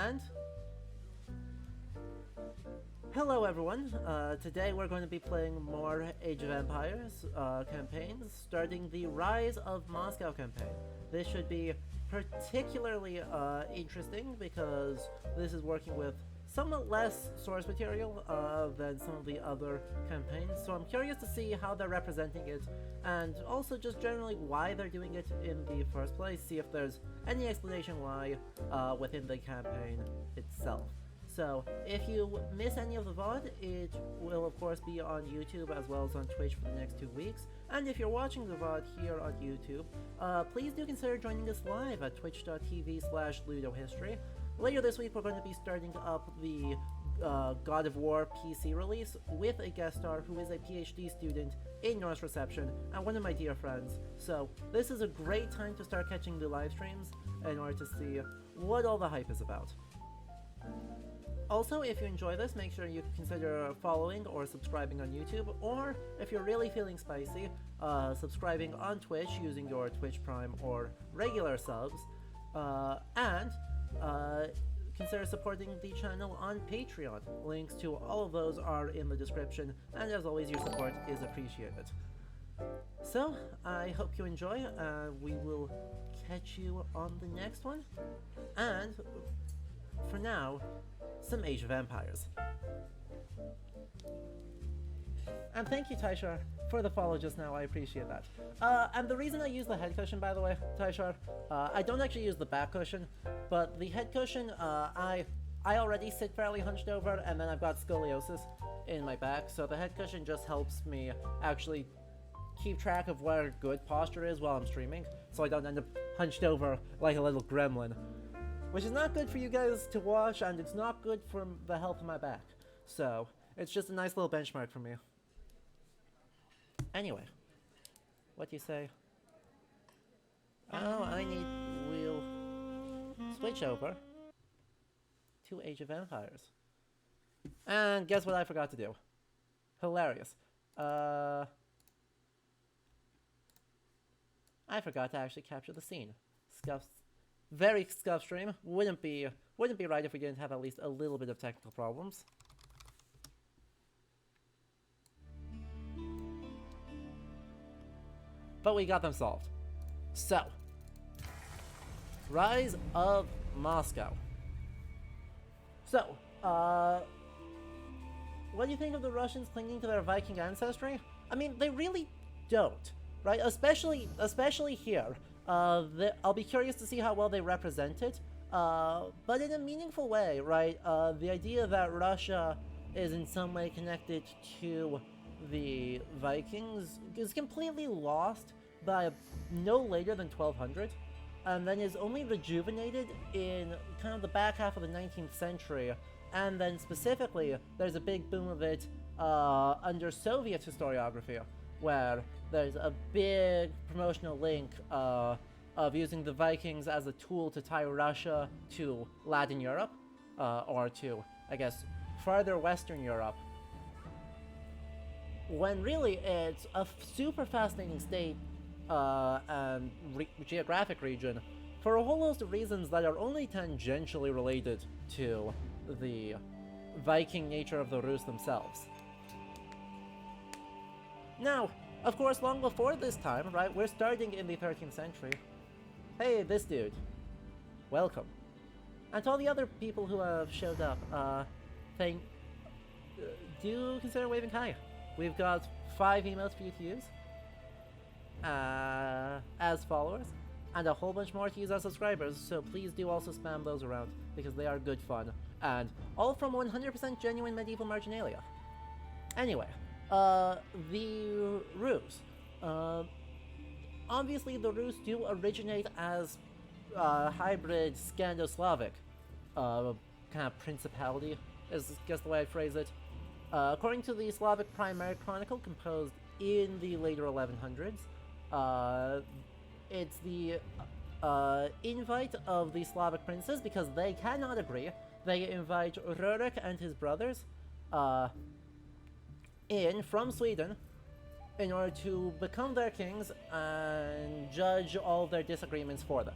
And hello everyone, today we're going to be playing more Age of Empires campaigns, starting the Rise of Moscow campaign. This should be particularly interesting because this is working with somewhat less source material than some of the other campaigns, so I'm curious to see how they're representing it, and also just generally why they're doing it in the first place, see if there's any explanation why within the campaign itself. So, if you miss any of the VOD, it will of course be on YouTube as well as on Twitch for the next 2 weeks. And if you're watching the VOD here on YouTube, please do consider joining us live at twitch.tv/ludohistory. Later this week, we're going to be starting up the God of War PC release with a guest star who is a PhD student in Norse Reception and one of my dear friends. So, this is a great time to start catching the live streams in order to see what all the hype is about. Also, if you enjoy this, make sure you consider following or subscribing on YouTube, or if you're really feeling spicy, subscribing on Twitch using your Twitch Prime or regular subs, and consider supporting the channel on Patreon. Links to all of those are in the description, and as always, your support is appreciated. So, I hope you enjoy, we will catch you on the next one, and for now, some Age of Empires. And thank you, Taishar, for the follow just now, I appreciate that. And the reason I use the head cushion, by the way, Taishar, I don't actually use the back cushion, but the head cushion, I already sit fairly hunched over, and then I've got scoliosis in my back, so the head cushion just helps me actually keep track of where good posture is while I'm streaming, so I don't end up hunched over like a little gremlin. Which is not good for you guys to watch, and it's not good for the health of my back. So, it's just a nice little benchmark for me. Anyway, what do you say? Oh, we'll switch over to Age of Empires. And guess what I forgot to do? Hilarious. I forgot to actually capture the scene. Very scuff stream. Wouldn't be right if we didn't have at least a little bit of technical problems. But we got them solved. So, Rise of Moscow. So, what do you think of the Russians clinging to their Viking ancestry? I mean, they really don't, right? Especially here. I'll be curious to see how well they represent it, but in a meaningful way, right? The idea that Russia is in some way connected to the Vikings is completely lost by no later than 1200, and then is only rejuvenated in kind of the back half of the 19th century, and then specifically, there's a big boom of it under Soviet historiography, where there's a big promotional link of using the Vikings as a tool to tie Russia to Latin Europe, or to, I guess, farther Western Europe, when really it's a super fascinating state and geographic region for a whole host of reasons that are only tangentially related to the Viking nature of the Rus themselves. Now, of course, long before this time, right, we're starting in the 13th century. Hey, this dude. Welcome. And to all the other people who have showed up, do consider waving hi. We've got 5 emails for you to use as followers, and a whole bunch more to use as subscribers, so please do also spam those around, because they are good fun, and all from 100% genuine medieval marginalia. Anyway, the Rus. Obviously, the Rus do originate as hybrid Scando-Slavic kind of principality, is I guess the way I'd phrase it. According to the Slavic Primary Chronicle, composed in the later 1100s, it's the invite of the Slavic princes, because they cannot agree. They invite Rurik and his brothers in from Sweden in order to become their kings and judge all their disagreements for them.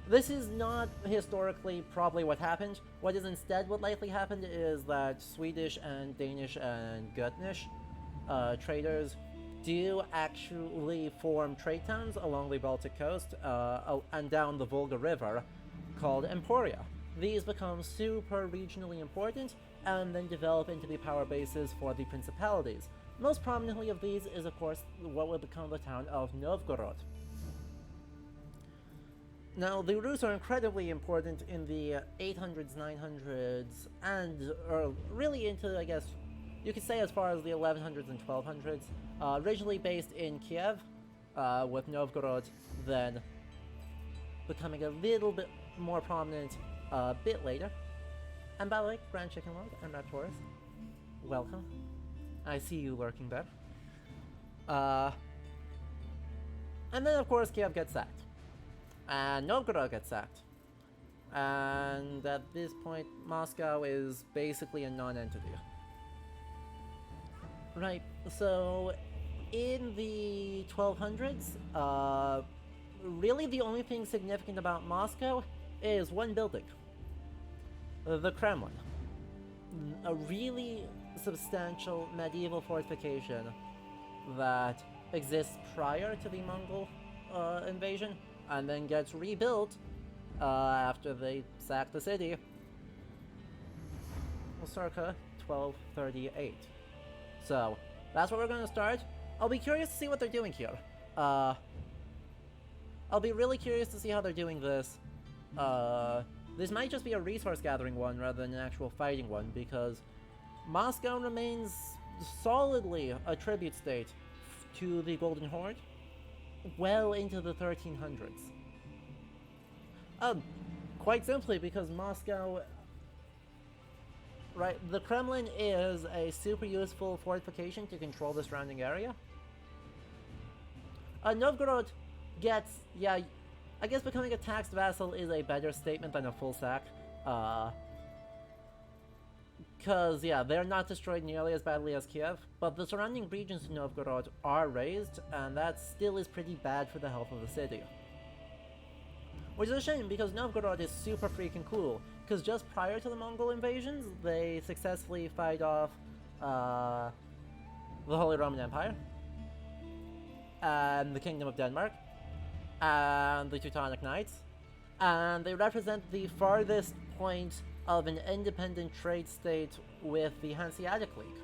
This is not historically probably what happened. What is instead what likely happened is that Swedish and Danish and Gutnish traders do actually form trade towns along the Baltic coast and down the Volga River called emporia. These become super regionally important and then develop into the power bases for the principalities. Most prominently of these is, of course, what would become the town of Novgorod. Now, the Rus are incredibly important in the 800s, 900s, and really into, I guess, you could say as far as the 1100s and 1200s. Originally based in Kiev, with Novgorod then becoming a little bit more prominent a bit later. And by the way, Grand Chicken Lord and Raptorus, welcome. I see you lurking there. And then, of course, Kiev gets sacked. And Novgorod gets sacked. And at this point, Moscow is basically a non-entity. Right, so in the 1200s, really the only thing significant about Moscow is one building. The Kremlin. A really substantial medieval fortification that exists prior to the Mongol invasion and then gets rebuilt after they sack the city circa 1238. So that's where we're going to start. I'll be curious to see what they're doing here. I'll be really curious to see how they're doing this. This might just be a resource gathering one rather than an actual fighting one, because Moscow remains solidly a tribute state to the Golden Horde well into the 1300s. Quite simply because Moscow... Right, the Kremlin is a super useful fortification to control the surrounding area. Novgorod gets, yeah, I guess becoming a taxed vassal is a better statement than a full sack. Because, yeah, they're not destroyed nearly as badly as Kiev, but the surrounding regions of Novgorod are razed, and that still is pretty bad for the health of the city. Which is a shame, because Novgorod is super freaking cool, because just prior to the Mongol invasions, they successfully fight off the Holy Roman Empire, and the Kingdom of Denmark, and the Teutonic Knights, and they represent the farthest point of an independent trade state with the Hanseatic League.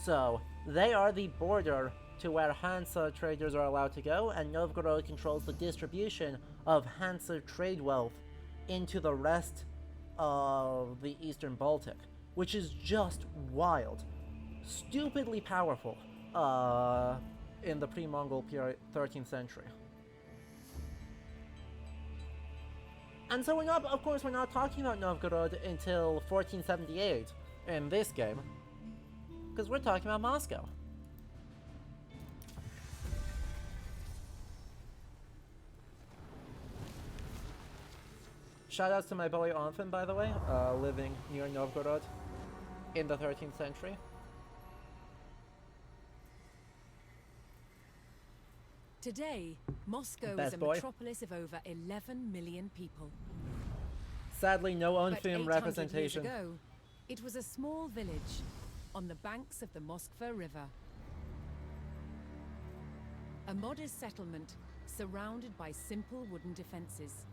So, they are the border to where Hansa traders are allowed to go, and Novgorod controls the distribution of Hansa trade wealth into the rest of the Eastern Baltic, which is just wild. Stupidly powerful in the pre-Mongol period, 13th century. And so of course we're not talking about Novgorod until 1478 in this game, because we're talking about Moscow. Shoutouts to my boy Onfin, by the way, living near Novgorod in the 13th century. Today, Moscow is a metropolis of over 11 million people. Sadly, no But 800 Onfim representation. years ago, it was a small village on the banks of the Moskva River. A modest settlement surrounded by simple wooden defenses.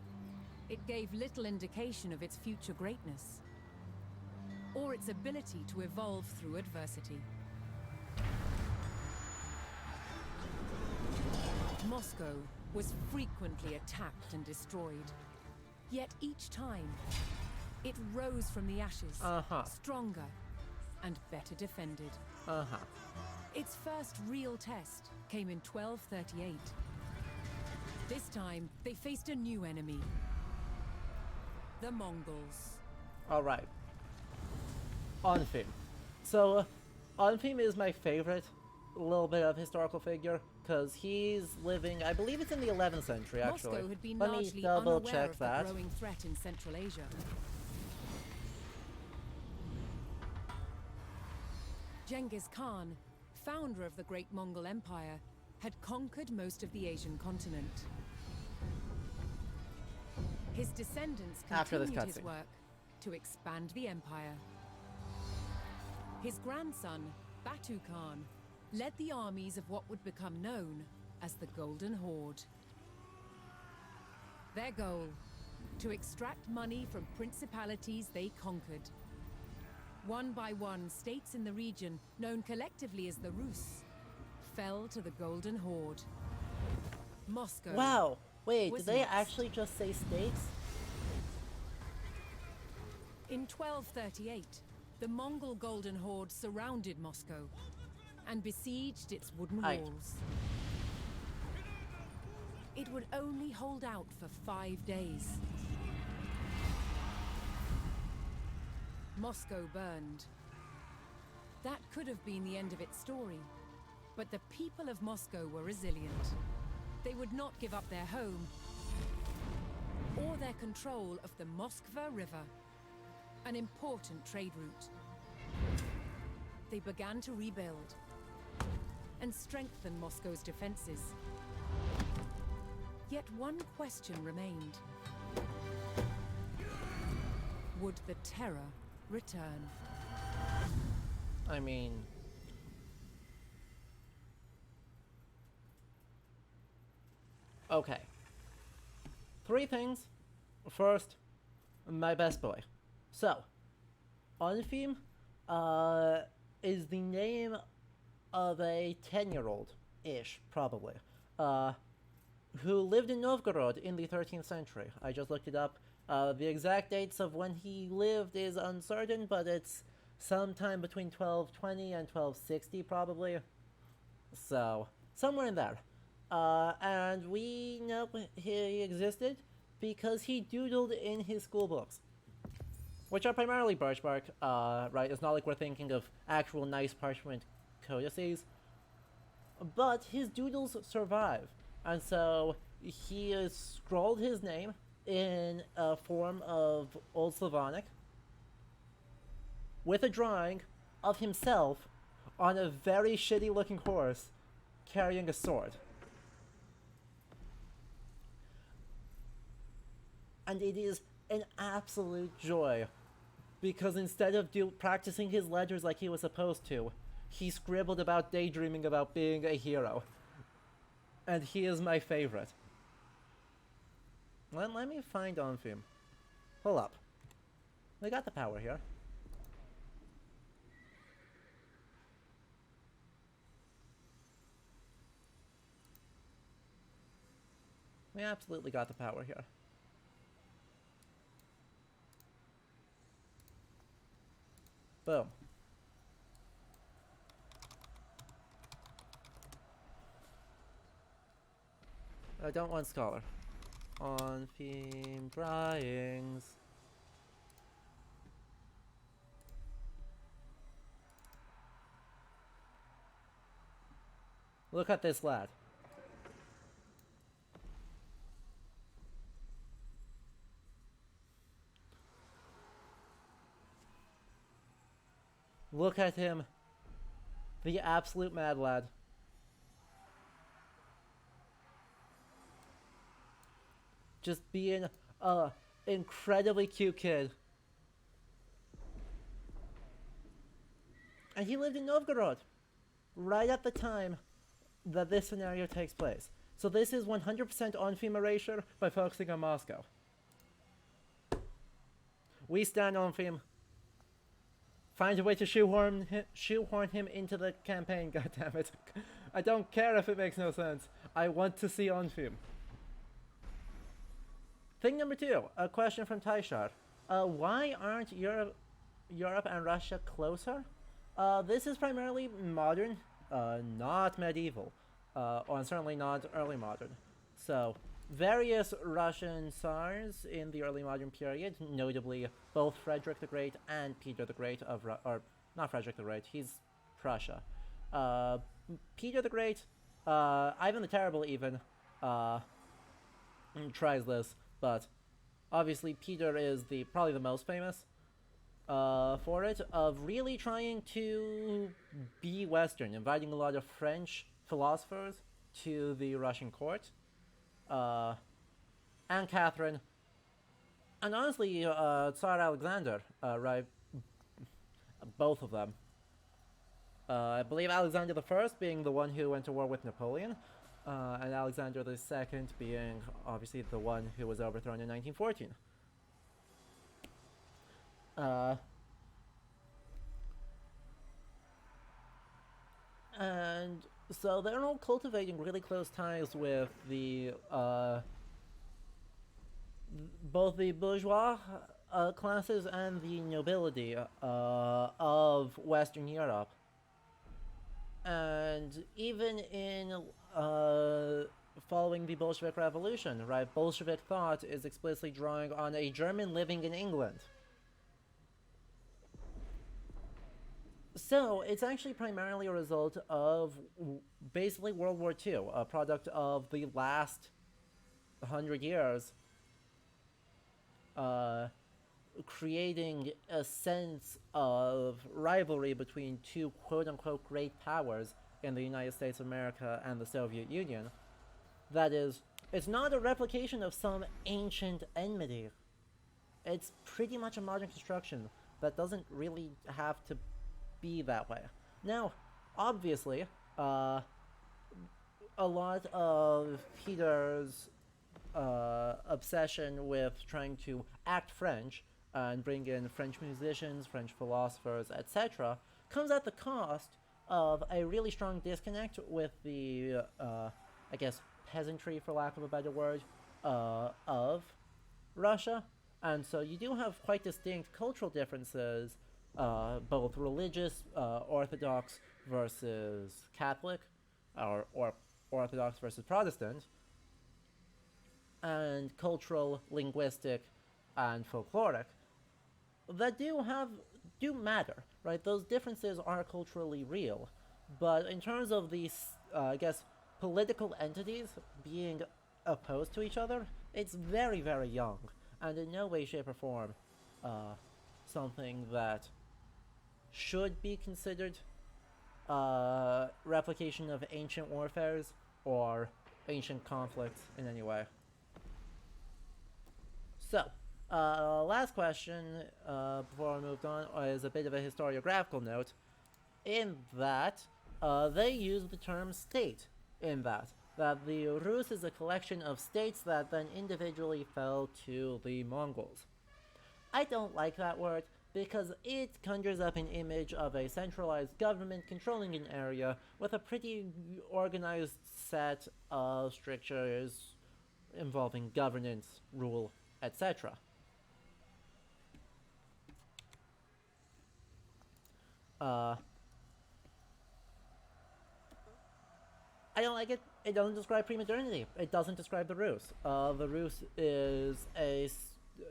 It gave little indication of its future greatness, or its ability to evolve through adversity. Moscow was frequently attacked and destroyed, yet each time, it rose from the ashes, stronger and better defended. Its first real test came in 1238. This time, they faced a new enemy. The Mongols. Alright. Onfim. So, Onfim is my favorite little bit of historical figure, because he's living, I believe it's in the 11th century, actually. Moscow had been Let me largely double unaware check of that. the growing threat in Central Asia. Genghis Khan, founder of the Great Mongol Empire, had conquered most of the Asian continent. His descendants after this continued his cutscene. work to expand the empire. His grandson, Batu Khan, led the armies of what would become known as the Golden Horde. Their goal, to extract money from principalities they conquered. One by one, states in the region, known collectively as the Rus, fell to the Golden Horde. Moscow. Wow! Wait, did they next. actually just say states? In 1238, the Mongol Golden Horde surrounded Moscow and besieged its wooden walls. It would only hold out for 5 days. Moscow burned. That could have been the end of its story, but the people of Moscow were resilient. They would not give up their home or their control of the Moskva River, an important trade route. They began to rebuild and strengthen Moscow's defenses. Yet one question remained. Would the terror return? I mean... Okay. 3 things. First, my best boy. So, Unfim is the name of a 10-year-old-ish, probably, who lived in Novgorod in the 13th century. I just looked it up. The exact dates of when he lived is uncertain, but it's sometime between 1220 and 1260, probably. So, somewhere in there. And we know he existed because he doodled in his school books, which are primarily birchbark, right? It's not like we're thinking of actual nice parchment codices, but his doodles survive, and so he has scrawled his name in a form of Old Slavonic with a drawing of himself on a very shitty looking horse carrying a sword. And it is an absolute joy, because instead of practicing his letters like he was supposed to, he scribbled about daydreaming about being a hero. And he is my favorite. Let me find Onfim. Hold up. We got the power here. We absolutely got the power here. Boom. I don't want scholar. On theme drawings. Look at this lad. Look at him. The absolute mad lad. Just being a incredibly cute kid. And he lived in Novgorod right at the time that this scenario takes place. So this is 100% on-theme erasure by focusing on Moscow. We stand on-theme. Find a way to shoehorn him into the campaign, goddammit. I don't care if it makes no sense. I want to see on-theme. Thing number 2, a question from Taishar. Why aren't Europe and Russia closer? This is primarily modern, not medieval, or certainly not early modern. So, various Russian Tsars in the early modern period, notably both Frederick the Great and Peter the Great or not Frederick the Great, he's Prussia. Peter the Great, Ivan the Terrible even, tries this, but obviously Peter is probably the most famous for it, of really trying to be Western, inviting a lot of French philosophers to the Russian court. And Catherine, And honestly, Tsar Alexander, right? Both of them. I believe Alexander the First being the one who went to war with Napoleon, and Alexander the Second being obviously the one who was overthrown in 1914. And so they're all cultivating really close ties with the both the bourgeois classes and the nobility of Western Europe. And even in following the Bolshevik Revolution, right, Bolshevik thought is explicitly drawing on a German living in England. So it's actually primarily a result of basically World War II, a product of the last 100 years, creating a sense of rivalry between two quote-unquote great powers in the United States of America and the Soviet Union. That is, it's not a replication of some ancient enmity. It's pretty much a modern construction that doesn't really have to be that way. Now, obviously, a lot of Peter's obsession with trying to act French and bring in French musicians, French philosophers, etc., comes at the cost of a really strong disconnect with the, I guess, peasantry, for lack of a better word, of Russia. And so you do have quite distinct cultural differences, both religious, Orthodox versus Catholic, or Orthodox versus Protestant, and cultural, linguistic, and folkloric that do matter, right? Those differences are culturally real, but in terms of these, I guess, political entities being opposed to each other, it's very, very young, and in no way, shape, or form something that should be considered replication of ancient warfares or ancient conflicts in any way. So, last question before we moved on is a bit of a historiographical note, in that they use the term state in that the Rus is a collection of states that then individually fell to the Mongols. I don't like that word because it conjures up an image of a centralized government controlling an area with a pretty organized set of strictures involving governance, rule, etc. I don't like it. It doesn't describe pre-modernity. It doesn't describe the Rus. The Rus is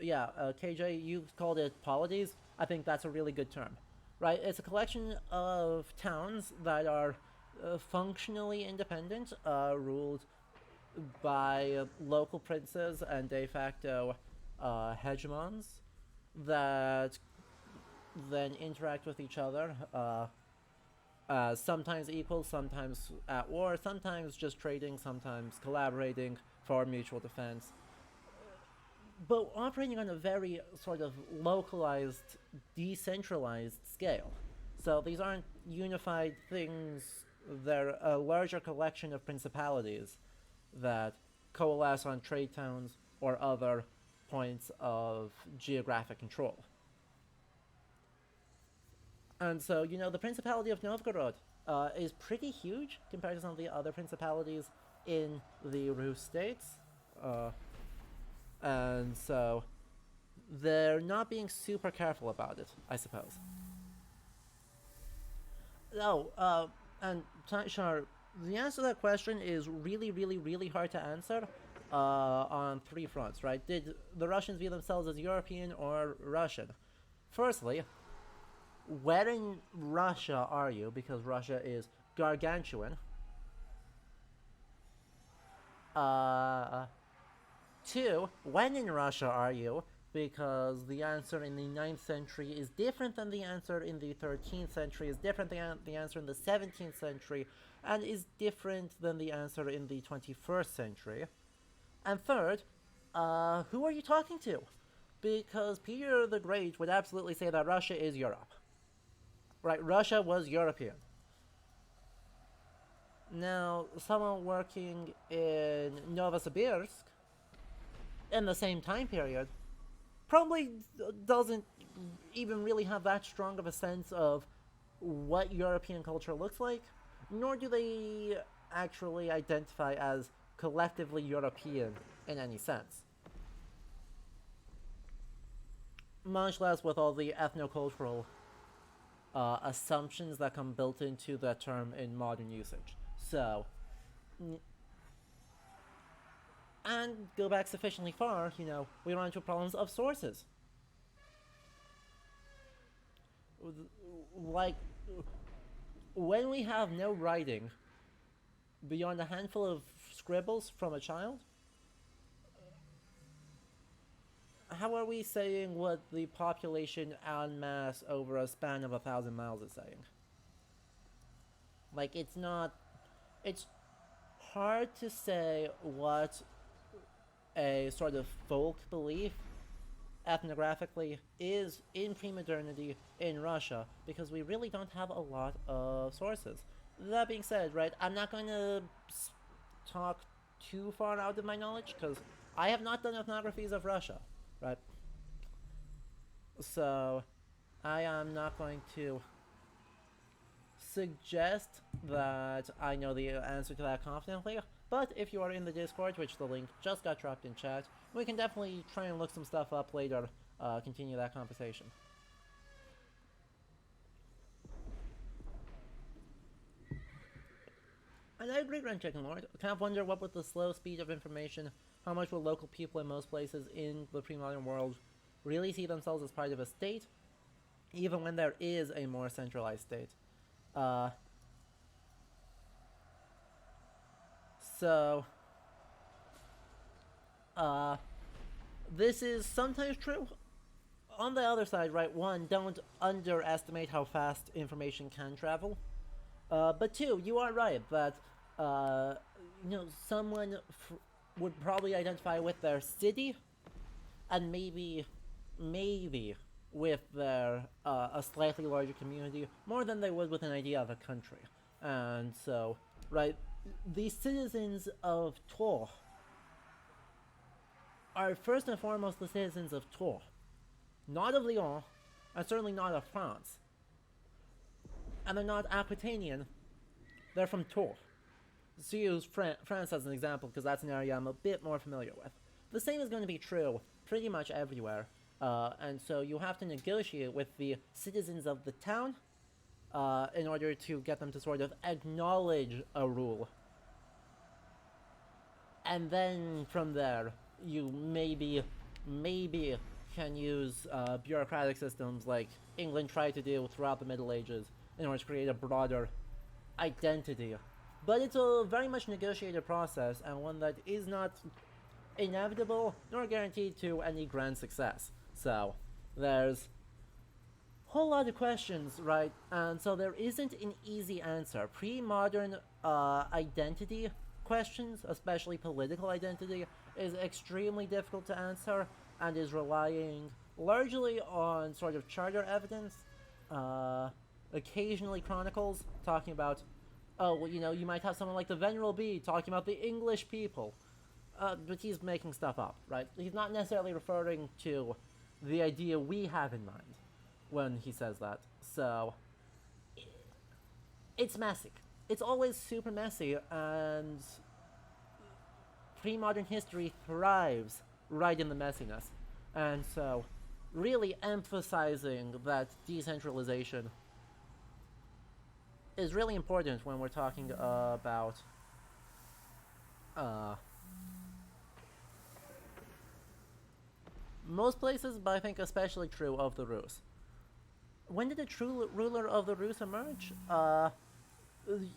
KJ, you called it polities. I think that's a really good term, right? It's a collection of towns that are functionally independent, ruled by local princes and de facto hegemons that then interact with each other, sometimes equal, sometimes at war, sometimes just trading, sometimes collaborating for mutual defense, but operating on a very sort of localized, decentralized scale. So these aren't unified things, they're a larger collection of principalities that coalesce on trade towns or other points of geographic control. And so, the Principality of Novgorod is pretty huge compared to some of the other principalities in the Rus states. And so, they're not being super careful about it, I suppose. And Shar, the answer to that question is really, really, really hard to answer on three fronts, right? Did the Russians view themselves as European or Russian? Firstly, where in Russia are you? Because Russia is gargantuan. Two, when in Russia are you? Because the answer in the 9th century is different than the answer in the 13th century, is different than the answer in the 17th century, and is different than the answer in the 21st century. And third, who are you talking to? because Peter the Great would absolutely say that Russia is Europe. Right, Russia was European. Now, someone working in Novosibirsk in the same time period probably doesn't even really have that strong of a sense of what European culture looks like, nor do they actually identify as collectively European in any sense. Much less with all the ethnocultural assumptions that come built into that term in modern usage. So, and go back sufficiently far, we run into problems of sources. Like, when we have no writing beyond a handful of scribbles from a child, how are we saying what the population en masse over a span of 1,000 miles is saying? Like, it's hard to say what a sort of folk belief ethnographically is in pre-modernity in Russia, because we really don't have a lot of sources. That being said, right, I'm not going to talk too far out of my knowledge, because I have not done ethnographies of Russia, right? So, I am not going to suggest that I know the answer to that confidently, but if you are in the Discord, which the link just got dropped in chat, we can definitely try and look some stuff up later, continue that conversation. And I agree, Ren Chicken Lord. I kind of wonder what with the slow speed of information, how much will local people in most places in the pre-modern world really see themselves as part of a state, even when there is a more centralized state. This is sometimes true. On the other side, right, one, don't underestimate how fast information can travel. But two, you are right that, someone would probably identify with their city, and maybe with their, a slightly larger community, more than they would with an idea of a country. And so, right, the citizens of Tours are first and foremost the citizens of Tours, not of Lyon, and certainly not of France. And they're not Aquitanian, they're from Tours. So use France as an example, because that's an area I'm a bit more familiar with. The same is going to be true pretty much everywhere, and so you have to negotiate with the citizens of the town in order to get them to sort of acknowledge a rule. And then from there, you maybe can use bureaucratic systems like England tried to do throughout the Middle Ages in order to create a broader identity. But it's a very much negotiated process, and one that is not inevitable nor guaranteed to any grand success. So there's a whole lot of questions, right? And so there isn't an easy answer. Pre-modern identity questions, especially political identity, is extremely difficult to answer and is relying largely on sort of charter evidence, occasionally chronicles talking about, you might have someone like the Venerable Bede talking about the English people, but he's making stuff up, right? He's not necessarily referring to the idea we have in mind when he says that. So it's messy. It's always super messy, and pre-modern history thrives right in the messiness. And so really emphasizing that decentralization is really important when we're talking about most places, but I think especially true of the Rus. When did the true ruler of the Rus emerge?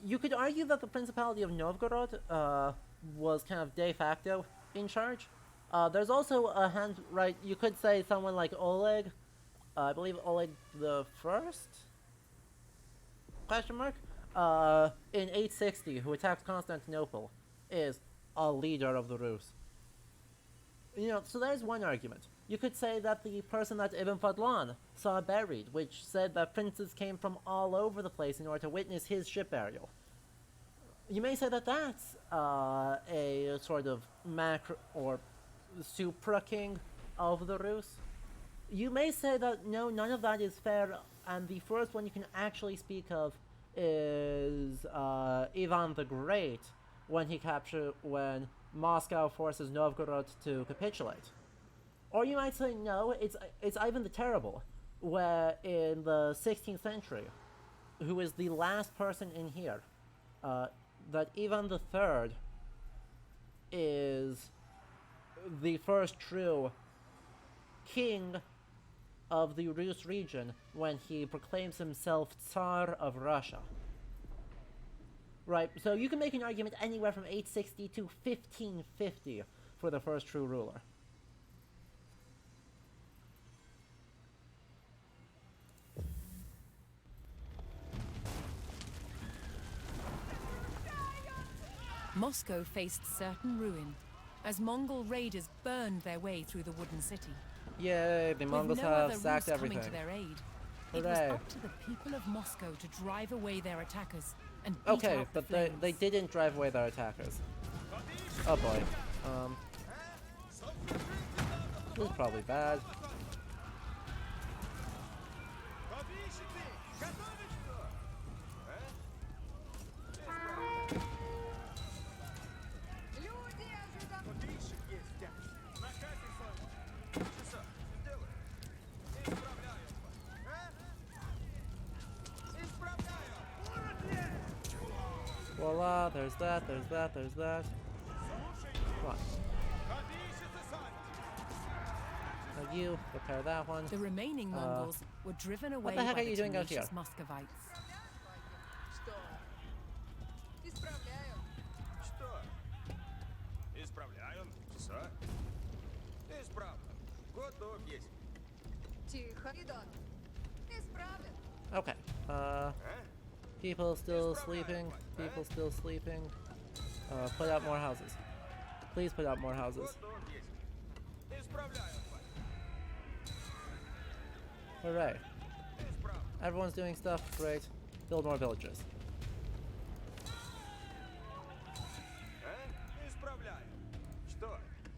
You could argue that the Principality of Novgorod was kind of de facto in charge. There's also a hand, right, you could say someone like Oleg, I believe Oleg the First? Question mark? In 860, who attacks Constantinople, is a leader of the Rus. So there's one argument. You could say that the person that Ibn Fadlan saw buried, which said that princes came from all over the place in order to witness his ship burial. You may say that that's a sort of macro or supra king of the Rus. You may say that no, none of that is fair, and the first one you can actually speak of is Ivan the Great, when Moscow forces Novgorod to capitulate. Or you might say no, it's Ivan the Terrible, where in the 16th century, who is the last person in here, that Ivan the Third is the first true king of the Rus region when he proclaims himself Tsar of Russia. Right, so you can make an argument anywhere from 860 to 1550 for the first true ruler. Moscow faced certain ruin as Mongol raiders burned their way through the wooden city. Yay, the Mongols have sacked everything. Coming to their aid, Hooray. it was up to the people of Moscow to drive away their attackers and beat okay, out but the they didn't drive away their attackers. Oh boy. This is probably bad. Voila, there's that, there's that, there's that. Come on. Now you, repair that one. The remaining Mongols were driven away what the heck by are you the doing out here? tenacious Muscovites. Okay. People still sleeping. People still sleeping. Put out more houses. Please put out more houses. Hooray. Everyone's doing stuff. Great. Build more villages.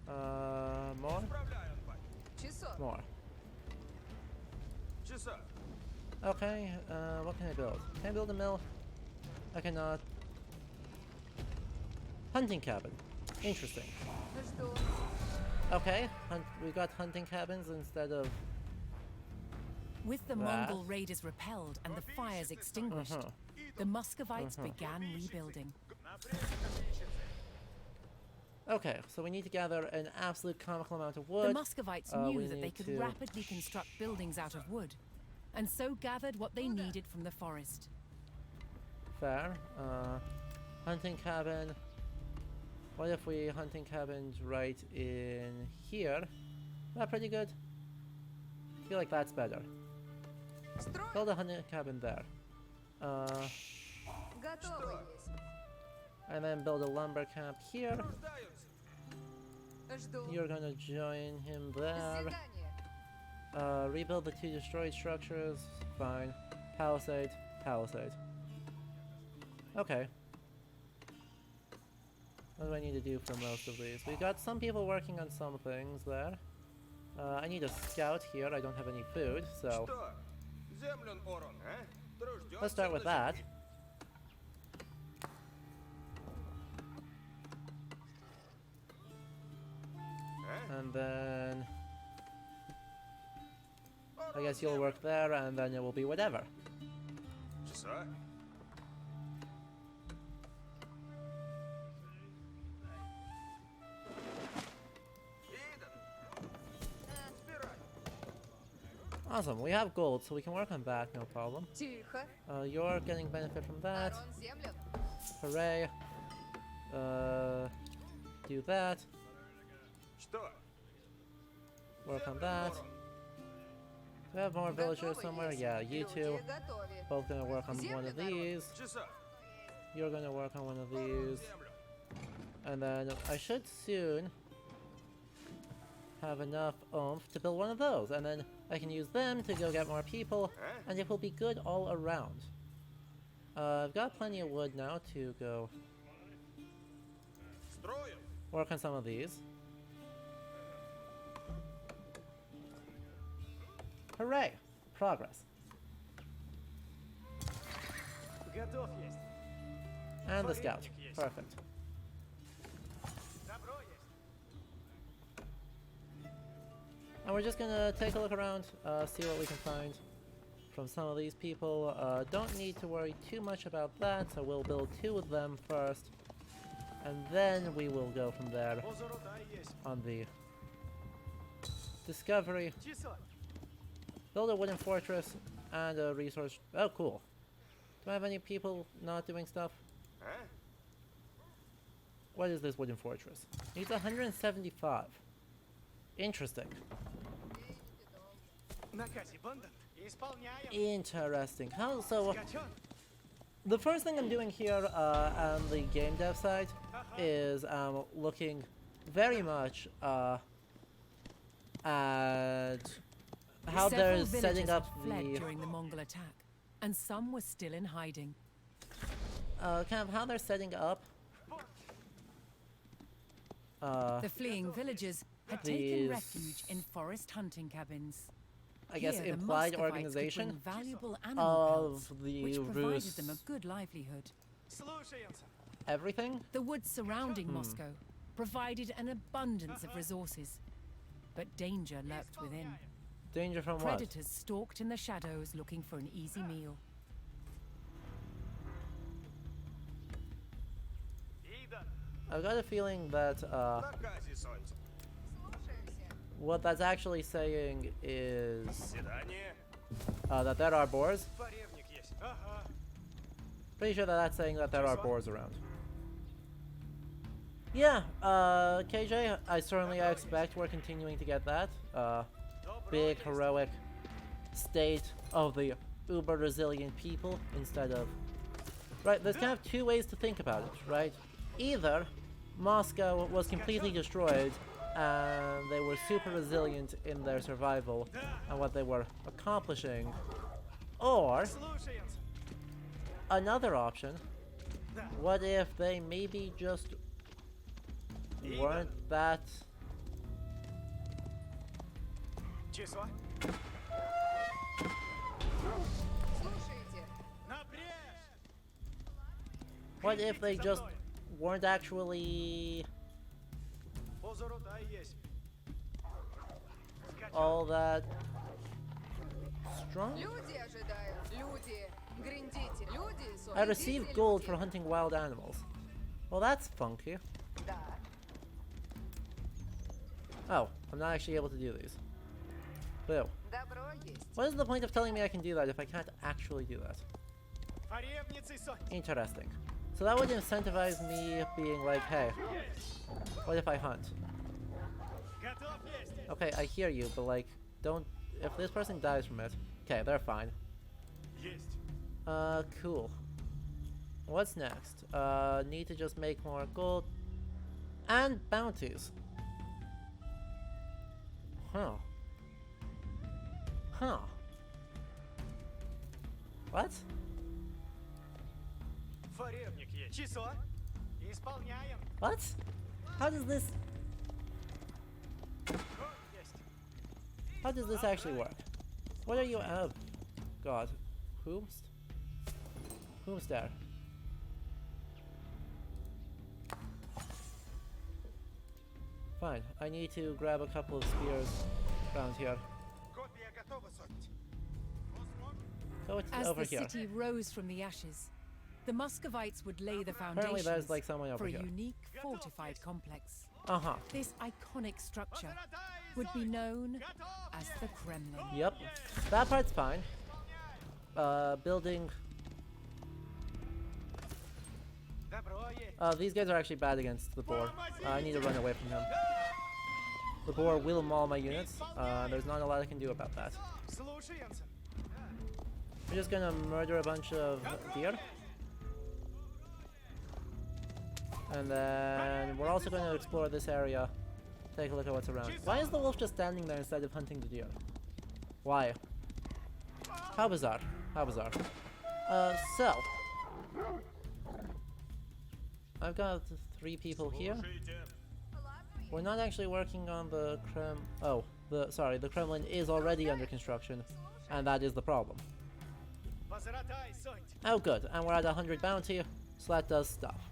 More? More. Okay, what can I build? Can I build a mill? I cannot. Hunting cabin. Interesting. Okay, we got hunting cabins instead of With the Mongol raiders repelled and the fires extinguished, the Muscovites began rebuilding. Okay, so we need to gather an absolute comical amount of wood. The Muscovites knew that they could rapidly construct buildings out of wood, and so gathered what they needed from the forest. Fair. Hunting cabin. What if we hunting cabins right in here? That pretty good? I feel like that's better. Build a hunting cabin there. And then build a lumber camp here. You're gonna join him there. Rebuild the 2 destroyed structures. Fine. Palisade. Palisade. Okay. What do I need to do for most of these? We got some people working on some things there. I need a scout here. I don't have any food, so let's start with that. And then I guess you'll work there, and then it will be whatever. Awesome, we have gold, so we can work on that, no problem. You're getting benefit from that. Hooray. Do that. Work on that. Do we have more villagers somewhere? Yeah, you two. Both gonna work on one of these. You're gonna work on one of these. And then I should soon have enough oomph to build one of those, and then I can use them to go get more people, and it will be good all around. I've got plenty of wood now to go work on some of these. Hooray! Progress. And the scout. Perfect. And we're just gonna take a look around, see what we can find from some of these people. Don't need to worry too much about that, so we'll build 2 of them first. And then we will go from there on the discovery. Build a wooden fortress and a resource. Oh, cool. Do I have any people not doing stuff? What is this wooden fortress? Needs 175. Interesting. Interesting. How so? The first thing I'm doing here on the game dev side is looking very much at how they're setting up the during the Mongol attack, and some were still in hiding. Kind of how they're setting up. The fleeing villagers had taken refuge in forest hunting cabins. I guess Here, implied the Muscovites organization could bring valuable animal of pelts, the which provided Rus. them a good livelihood. Everything? The woods surrounding Moscow provided an abundance of resources, but danger lurked within. Danger from what? Predators stalked in the shadows looking for an easy meal. I've got a feeling that what that's actually saying is that there are boars. Pretty sure that that's saying that there are boars around. Yeah, KJ, I certainly expect we're continuing to get that. Big, heroic state of the uber resilient people instead of... Right, there's kind of 2 ways to think about it, right? Either Moscow was completely destroyed and they were super resilient in their survival and what they were accomplishing, or another option, what if they maybe just weren't that... What if they just weren't actually all that strong? I received gold for hunting wild animals. Well, that's funky. Oh, I'm not actually able to do these. Boo. What is the point of telling me I can do that if I can't actually do that? Interesting. So that would incentivize me being like, hey, what if I hunt? Okay, I hear you, but like, don't... If this person dies from it... Okay, they're fine. Cool. What's next? Need to just make more gold. And bounties. Huh. Huh. What? What? How does this... How does this actually work? What are you... God. Whomst? Whomst there? Fine. I need to grab a couple of spears around here. So it's As over the here. city rose from the ashes, the Muscovites would lay the Apparently foundations there's like someone over for a here. unique fortified complex. Uh-huh. This iconic structure would be known as the Kremlin. Yep. That part's fine. Building... these guys are actually bad against the boar. I need to run away from him. The boar will maul my units. There's not a lot I can do about that. We're just gonna murder a bunch of deer. And then we're also gonna explore this area take a look at what's around. Why is the wolf just standing there instead of hunting the deer? Why? How bizarre. How bizarre. So. I've got 3 people here. We're not actually working on the the Kremlin is already under construction, and that is the problem. Oh good, and we're at 100 bounty, so that does stuff.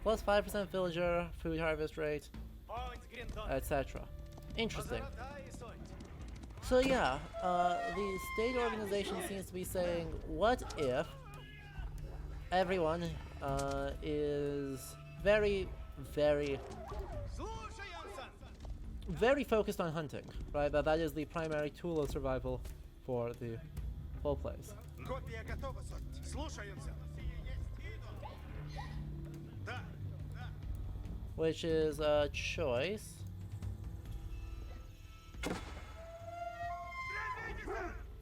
Plus 5% villager, food harvest rate, etc. Interesting. So yeah, the state organization seems to be saying, what if everyone is very focused on hunting, right? That is the primary tool of survival for the whole place. Which is a choice.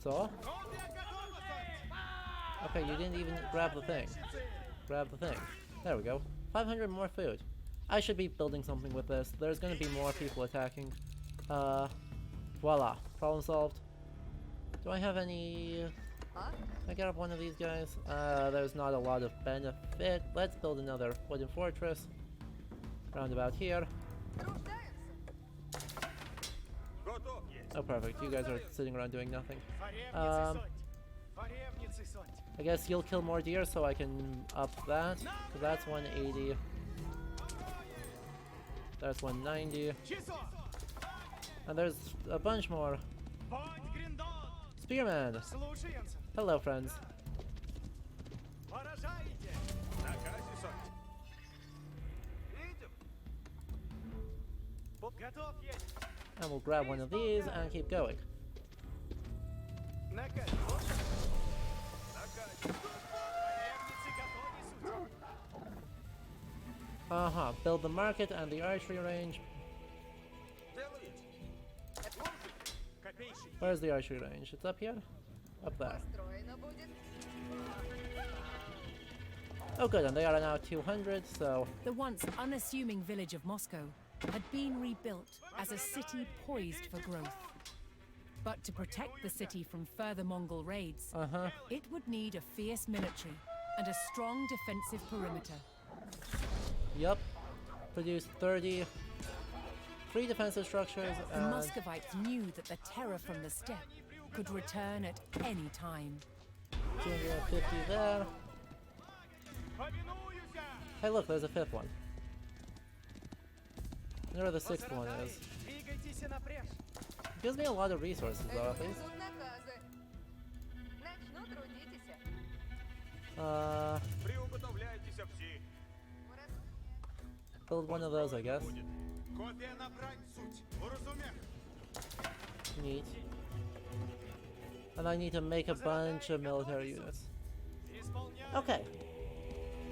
So? Okay, you didn't even grab the thing. Grab the thing. There we go. 500 more food. I should be building something with this. There's gonna be more people attacking. Voila. Problem solved. Do I have any... Can I get up one of these guys? There's not a lot of benefit. Let's build another wooden fortress. Round about here. Oh, perfect. You guys are sitting around doing nothing. I guess you'll kill more deer so I can up that. So that's 180. That's 190. And there's a bunch more. Spearman! Hello, friends. And we'll grab one of these and keep going. Build the market and the archery range. Where's the archery range? It's up here? Up there. Oh good, and they are now 200, so... The once unassuming village of Moscow had been rebuilt as a city poised for growth. But to protect the city from further Mongol raids, it would need a fierce military and a strong defensive perimeter. Yup. Produced 33 defensive structures. The Muscovites knew that the terror from the steppe could return at any time. 250 there. Hey look, there's a 5th one. I wonder where the 6th one is. Gives me a lot of resources though, at least. Build one of those, I guess. Neat. And I need to make a bunch of military units. Okay.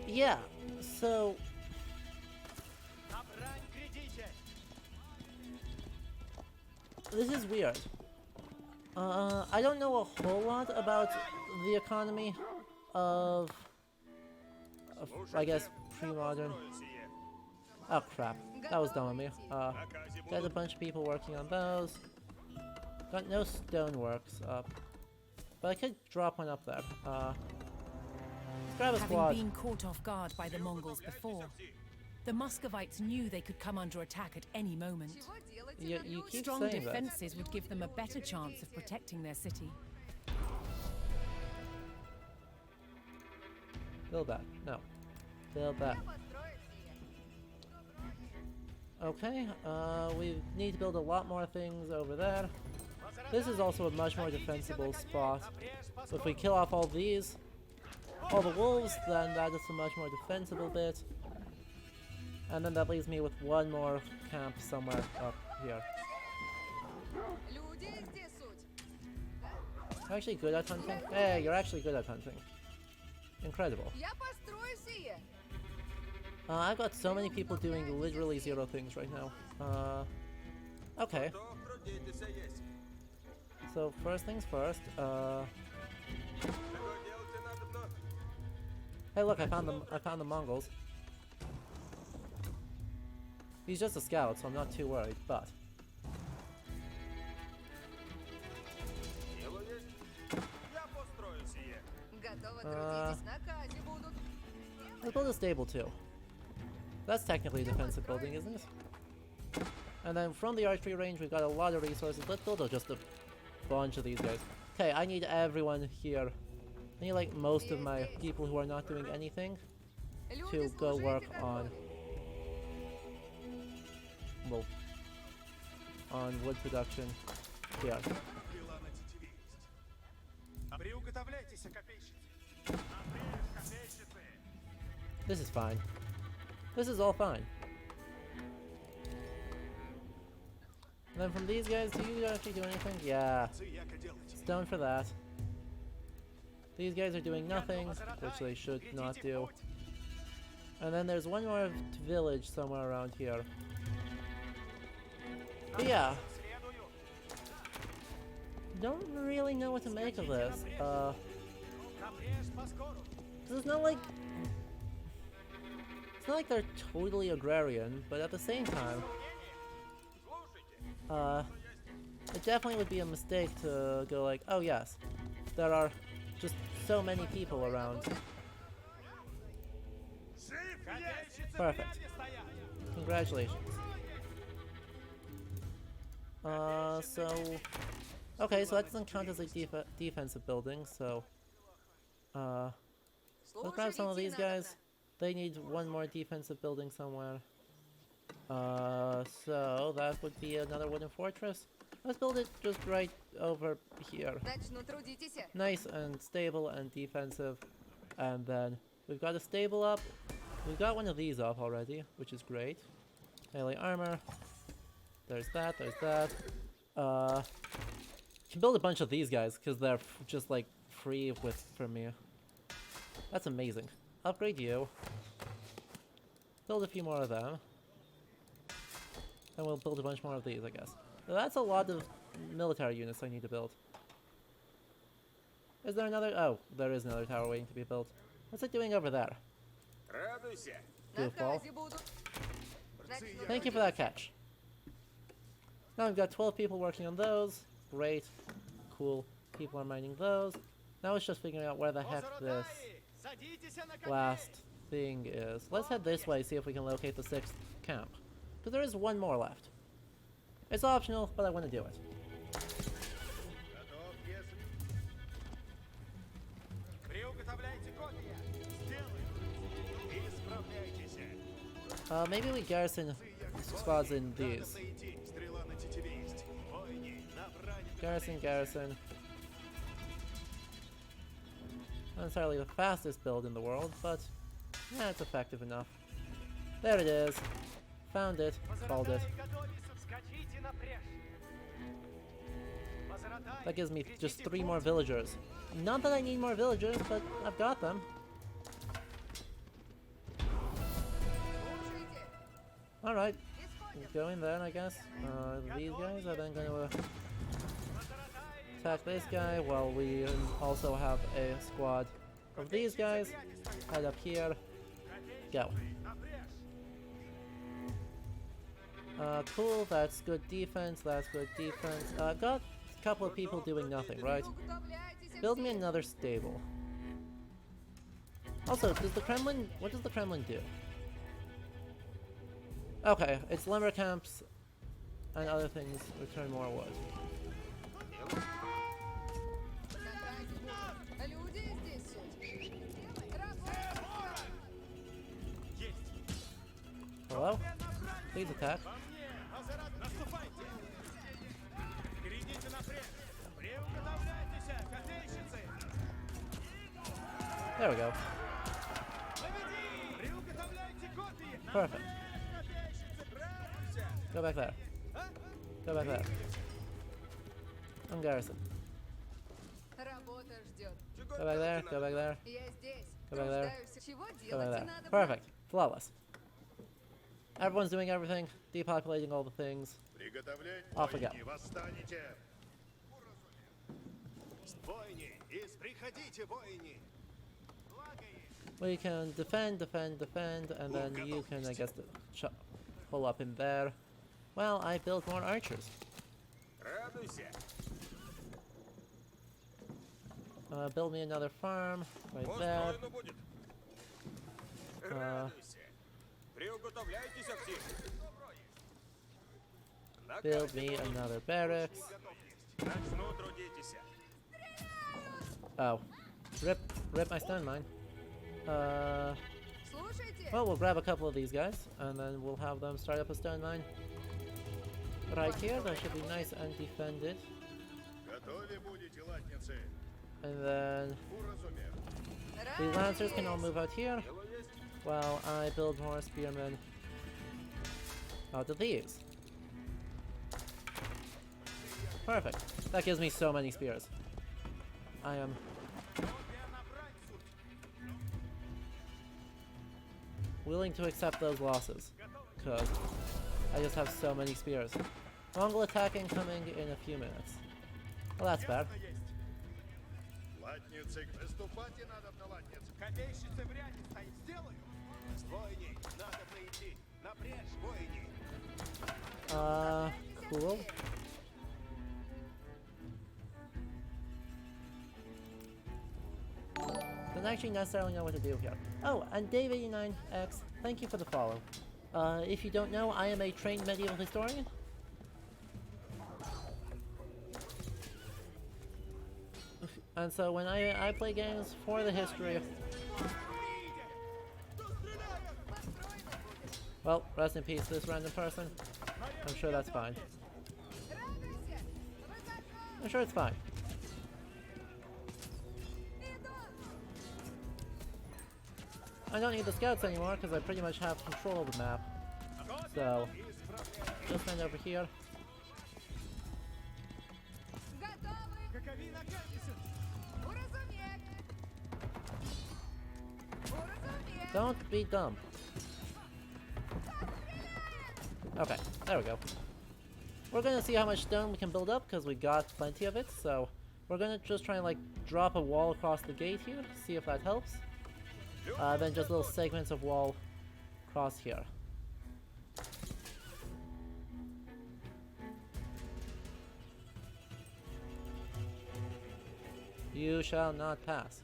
Yeah, so... This is weird. I don't know a whole lot about the economy of I guess, pre-modern. Oh crap, that was dumb of me. Got a bunch of people working on those. Got no stoneworks up. But I could drop one up there. Let's grab a squad. Having been caught off guard by the Mongols before, the Muscovites knew they could come under attack at any moment. You keep Strong saying defenses would give them a better chance of protecting their city. Build that. No. Build that. Okay, we need to build a lot more things over there. This is also a much more defensible spot. So if we kill off all these, all the wolves, then that is a much more defensible bit. And then that leaves me with one more camp somewhere up here. You're actually good at hunting? Hey, you're actually good at hunting. Incredible. I've got so many people doing literally zero things right now. Okay. So first things first, hey look, I found the Mongols. He's just a scout, so I'm not too worried, but... Let's build a stable too. That's technically a defensive building, isn't it? And then from the archery range, we've got a lot of resources. Let's build just a bunch of these guys. Okay, I need everyone here. I need like most of my people who are not doing anything to go work on, well, on wood production here. This is fine. This is all fine. And then from these guys, do you actually do anything? Yeah. Stone for that. These guys are doing nothing, which they should not do. And then there's one more village somewhere around here. But yeah. Don't really know what to make of this. It's not like they're totally agrarian, but at the same time, it definitely would be a mistake to go like, oh yes, there are just so many people around. Perfect. Congratulations. Okay, so that doesn't count as a defensive building, so, let's grab some of these guys. They need one more defensive building somewhere. So that would be another wooden fortress. Let's build it just right over here. Nice and stable and defensive. And then we've got a stable up. We've got one of these up already, which is great. Melee armor. There's that, there's that. Can build a bunch of these guys because they're just like free for me. That's amazing. Upgrade you. Build a few more of them. And we'll build a bunch more of these, I guess. So that's a lot of military units I need to build. Is there another? Oh, there is another tower waiting to be built. What's it doing over there? Goofball. Thank you for that catch. Now we've got 12 people working on those. Great. Cool. People are mining those. Now it's just figuring out where the heck this last thing is. Let's head this way, see if we can locate the 6th camp. Because there is one more left. It's optional, but I want to do it. Maybe we garrison squads in these. Garrison. Not necessarily the fastest build in the world, but yeah, it's effective enough. There it is. Found it. Called it. That gives me just 3 more villagers. Not that I need more villagers, but I've got them. Alright. Go in there, I guess. These guys are then going to attack this guy while we also have a squad of these guys. Head up here. Go. Cool, that's good defense, got a couple of people doing nothing, right? Build me another stable. Also, does the Kremlin, what does the Kremlin do? Okay, it's lumber camps and other things return more wood. Hello? Please attack. There we go. Perfect. Go back there. Go back there. I'm garrison. Go back there, go back there. Go back there. Go back there. Perfect. Flawless. Everyone's doing everything, depopulating all the things. Off we go. We can defend, and then you can, I guess, pull up in there. Well, I built more archers. Build me another farm right there. Build me another barracks. Oh. Rip my stone mine. Well, we'll grab a couple of these guys, and then we'll have them start up a stone mine. Right here, that should be nice and defended. And then the lancers can all move out here, while I build more spearmen out of these. Perfect. That gives me so many spears. I am willing to accept those losses, because I just have so many spears. Mongol attacking coming in a few minutes. Well, that's bad. Cool. Don't actually necessarily know what to do here. Oh, and Dave89X, thank you for the follow. If you don't know, I am a trained medieval historian. And so when I play games for the history... Well, rest in peace, this random person. I'm sure that's fine. I'm sure it's fine. I don't need the scouts anymore because I pretty much have control of the map. So, just send over here. Don't be dumb. Okay, there we go. We're gonna see how much stone we can build up because we got plenty of it, so we're gonna just try and like drop a wall across the gate here, see if that helps. Then just little segments of wall across here. You shall not pass.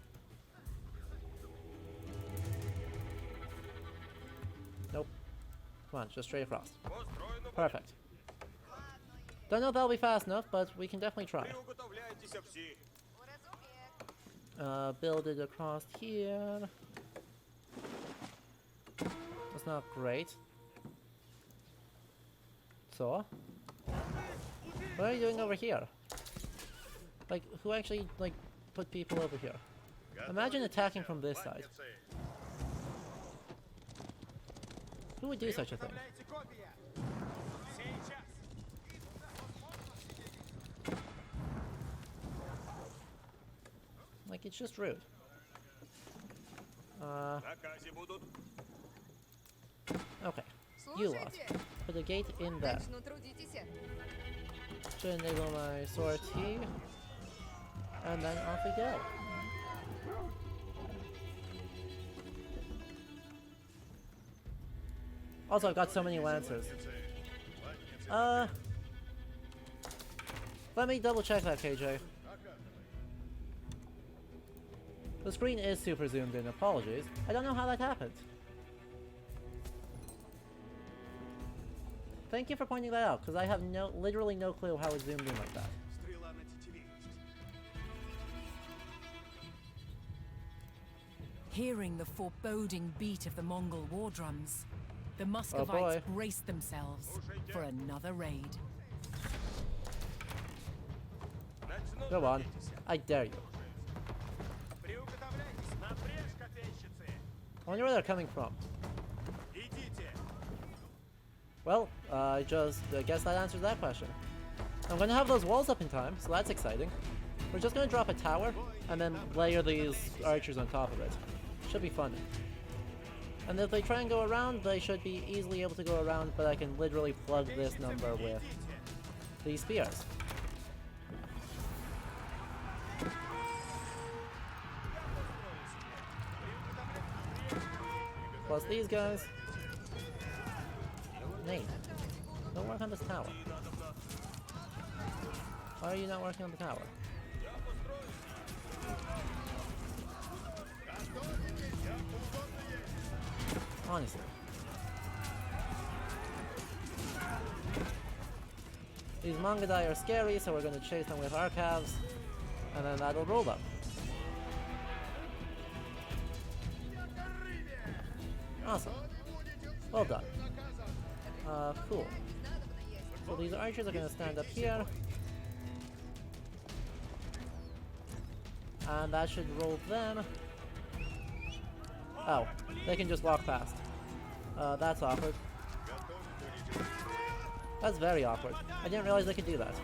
Nope. Come on, just straight across. Perfect. Don't know if that'll be fast enough, but we can definitely try. Build it across here. That's not great. So, what are you doing over here? Like, who actually, like, put people over here? Imagine attacking from this side. Who would do such a thing? Like, it's just rude. Okay, you lost. Put a gate in there. Should enable my sortie. And then off we go. Also, I've got so many lancers. Let me double check that, KJ. The screen is super zoomed in, apologies. I don't know how that happened. Thank you for pointing that out, because I have literally no clue how it zoomed in like that. Hearing the foreboding beat of the Mongol war drums, the Muscovites braced themselves for another raid. Go on, I dare you. I wonder where they're coming from. Well, I guess that answers that question. I'm gonna have those walls up in time, so that's exciting. We're just gonna drop a tower, and then layer these archers on top of it. Should be fun. And if they try and go around, they should be easily able to go around, but I can literally plug this number with these spears. Plus these guys. Nate, don't work on this tower. Why are you not working on the tower? Honestly. These Mongolai are scary, so we're gonna chase them with our calves, and then that'll roll them. Awesome. Well done. Cool. So these archers are gonna stand up here. And that should roll them. Oh, they can just walk past. That's awkward. That's very awkward. I didn't realize they could do that.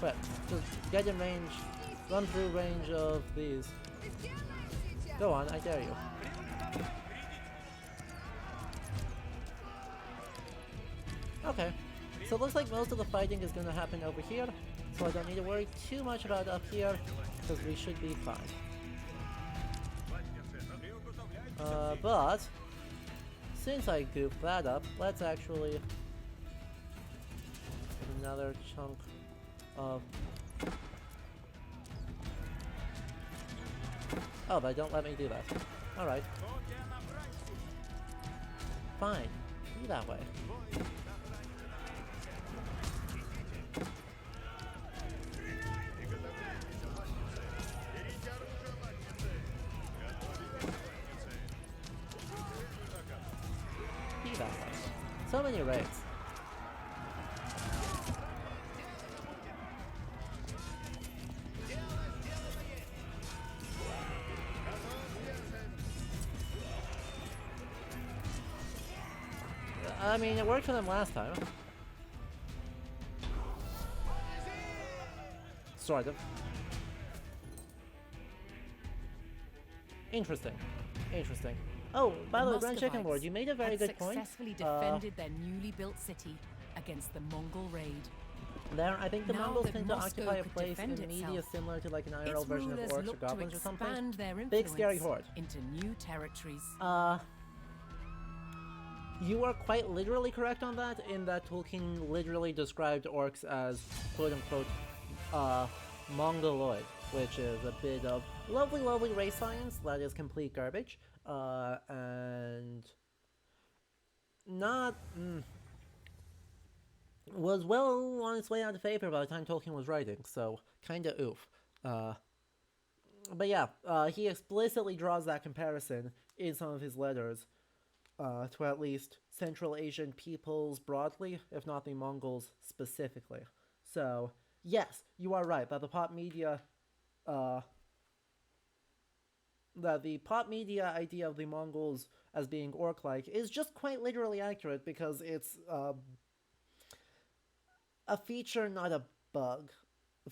Quit. Just get in range. Run through range of these. Go on, I dare you. Okay. So it looks like most of the fighting is going to happen over here, so I don't need to worry too much about up here, because we should be fine. But since I goofed that up, let's actually get another chunk of... Oh, they don't let me do that. Alright. Fine. Be that way. So many raids. I mean, it worked for them last time. Sort of. Interesting. Interesting. Oh, by the way, Grand Chicken Lord, you made a very good point. Successfully defended their newly built city against the Mongol raid. There, I think the Mongols tend to occupy a place in media similar to like an IRL version of orcs or goblins or something. Big scary horde. Into new territories. You are quite literally correct on that, in that Tolkien literally described orcs as quote-unquote Mongoloid, which is a bit of lovely race science that is complete garbage, and not... was well on its way out of favor by the time Tolkien was writing, so kinda oof. But yeah, he explicitly draws that comparison in some of his letters to at least Central Asian peoples broadly, if not the Mongols specifically. So, yes, you are right, that the pop media, idea of the Mongols as being orc-like is just quite literally accurate, because it's, a feature, not a bug,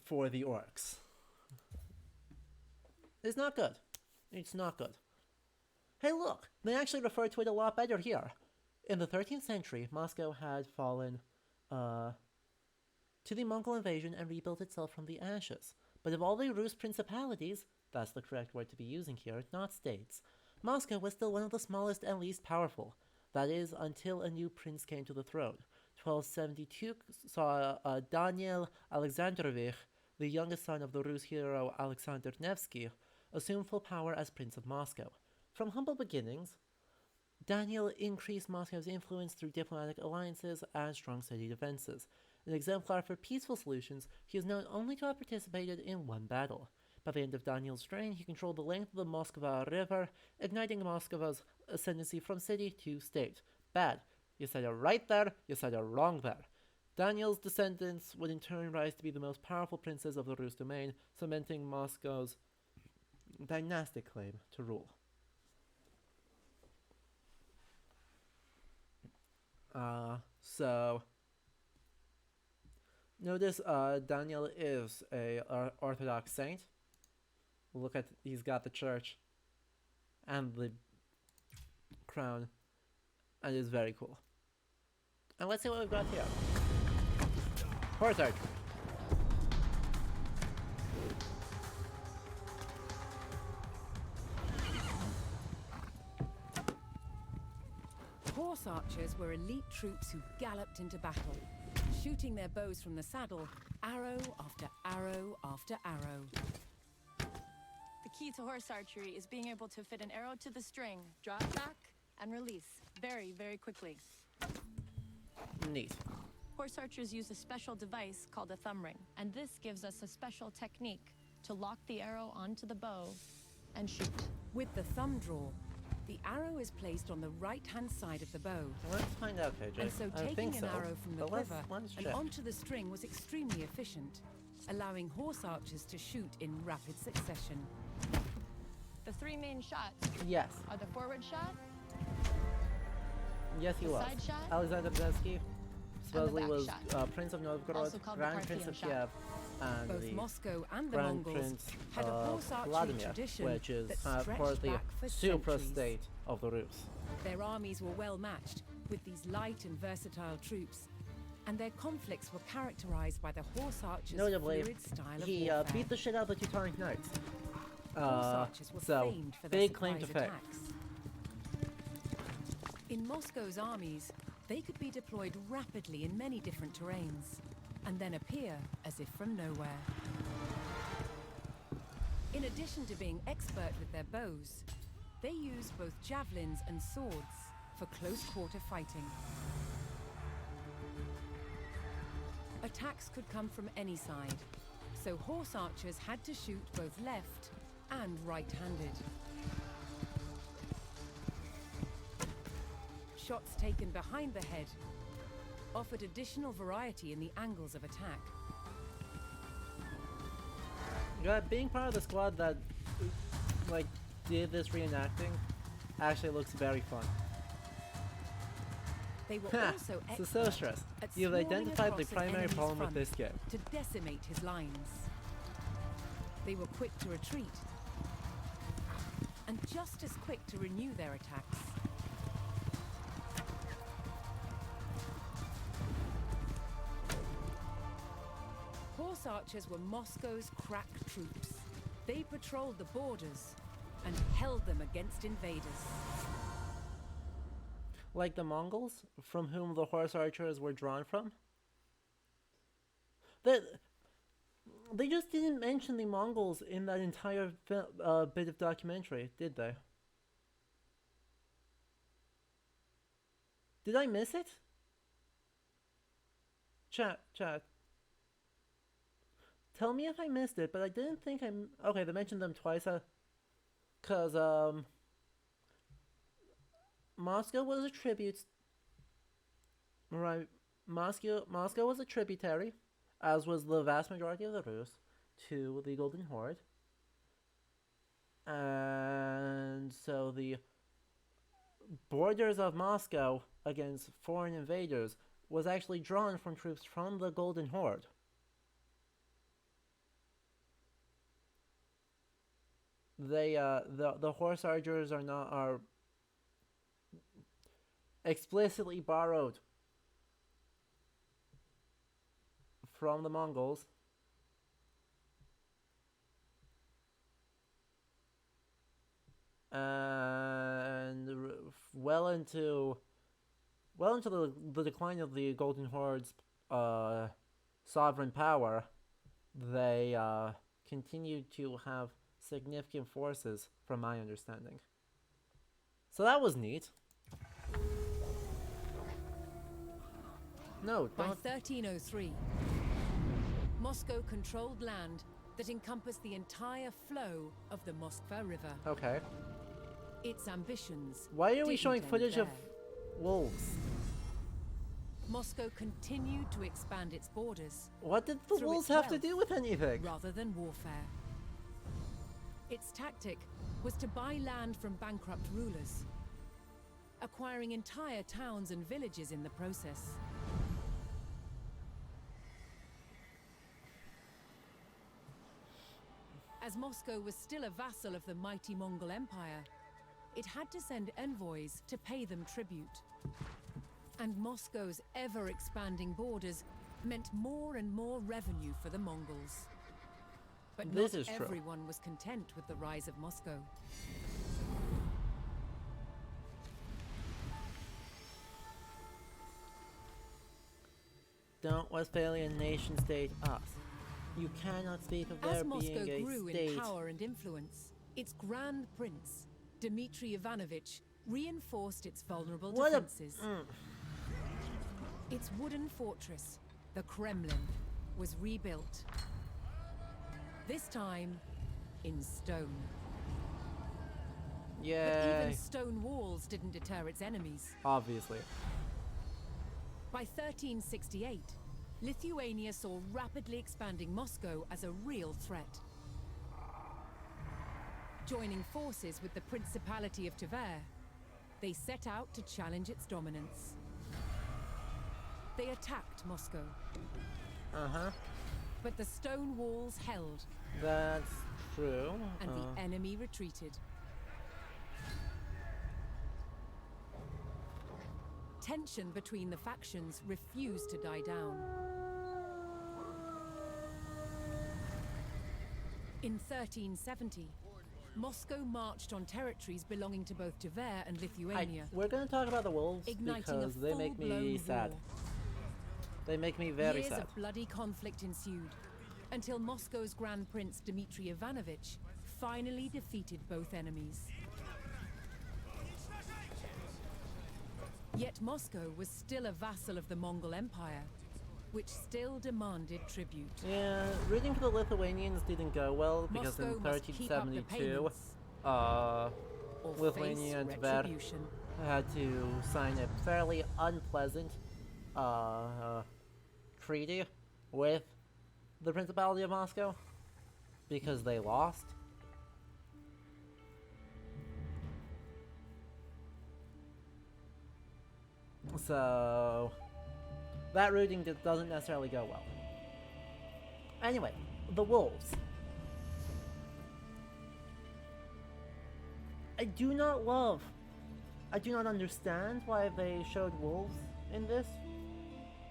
for the orcs. It's not good. It's not good. Hey look, they actually refer to it a lot better here. In the 13th century, Moscow had fallen to the Mongol invasion and rebuilt itself from the ashes. But of all the Rus principalities, that's the correct word to be using here, not states, Moscow was still one of the smallest and least powerful. That is, until a new prince came to the throne. 1272 saw Daniel Alexandrovich, the youngest son of the Rus hero Alexander Nevsky, assume full power as Prince of Moscow. From humble beginnings, Daniel increased Moscow's influence through diplomatic alliances and strong city defenses. An exemplar for peaceful solutions, he is known only to have participated in one battle. By the end of Daniel's reign, he controlled the length of the Moskva River, igniting Moskva's ascendancy from city to state. Bad. You said it right there, you said it wrong there. Daniel's descendants would in turn rise to be the most powerful princes of the Rus domain, cementing Moscow's dynastic claim to rule. So notice Daniel is a Orthodox saint. Look at, he's got the church and the crown, and it's very cool. And let's see what we've got here. Horse archery. horse archers were elite troops who galloped into battle, shooting their bows from the saddle, arrow after arrow after arrow. The key to horse archery is being able to fit an arrow to the string, draw it back, and release very, very quickly. Neat. Horse archers use a special device called a thumb ring, and this gives us a special technique to lock the arrow onto the bow and shoot. With the thumb draw, the arrow is placed on the right-hand side of the bow. Let's find out, KJ. And so taking an arrow from the quiver let's and check. onto the string was extremely efficient, allowing horse archers to shoot in rapid succession. The three main shots Yes. are the forward shot, Yes, he the was. side shot, Alexander Nevsky supposedly back was shot. Prince of Novgorod, Also called the Grand Prince of Parthian Kiev, shot. and Both the Moscow and the Grand Mongols Prince had a horse of archery Vladimir, tradition which is that of stretched course the back for super centuries. state of the Rus. Their armies were well matched, with these light and versatile troops, and their conflicts were characterized by the horse archers' Notably, fluid style of he warfare. beat the shit out of the Teutonic Knights. Horse archers were So, famed for their big claim to surprise fame. attacks. In Moscow's armies, they could be deployed rapidly in many different terrains, and then appear as if from nowhere. In addition to being expert with their bows, they used both javelins and swords for close-quarter fighting. Attacks could come from any side, so horse archers had to shoot both left and right-handed. Shots taken behind the head offered additional variety in the angles of attack. Yeah, being part of the squad that like did this reenacting actually looks very fun. They were Ha! also So, so expert stress. at You've swarming identified the across an primary enemy's problem with front this game. to decimate his lines. They were quick to retreat, and just as quick to renew their attacks. Horse archers were Moscow's crack troops. They patrolled the borders and held them against invaders. Like the Mongols, from whom the horse archers were drawn from? They just didn't mention the Mongols in that entire bit of documentary, did they? Did I miss it? Chat. Tell me if I missed it, but I didn't think okay, they mentioned them twice, cause, Moscow was a tribute. Right, Moscow was a tributary, as was the vast majority of the Rus, to the Golden Horde. And so the borders of Moscow against foreign invaders was actually drawn from troops from the Golden Horde. They the horse archers are explicitly borrowed from the Mongols. And well into the decline of the Golden Horde's sovereign power, they continued to have significant forces, from my understanding. So that was neat. No, By don't. 1303, Moscow controlled land that encompassed the entire flow of the Moskva River. Okay. Its ambitions. Why are we didn't showing end footage of there. wolves? Moscow continued to expand its borders What did the Through wolves its have to wealth. do with anything? rather than warfare. Its tactic was to buy land from bankrupt rulers, acquiring entire towns and villages in the process. As Moscow was still a vassal of the mighty Mongol Empire, it had to send envoys to pay them tribute. And Moscow's ever-expanding borders meant more and more revenue for the Mongols. But This not is true. everyone was content with the rise of Moscow. Don't Westphalian nation state us. You cannot speak of there As Moscow being a grew state. in power and influence, its Grand Prince, Dmitry Ivanovich, reinforced its vulnerable defenses. Its wooden fortress, the Kremlin, was rebuilt. This time, in stone. Yay. But even stone walls didn't deter its enemies. Obviously. By 1368, Lithuania saw rapidly expanding Moscow as a real threat. Joining forces with the Principality of Tver, they set out to challenge its dominance. They attacked Moscow. But the stone walls held. That's true. And the enemy retreated. Tension between the factions refused to die down. In 1370, Moscow marched on territories belonging to both Tver and Lithuania. We're going to talk about the wolves because they make me sad. They make me very sad. Years of bloody conflict ensued, until Moscow's Grand Prince Dmitry Ivanovich finally defeated both enemies. Yet Moscow was still a vassal of the Mongol Empire, which still demanded tribute. Yeah, rooting for the Lithuanians didn't go well because Moscow in must keep up the 1372, payments, Lithuania and Tver had to sign a fairly unpleasant treaty with the Principality of Moscow because they lost. So that rooting doesn't necessarily go well. Anyway, the wolves. I do not understand why they showed wolves in this.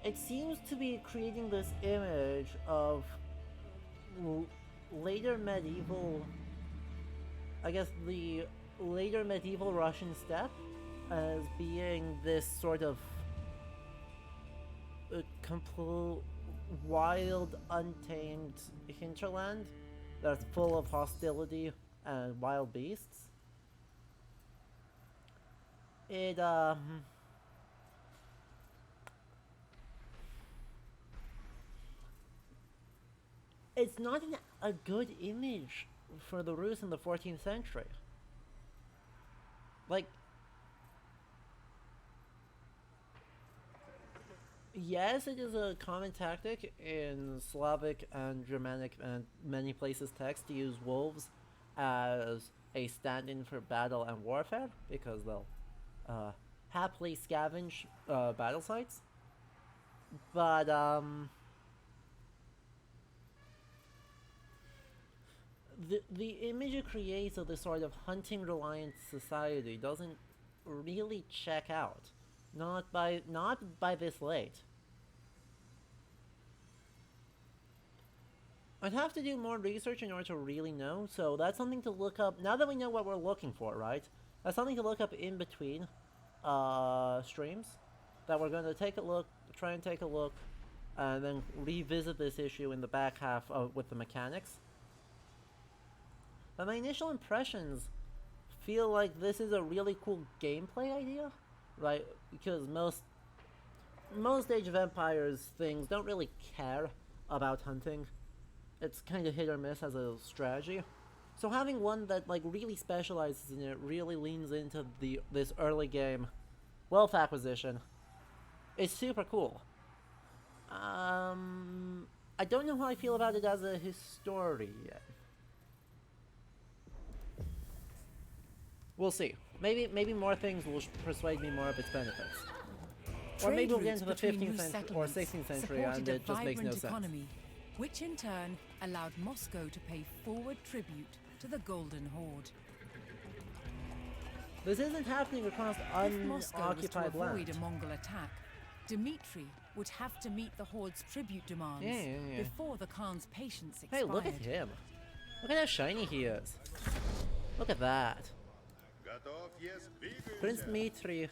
It seems to be creating this image of later medieval, I guess the later medieval Russian steppe as being this sort of complete wild, untamed hinterland that's full of hostility and wild beasts. It's not a good image for the Rus in the 14th century. Like, yes, it is a common tactic in Slavic and Germanic and many places text to use wolves as a stand-in for battle and warfare, because they'll happily scavenge battle sites. But, the image it creates of this sort of hunting-reliant society doesn't really check out. Not by this late. I'd have to do more research in order to really know, so that's something to look up. Now that we know what we're looking for, right? That's something to look up in between streams. That we're going to try and take a look, and then revisit this issue in the back half with the mechanics. But my initial impressions feel like this is a really cool gameplay idea. Right, because most Age of Empires things don't really care about hunting. It's kind of hit or miss as a strategy. So having one that like really specializes in it, really leans into this early game wealth acquisition, is super cool. I don't know how I feel about it as a history yet. We'll see. Maybe more things will persuade me more of its benefits. Or maybe we'll get into the 15th century or 16th century and it just makes no sense. Which in turn allowed Moscow to pay forward tribute to the Golden Horde. This isn't happening across unoccupied land. If Moscow was to avoid a Mongol attack, Dmitry would have to meet the Horde's tribute demands before the Khan's patience expired. Hey, look at him. Look at how shiny he is. Look at that. Prince Dmitry,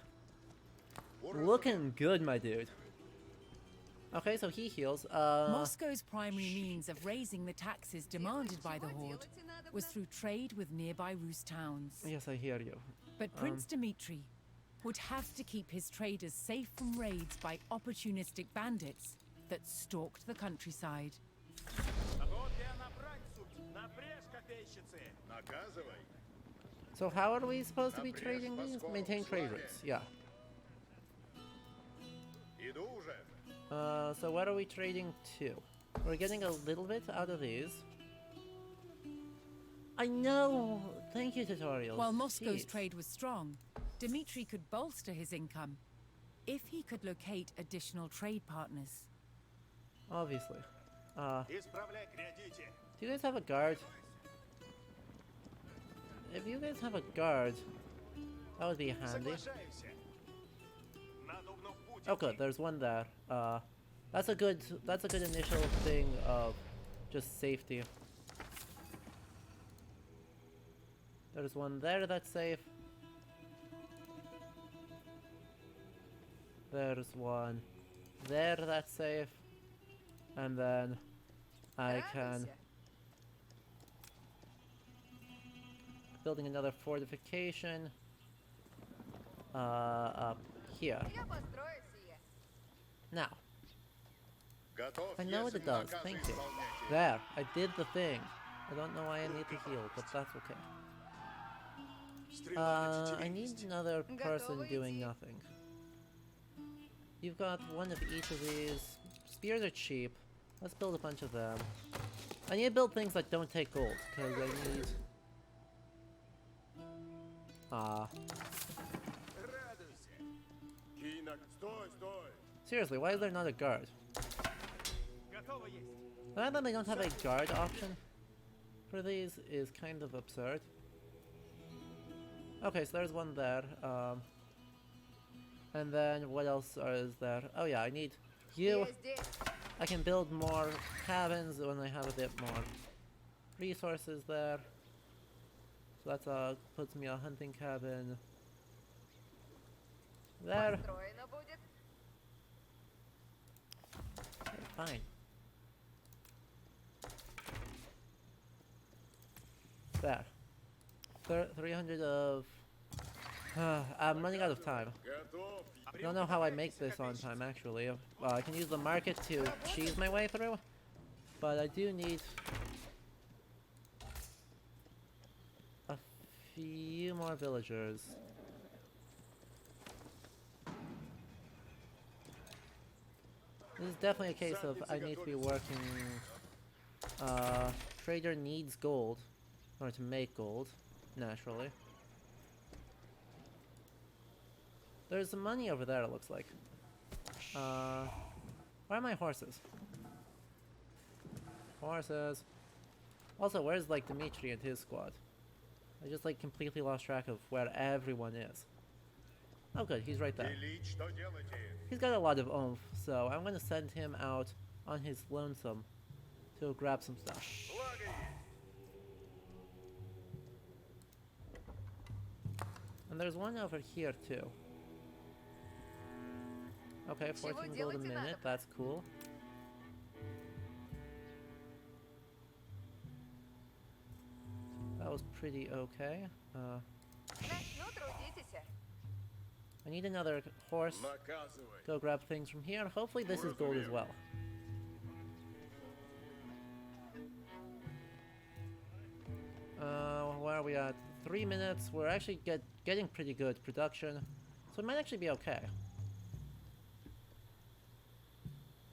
looking good, my dude. Okay, so he heals. Moscow's primary means of raising the taxes demanded by the Horde was through trade with nearby Rus towns. Yes, I hear you. But Prince Dmitri would have to keep his traders safe from raids by opportunistic bandits that stalked the countryside. So how are we supposed to be trading these? Maintain trade routes, yeah. So what are we trading to? We're getting a little bit out of these. I know! Thank you, tutorials. While Moscow's Jeez. trade was strong, Dmitri could bolster his income if he could locate additional trade partners. Obviously. Do you guys have a guard? If you guys have a guard, that would be handy. Oh good, there's one there. That's a good initial thing of just safety. There's one there that's safe. There's one there that's safe. And then I can building another fortification up here. Now, I know what it does. Thank you. There, I did the thing. I don't know why I need to heal, but that's okay. I need another person doing nothing. You've got one of each of these. Spears are cheap. Let's build a bunch of them. I need to build things that don't take gold, because I need... Seriously, why is there not a guard? The fact that they don't have a guard option for these is kind of absurd. Okay, so there's one there. And then what else is there? Oh yeah, I need you. I can build more cabins when I have a bit more resources there. So that puts me a hunting cabin there. Okay, fine. There. 300 of... I'm running out of time. I don't know how I make this on time, actually. I can use the market to cheese my way through, but I do need a few more villagers. This is definitely a case of I need to be working... trader needs gold in order to make gold, naturally. There's some money over there, it looks like. Where are my horses? Horses. Also, where's, like, Dmitri and his squad? I just, like, completely lost track of where everyone is. Oh good, he's right there. He's got a lot of oomph, so I'm gonna send him out on his lonesome to grab some stuff. And there's one over here, too. Okay, 14 gold a minute, that's cool. That was pretty okay. I need another horse. Go grab things from here. Hopefully this is gold as well. Where are we at? 3 minutes. We're actually getting pretty good production. So it might actually be okay.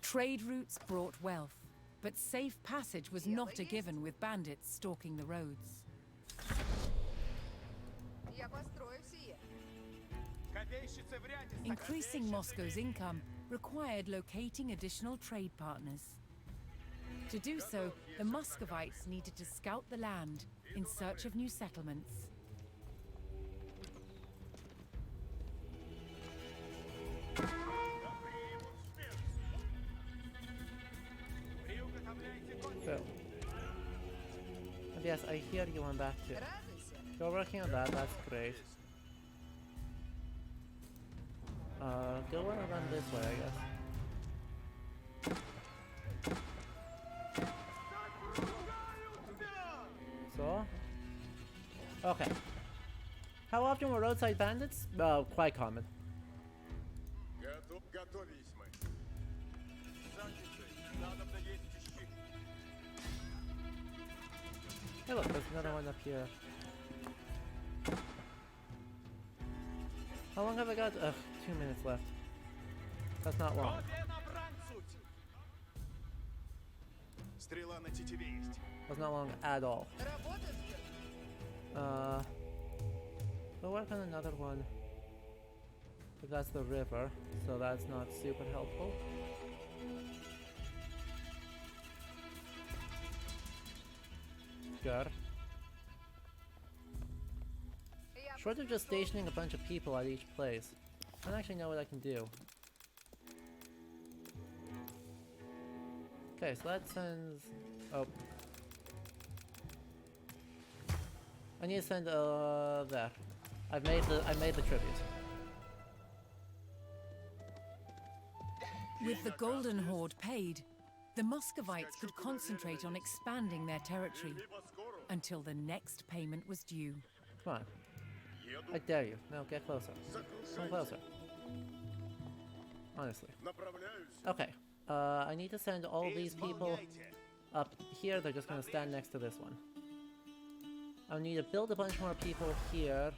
Trade routes brought wealth, but safe passage was not a given with bandits stalking the roads. Increasing Moscow's income required locating additional trade partners. To do so, the Muscovites needed to scout the land in search of new settlements. So, yes, I hear you on that too. You're working on that, that's great. Go around this way, I guess. So? Okay. How often were roadside bandits? Quite common. Hey look, there's another one up here. How long have I got? Ugh, 2 minutes left. That's not long. That's not long at all. We'll work on another one. But that's the river, so that's not super helpful. Good. Short of just stationing a bunch of people at each place, I don't actually know what I can do. Okay, so that sends... Oh. I need to send, there. I made the tribute. With the Golden Horde paid, the Muscovites could concentrate on expanding their territory until the next payment was due. Come on. I dare you. No, get closer. Come closer. Honestly. Okay. I need to send all these people up here. They're just gonna stand next to this one. I'll need to build a bunch more people here.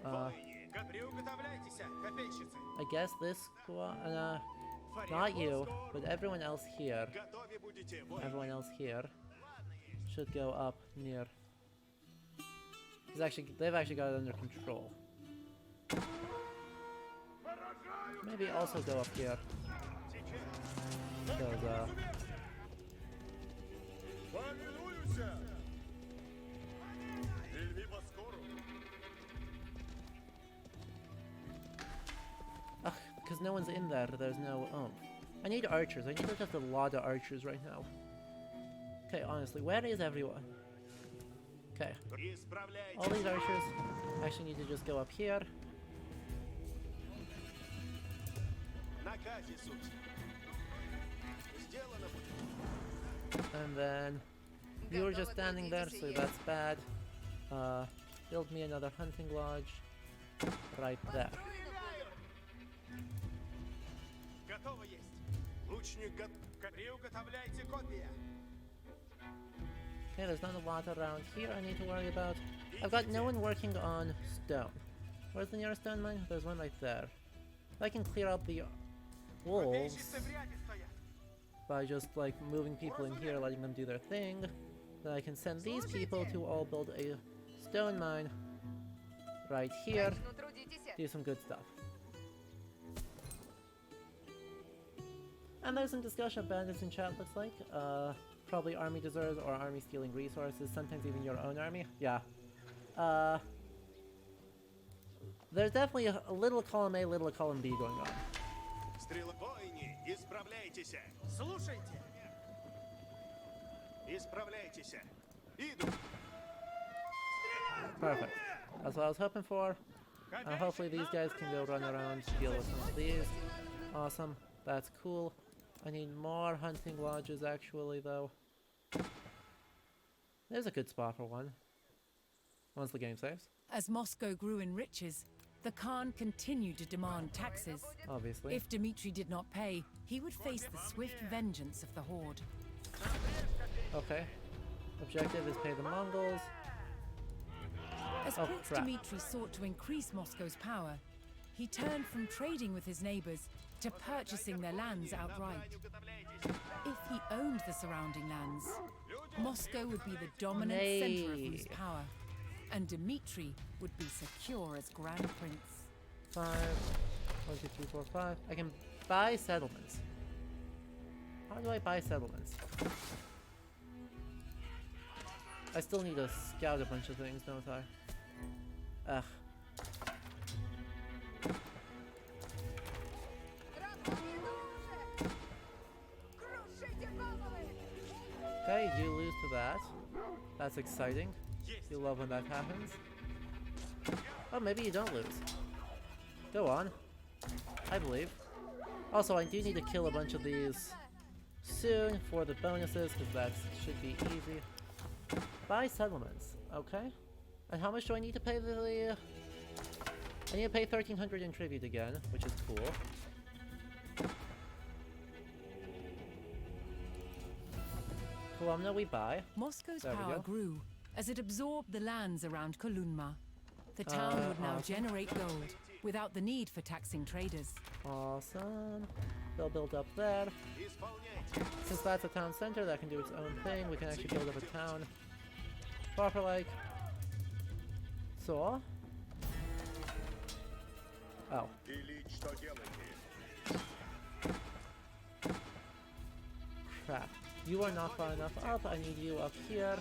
I guess this squad, not you, but everyone else here. Everyone else here should go up near. They've actually got it under control. Maybe also go up here. Because, because no one's in there, there's no... Oh. I need archers. I need just a lot of archers right now. Okay, honestly, where is everyone? Okay. All these archers actually need to just go up here. And then you were just standing there, so that's bad. Build me another hunting lodge right there. Okay, there's not a lot around here I need to worry about. I've got no one working on stone. Where's the nearest stone mine? There's one right there. If I can clear out the wolves by just like moving people in here, letting them do their thing, then I can send these people to all build a stone mine right here, do some good stuff. And there's some discussion of bandits in chat, looks like. Probably army deserters or army stealing resources, sometimes even your own army. Yeah. There's definitely a little column A, little column B going on. Perfect. That's what I was hoping for. Hopefully these guys can go run around, deal with some of these. Awesome. That's cool. I need more hunting lodges actually though. There's a good spot for one. Once the game saves. As Moscow grew in riches, the Khan continued to demand taxes. Obviously. If Dmitry did not pay, he would face the swift vengeance of the Horde. Okay. Objective is pay the Mongols. As Prince Dmitry sought to increase Moscow's power, he turned from trading with his neighbors to purchasing their lands outright. If he owned the surrounding lands, Moscow would be the dominant center of Rus' power, and Dmitry would be secure as Grand Prince. 5, 1, 2, 3, 4, 5. I can buy settlements. How do I buy settlements? I still need to scout a bunch of things, don't I? Ugh. Okay, you lose to that. That's exciting. You love when that happens. Oh, maybe you don't lose. Go on. I believe. Also, I do need to kill a bunch of these soon for the bonuses, because that should be easy. Buy settlements, okay. And how much do I need to pay the... I need to pay 1,300 in tribute again, which is cool. Kolumna we buy. Moscow's power grew as it absorbed the lands around Kolumna. The town would now generate gold without the need for taxing traders. Awesome. They'll build up there. Since that's a town center that can do its own thing, we can actually build up a town proper like. So. Oh. Crap. You are not far enough up. I need you up here.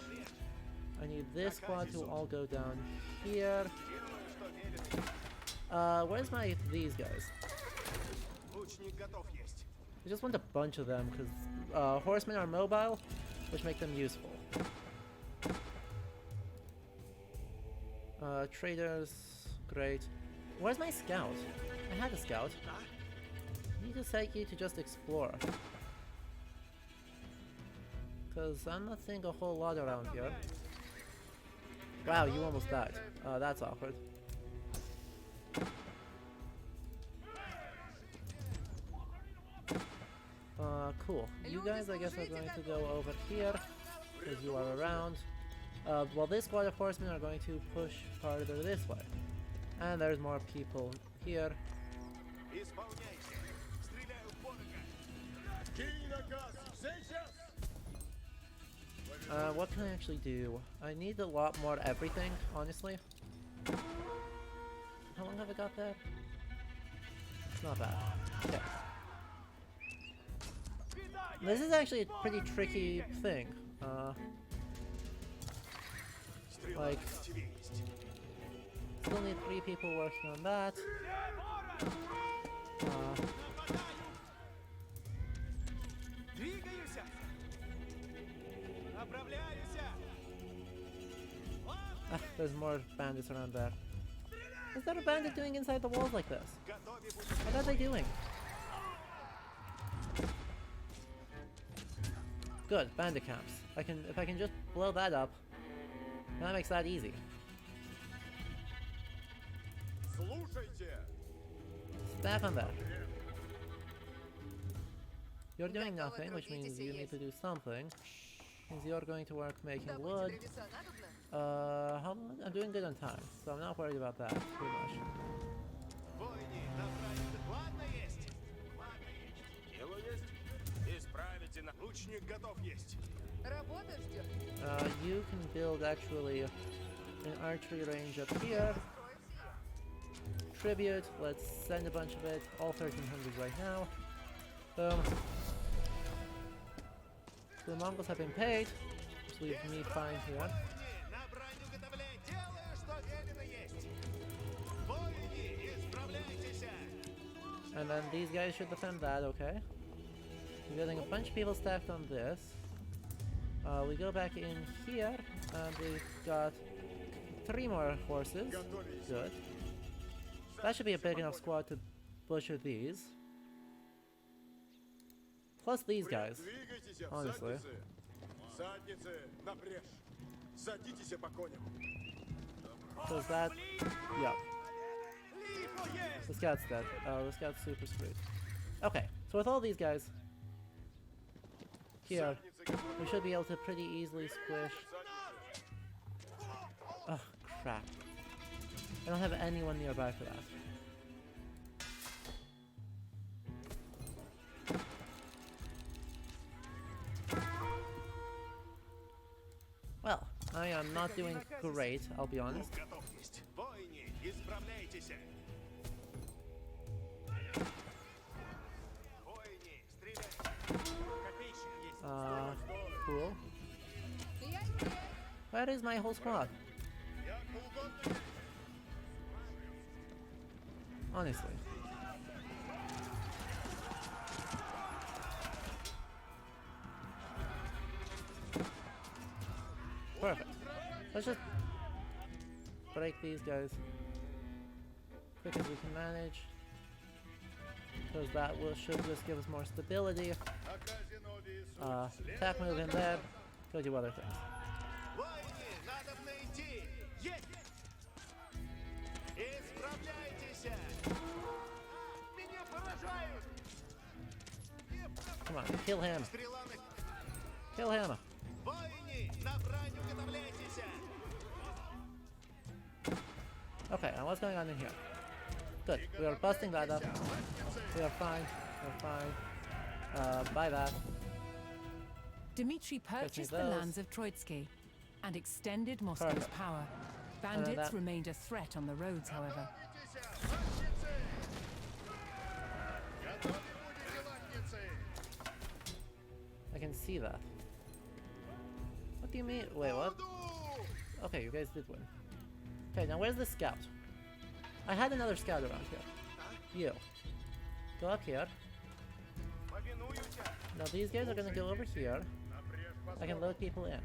I need this squad to all go down here. Where's these guys? I just want a bunch of them because horsemen are mobile, which make them useful. Traders, great. Where's my scout? I had a scout. I need to set you to just explore. Because I'm not seeing a whole lot around here. Wow, you almost died. That's awkward. Cool. You guys, I guess, are going to go over here, because you are around. Well, this squad of horsemen are going to push farther this way. And there's more people here. What can I actually do? I need a lot more everything, honestly. How long have I got there? It's not bad. Okay. This is actually a pretty tricky thing. Like, still need 3 people working on that. There's more bandits around there. Is there a bandit doing inside the walls like this? What are they doing? Good, bandit camps. If I can just blow that up, that makes that easy. Stack on that. You're doing nothing, which means you need to do something. Means you're going to work making wood. How long? I'm doing good on time, so I'm not worried about that too much. You can build actually an archery range up here. Tribute, let's send a bunch of it, all 1,300 right now. Boom. So the Mongols have been paid, which leaves me fine here. And then these guys should defend that, okay. We're getting a bunch of people stacked on this. We go back in here, and we've got 3 more horses. Good. That should be a big enough squad to butcher these. Plus these guys, honestly. Does that... yeah. The scout's dead. The scout's super screwed. Okay, so with all these guys here, we should be able to pretty easily squish... oh, crap. I don't have anyone nearby for that. Well, I am not doing great, I'll be honest. Cool. Where is my whole squad? Honestly. Perfect. Let's just break these guys quick as we can manage. because that should just give us more stability. Attack move in there. Go do other things. Come on, kill him. Kill him. Okay, and what's going on in here? Good. We are busting that up. We are fine. We're fine. Buy that. Dmitri purchased the lands of Troitsky and extended Moscow's power. Bandits remained a threat on the roads, however. I can see that. What do you mean? Wait, what? Okay, you guys did win. Okay, now where's the scout? I had another scout around here. You. Go up here. Now these guys are gonna go over here. I can load people in.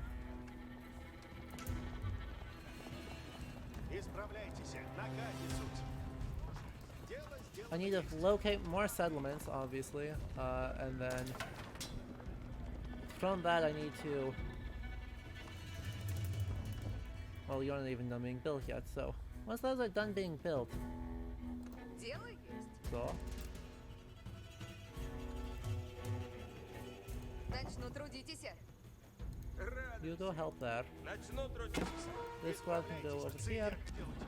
I need to locate more settlements, obviously, and then from that I need to... Well, you're not even done being built yet, so... Once those are done being built... So... You go help there. This squad can go over here.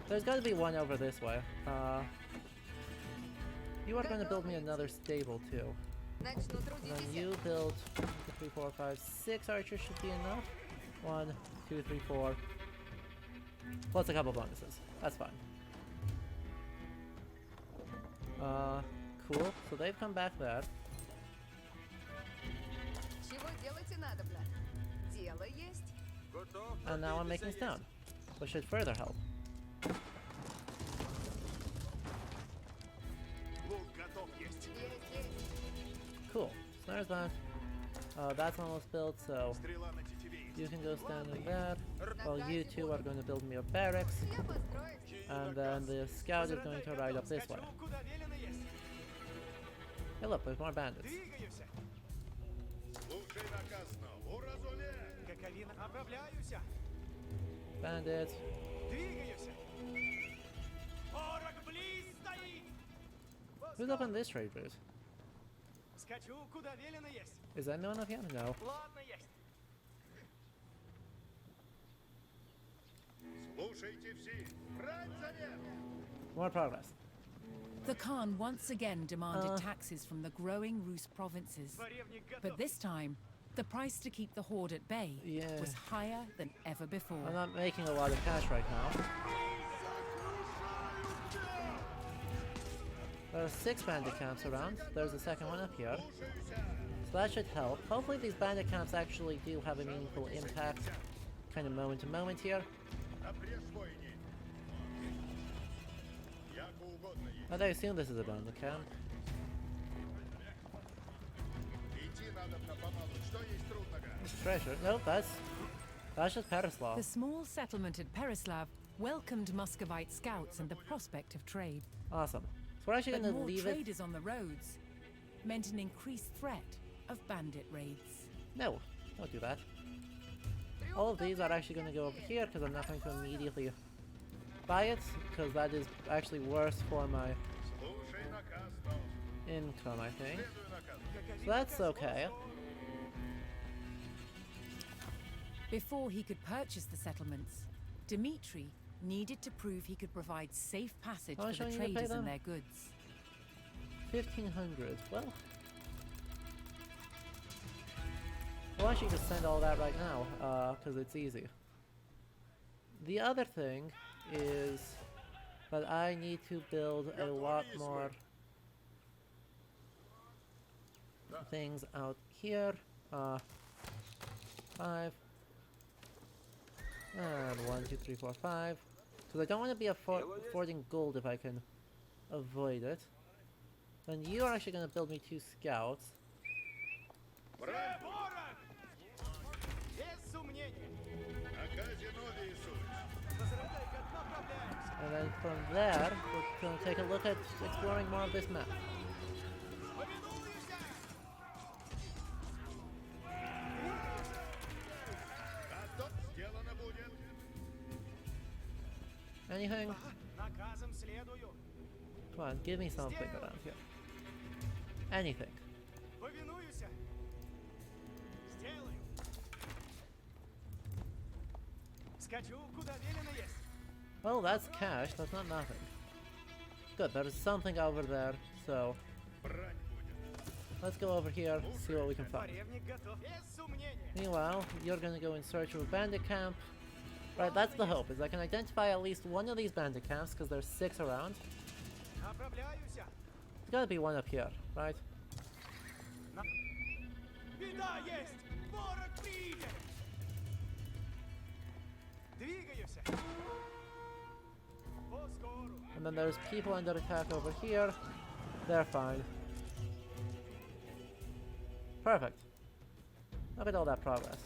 There's gotta be one over this way. You are gonna build me another stable too. And then you build 3, 4, 5, 6 archers should be enough. 1, 2, 3, 4. Plus a couple bonuses. That's fine. Cool. So they've come back there. And now I'm making stone, which should further help. Cool. So there's that. That's almost built, so you can go stand in there. While you two are going to build me a barracks. And then the scout is going to ride up this way. Hey look, there's more bandits. Bandits. Who's up on this trade route? Is anyone up here? No. More progress. The Khan once again demanded taxes from the growing Rus provinces. But this time, the price to keep the horde at bay was higher than ever before. I'm not making a lot of cash right now. There are 6 bandit camps around. There's a second one up here. So that should help. Hopefully these bandit camps actually do have a meaningful impact. Kind of moment to moment here. But I assume this is a bandit camp. Treasure. Nope, that's just Pereslav. The small settlement at Pereslav welcomed Muscovite scouts and the prospect of trade. Awesome. So we're actually going to leave it. More traders on the roads meant an increased threat of bandit raids. No, don't do that. All of these are actually going to go over here because I'm not going to immediately buy it, because that is actually worse for my income, I think. So that's okay. Before he could purchase the settlements, Dmitri needed to prove he could provide safe passage for the traders and their goods. 1,500. Well, we'll actually just send all that right now, because it's easy. The other thing is that I need to build a lot more things out here. 5. And 1, 2, 3, 4, 5. Because I don't want to be affording gold if I can avoid it. Then you are actually going to build me 2 scouts. And then from there, we're going to take a look at exploring more of this map. Anything? Come on, give me something around here. Anything. Well, that's cash, that's not nothing. Good, there's something over there, so... let's go over here, see what we can find. Meanwhile, you're gonna go in search of a bandit camp. Right, that's the hope, is I can identify at least one of these bandit camps, because there's 6 around. There's gotta be one up here, right? And then there's people under attack over here. They're fine. Perfect. Look at all that progress.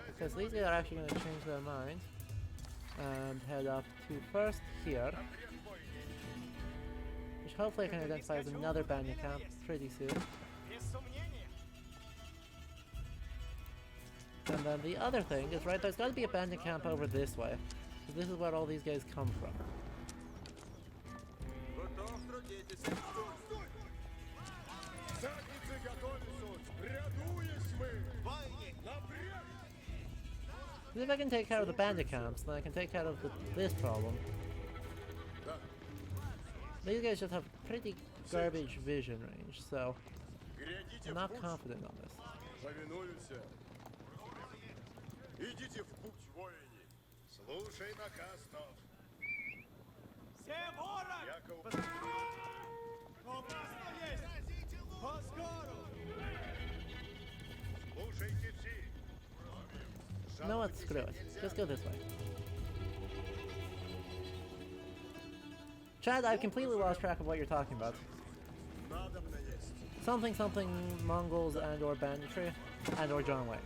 Because these guys are actually going to change their mind and head up to first here, which hopefully I can identify as another bandit camp pretty soon. And then the other thing is, right, there's got to be a bandit camp over this way, because this is where all these guys come from. If I can take care of the bandit camps, then I can take care of this problem. These guys just have pretty garbage vision range, so I'm not confident on this. You know what? Screw it. Just go this way. Chad, I've completely lost track of what you're talking about. Something Mongols and or banditry and or John Wayne.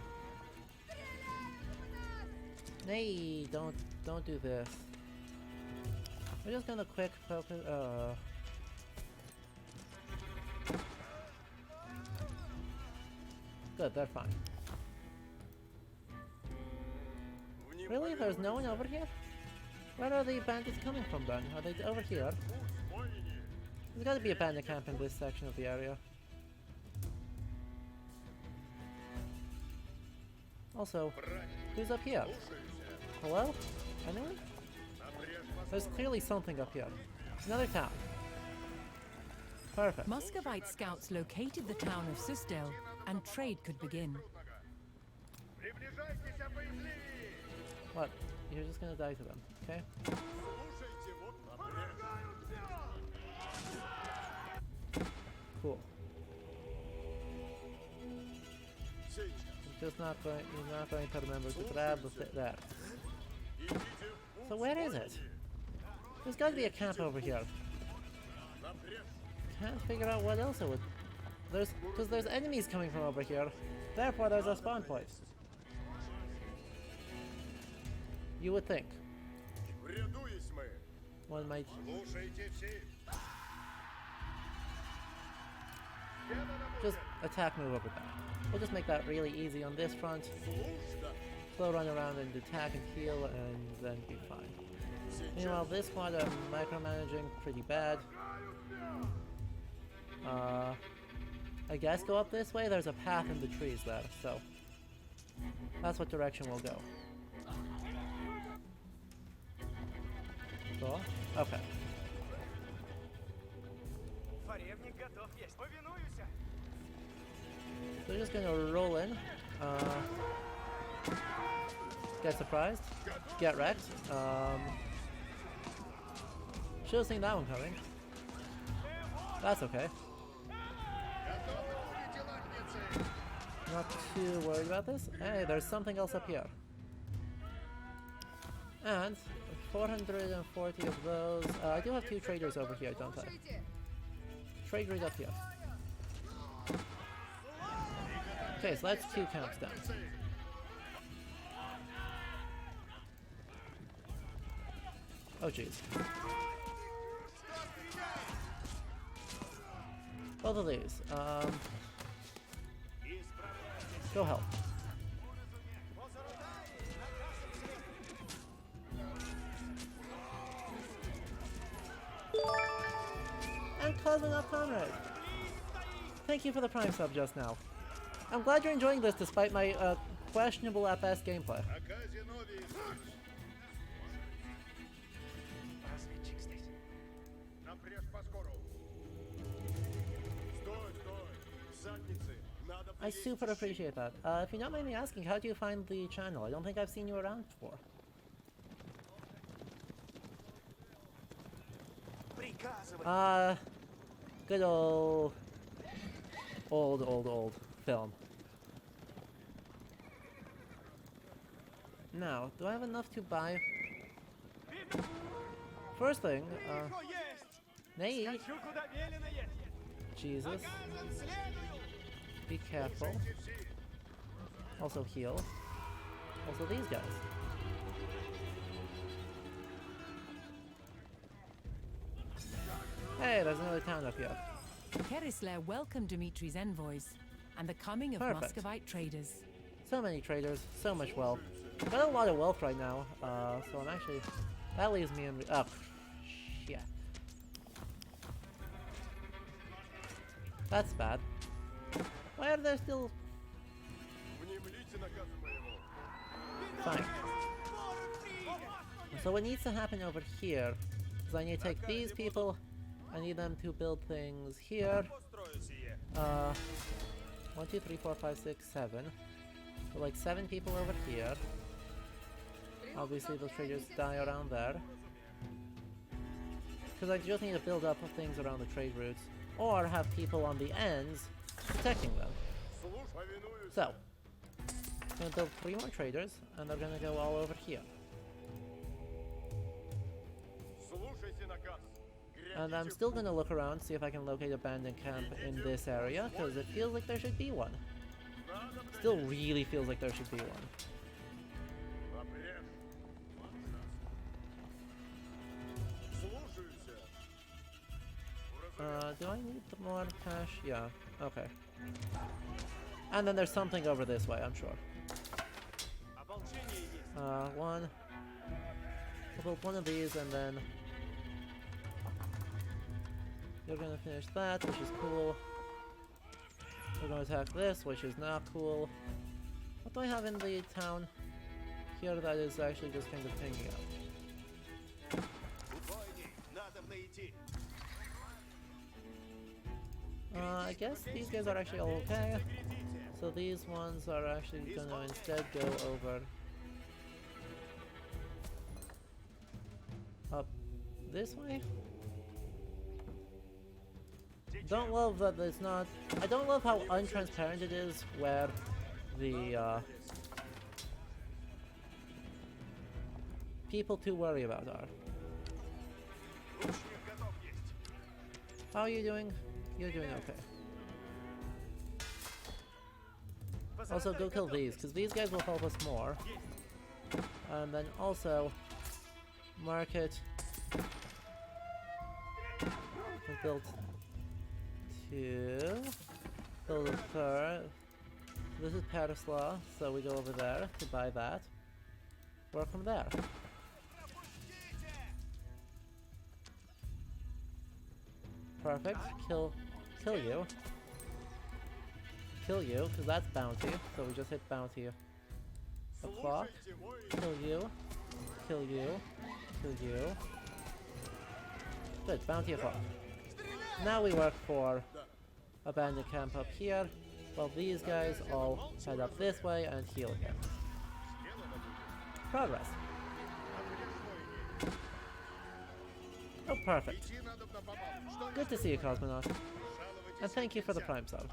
Nay, don't do this. We're just gonna quick focus. Good, they're fine. Really? There's no one over here? Where are the bandits coming from then? Are they over here? There's gotta be a bandit camp in this section of the area. Also, who's up here? Hello? Anyone? There's clearly something up here. Another town. Perfect. Muscovite scouts located the town of Susdale, and trade could begin. What? You're just gonna die to them, okay? Cool. You're not going to remember to grab that. So where is it? There's gotta be a camp over here. Can't figure out what else it would. Because there's enemies coming from over here. Therefore there's a spawn point. You would think. One might... just attack move over that. We'll just make that really easy on this front. Slow run around and attack and heal and then be fine. Meanwhile, this squad I'm micromanaging pretty bad. I guess go up this way. There's a path in the trees there, so that's what direction we'll go. Cool. Okay. So we're just gonna roll in. Get surprised. Get wrecked. Should have seen that one coming. That's okay. Not too worried about this. Hey, there's something else up here. And 440 of those. I do have 2 traders over here, don't I? Trade right up here. Okay, so that's 2 camps down. Oh jeez. Both of these. Go help. And Cosmonaut Conrad. Thank you for the Prime sub just now. I'm glad you're enjoying this despite my questionable at best gameplay. I super appreciate that. If you don't mind me asking, how do you find the channel? I don't think I've seen you around before. Good old film. Now, do I have enough to buy? First thing, Nate. Jesus. Be careful. Also heal. Also these guys. Hey, there's another town up here. Kerisler welcomed Dimitri's envoys and the coming of Muscovite traders. So many traders, so much wealth. Got a lot of wealth right now, so I'm actually... That leaves me in... Oh, shit. That's bad. Why are there still... Fine. So what needs to happen over here is I need to take these people, I need them to build things here. 1, 2, 3, 4, 5, 6, 7. So like 7 people over here. Obviously those traders die around there. Because I just need to build up things around the trade routes. Or have people on the ends protecting them. So, I'm gonna build 3 more traders, and they're gonna go all over here. And I'm still gonna look around, see if I can locate a abandoned camp in this area, because it feels like there should be one. Still really feels like there should be one. Do I need more cash? Yeah, okay. And then there's something over this way, I'm sure. One. I'll build one of these and then... You're gonna finish that, which is cool. We're gonna attack this, which is not cool. What do I have in the town here that is actually just kind of pinging out? I guess these guys are actually all okay. So these ones are actually gonna instead go over up this way. Don't love that it's not... I don't love how untransparent it is where the people to worry about are. How are you doing? You're doing okay. Also, go kill these, because these guys will help us more. And then also, market. We've built 2. Build a 3rd. This is Parislaw, so we go over there to buy that. Work from there. Perfect. Kill you. Kill you, because that's bounty. So we just hit bounty. O'clock. Kill you. Kill you. Kill you. Good, bounty o'clock. Now we work for abandoned camp up here, while these guys all head up this way and heal again. Progress. Oh, perfect. Good to see you, Cosmonaut. And thank you for the Prime sub.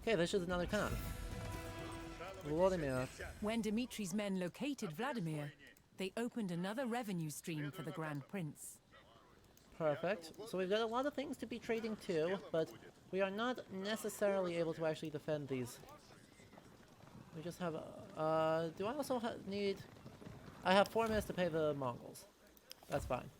Okay, this is another town. Vladimir. When Dimitri's men located Vladimir, they opened another revenue stream for the Grand Prince. Perfect. So we've got a lot of things to be trading too, but we are not necessarily able to actually defend these. We just have... do I also need... I have 4 minutes to pay the Mongols. That's fine.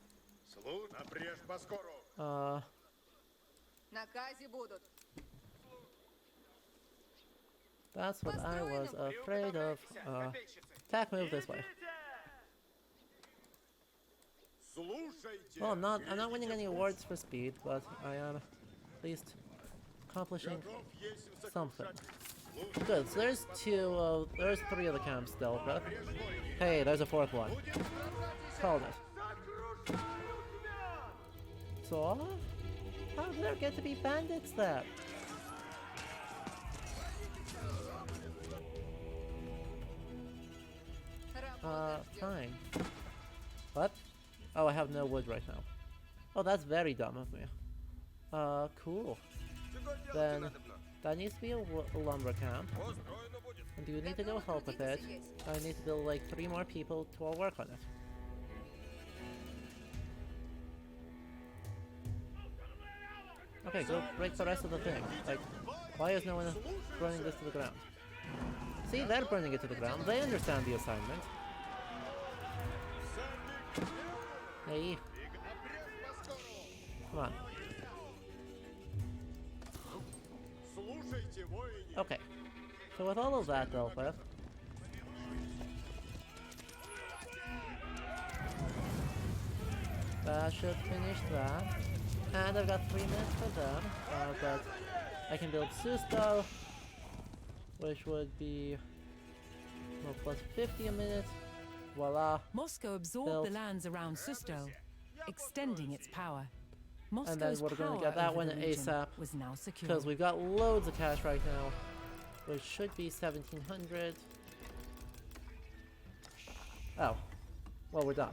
That's what I was afraid of. Attack move this way. Well, I'm not winning any awards for speed, but I am at least accomplishing something. Good, so there's there's 3 of the camps dealt with. Hey, there's a 4th one. Called it. So, how did there get to be bandits there? Fine. What? Oh, I have no wood right now. Oh, that's very dumb of me. Cool. Then, that needs to be a lumber camp. And you need to go help with it. I need to build like 3 more people to all work on it. Okay, go break the rest of the thing. Like, why is no one burning this to the ground? See, they're burning it to the ground. They understand the assignment. Hey. Come on. Okay. So with all of that dealt with, that should finish that. And I've got 3 minutes for them. But I can build Susto, which would be well, plus 50 a minute. Voila. Moscow absorbed the lands around Susto, extending its power. Moscow's and then we're going to get that one ASAP, was now secure. because we've got loads of cash right now, which should be 1,700. Oh, well, we're done.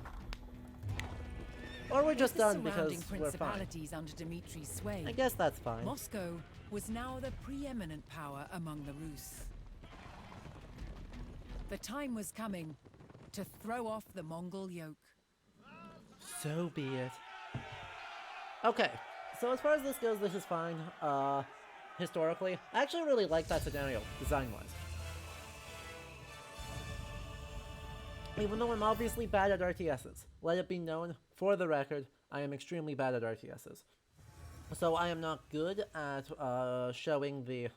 Or we're just done because we're fine. Under Dmitri's sway, I guess that's fine. Moscow was now the preeminent power among the Rus. The time was coming to throw off the Mongol yoke. So be it. Okay, so as far as this goes, this is fine. Historically, I actually really like that scenario, design-wise. Even though I'm obviously bad at RTSs. Let it be known, for the record, I am extremely bad at RTSs. So I am not good at showing the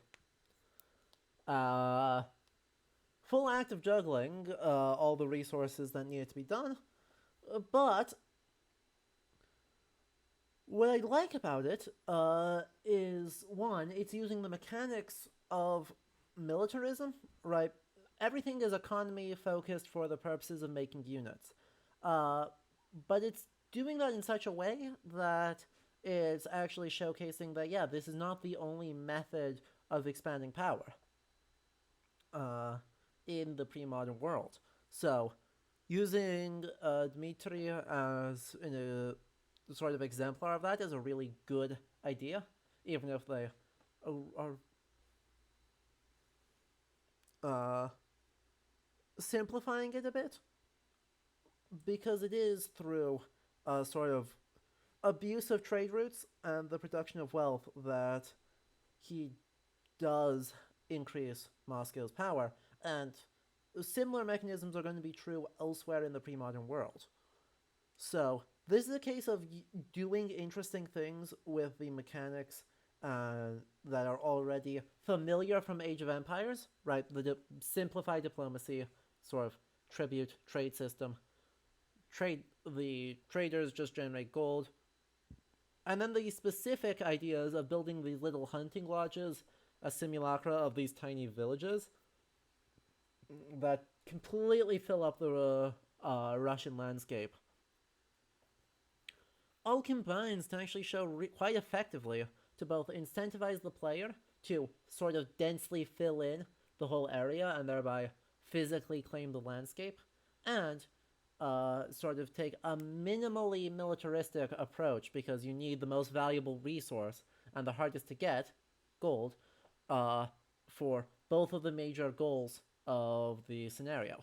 full act of juggling all the resources that needed to be done. But what I like about it is, one, it's using the mechanics of militarism, right? Everything is economy focused for the purposes of making units. But it's doing that in such a way that it's actually showcasing that, yeah, this is not the only method of expanding power in the pre-modern world. So, using Dmitri as a sort of exemplar of that is a really good idea, even if they are simplifying it a bit, because it is through a sort of abuse of trade routes and the production of wealth that he does increase Moscow's power, and similar mechanisms are going to be true elsewhere in the pre-modern world. So this is a case of doing interesting things with the mechanics that are already familiar from Age of Empires, right? The simplified diplomacy, sort of tribute trade system. The traders just generate gold. And then the specific ideas of building these little hunting lodges, a simulacra of these tiny villages that completely fill up the Russian landscape. All combines to actually show quite effectively to both incentivize the player to sort of densely fill in the whole area and thereby physically claim the landscape, and sort of take a minimally militaristic approach, because you need the most valuable resource and the hardest to get, gold, for both of the major goals of the scenario.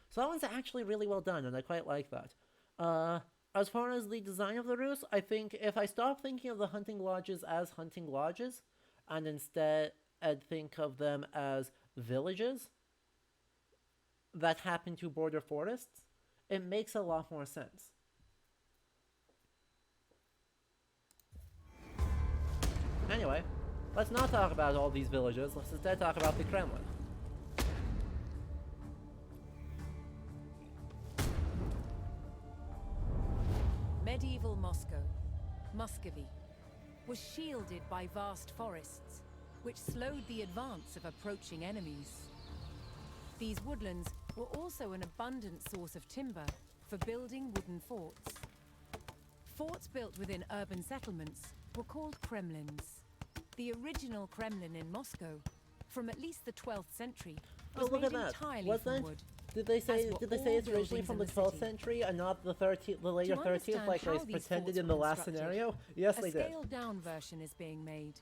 So that one's actually really well done, and I quite like that. As far as the design of the Rus, I think if I stop thinking of the hunting lodges as hunting lodges, and instead I'd think of them as villages that happen to border forests, it makes a lot more sense. Anyway, Let's not talk about all these villages. Let's instead talk about the Kremlin. Medieval Moscow, Muscovy, was shielded by vast forests, which slowed the advance of approaching enemies. These woodlands were also an abundant source of timber for building wooden forts. Forts built within urban settlements were called Kremlins. The original Kremlin in Moscow, from at least the 12th century, was made entirely from wood. Did they say it's originally from the 12th century and not the later 13th, like they pretended in the last scenario? Yes, they did. A scaled-down version is being made.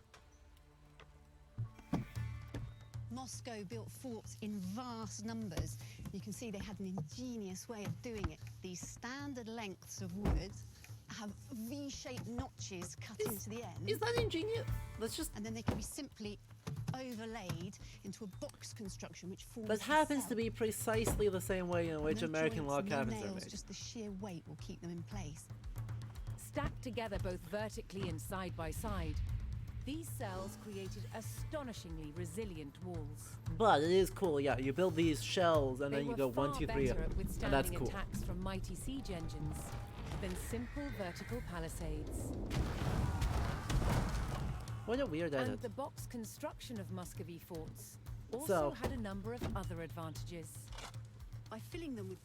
Moscow built forts in vast numbers. You can see they had an ingenious way of doing it. These standard lengths of wood have V-shaped notches cut into the end. Is that ingenious? That's just... And then they can be simply overlaid into a box construction which forms That happens to be precisely the same way in which American log cabins are made. Just the sheer weight will keep them in place. Stacked together both vertically and side by side, these cells created astonishingly resilient walls. But it is cool, yeah. You build these shells and then you go 1, 2, 3, and that's cool. Attacks from mighty siege engines than simple vertical palisades. What a weird edit. And the box construction of Muscovy forts also had a number of other advantages. By filling them with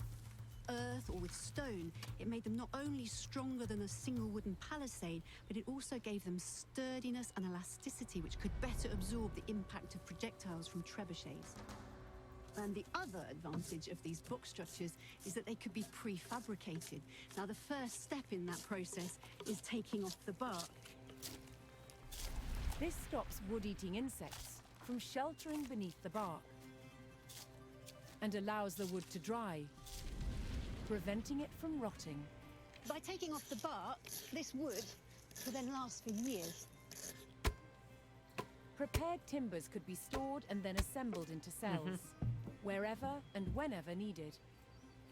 earth or with stone, it made them not only stronger than a single wooden palisade, but it also gave them sturdiness and elasticity which could better absorb the impact of projectiles from trebuchets. And the other advantage of these box structures is that they could be prefabricated. Now, the first step in that process is taking off the bark. This stops wood-eating insects from sheltering beneath the bark and allows the wood to dry, preventing it from rotting. By taking off the bark, this wood will then last for years. Prepared timbers could be stored and then assembled into cells, wherever and whenever needed.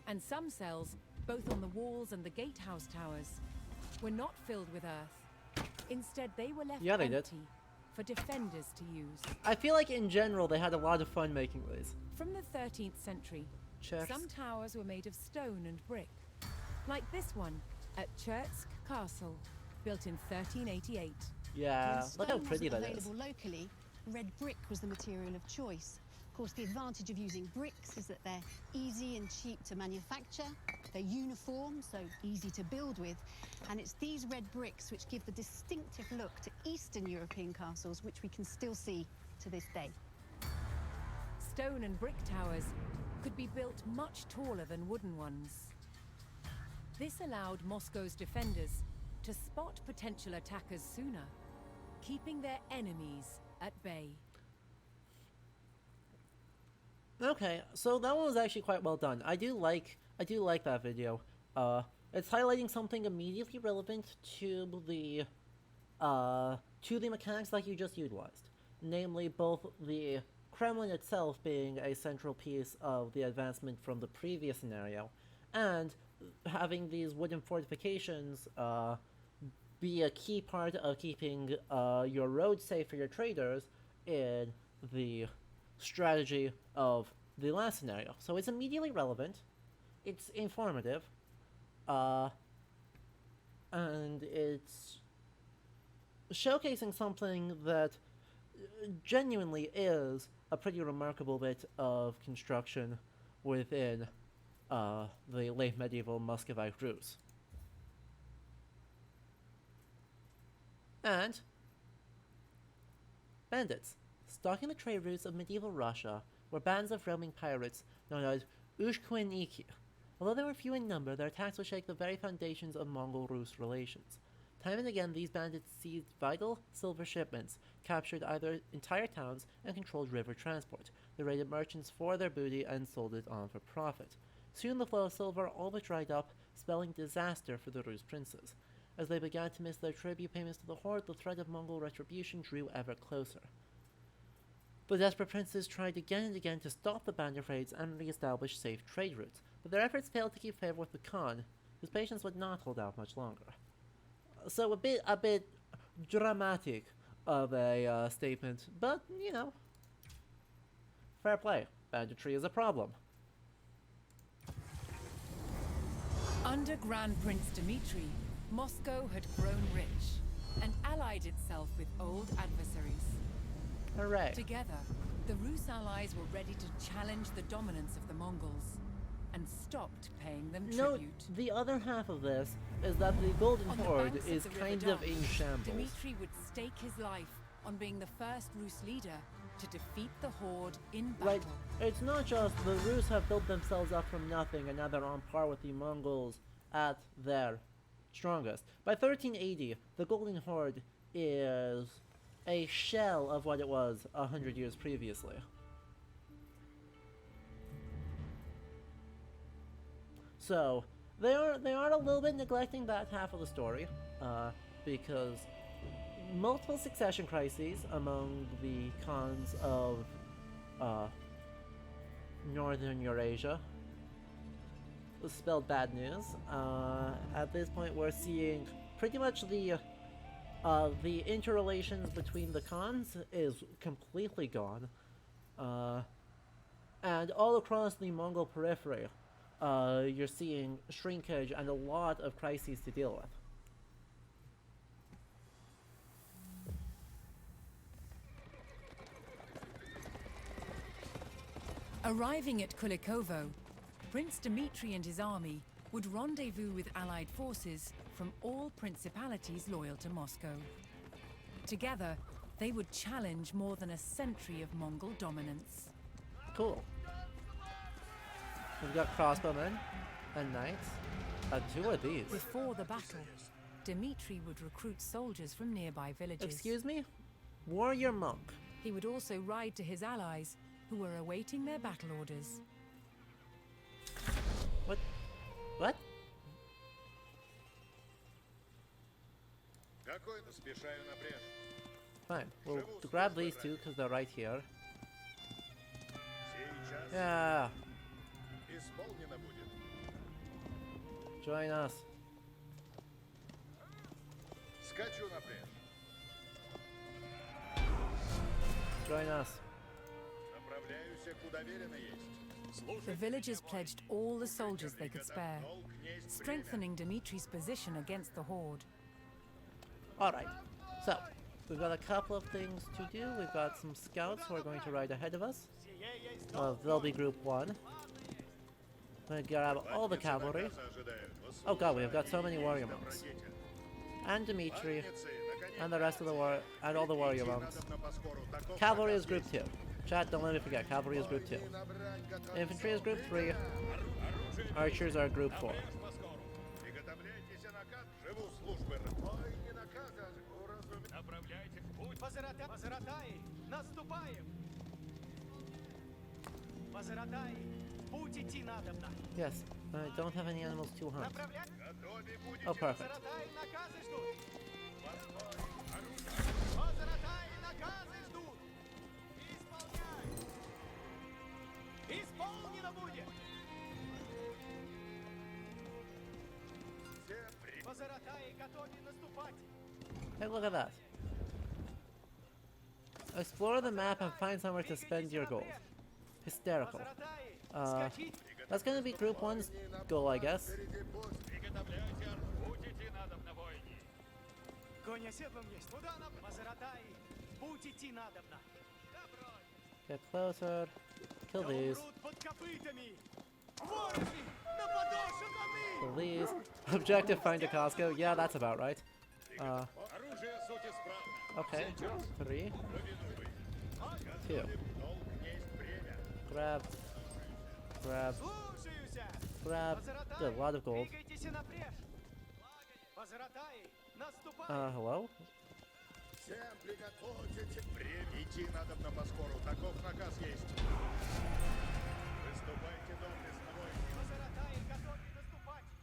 And some cells, both on the walls and the gatehouse towers, were not filled with earth. Instead, they were left empty for defenders to use. I feel like in general they had a lot of fun making these. From the 13th century, some towers were made of stone and brick, like this one at Chertsk Castle, built in 1388. Yeah, look how pretty that is. Available locally, red brick was the material of choice. Of course, the advantage of using bricks is that they're easy and cheap to manufacture, they're uniform, so easy to build with, and it's these red bricks which give the distinctive look to Eastern European castles, which we can still see to this day. Stone and brick towers could be built much taller than wooden ones. This allowed Moscow's defenders to spot potential attackers sooner, keeping their enemies at bay. Okay, so that one was actually quite well done. I do like that video. It's highlighting something immediately relevant to the mechanics that you just utilized, namely both the Kremlin itself being a central piece of the advancement from the previous scenario, and having these wooden fortifications be a key part of keeping your roads safe for your traders in the strategy of the last scenario. So it's immediately relevant, it's informative, and it's showcasing something that genuinely is a pretty remarkable bit of construction within the late medieval Muscovite Rus. And bandits. Stalking the trade routes of medieval Russia were bands of roaming pirates known as Ushkueniki. Although they were few in number, their attacks would shake the very foundations of Mongol-Rus relations. Time and again, these bandits seized vital silver shipments, captured either entire towns, and controlled river transport. They raided merchants for their booty and sold it on for profit. Soon the flow of silver all but dried up, spelling disaster for the Rus princes. As they began to miss their tribute payments to the horde, the threat of Mongol retribution drew ever closer. The desperate princes tried again and again to stop the bandit raids and re-establish safe trade routes, but their efforts failed to keep favor with the Khan, whose patience would not hold out much longer. So a bit dramatic of a statement, but, you know, fair play. Banditry is a problem. Under Grand Prince Dmitri, Moscow had grown rich and allied itself with old adversaries. Hooray. Together, the Rus allies were ready to challenge the dominance of the Mongols and stopped paying them Note, tribute. the other half of this is that the Golden On the Horde banks is the kind River of in Don, shambles. Dmitri would stake his life on being the first Rus leader to defeat the Horde in battle. Right, it's not just the Rus have built themselves up from nothing and now they're on par with the Mongols at their strongest. By 1380, the Golden Horde is a shell of what it was 100 years previously. So, they are a little bit neglecting that half of the story, because multiple succession crises among the Khans of Northern Eurasia spelled bad news. At this point, we're seeing pretty much the interrelations between the Khans is completely gone, and all across the Mongol periphery, you're seeing shrinkage and a lot of crises to deal with. Arriving at Kulikovo, Prince Dmitri and his army would rendezvous with allied forces from all principalities loyal to Moscow. Together, they would challenge more than a century of Mongol dominance. Cool. We've got crossbowmen and knights. Who are these? Before the battle, Dmitri would recruit soldiers from nearby villages. Excuse me? Warrior monk. He would also ride to his allies, who were awaiting their battle orders. What? What? Fine. We'll grab these two because they're right here. Yeah. Join us. Join us. The villagers pledged all the soldiers they could spare, strengthening Dmitri's position against the Horde. Alright, so we've got a couple of things to do. We've got some scouts who are going to ride ahead of us. They'll be group 1. I'm gonna grab all the cavalry. Oh god, we've got so many warrior monks. And Dmitri, and the rest of the and all the warrior monks. Cavalry is group 2. Chat, don't let me forget, cavalry is group 2. Infantry is group 3. Archers are group 4. Yes, I don't have any animals to hunt. Oh, perfect. Hey, look at that. Explore the map and find somewhere to spend your gold. Hysterical. That's gonna be group 1's goal, I guess. Get closer. Kill these. Kill these. Objective, find a Costco. Yeah, that's about right. Okay. 3. 2. Grab. Grab. Grab. Good, a lot of gold. Hello?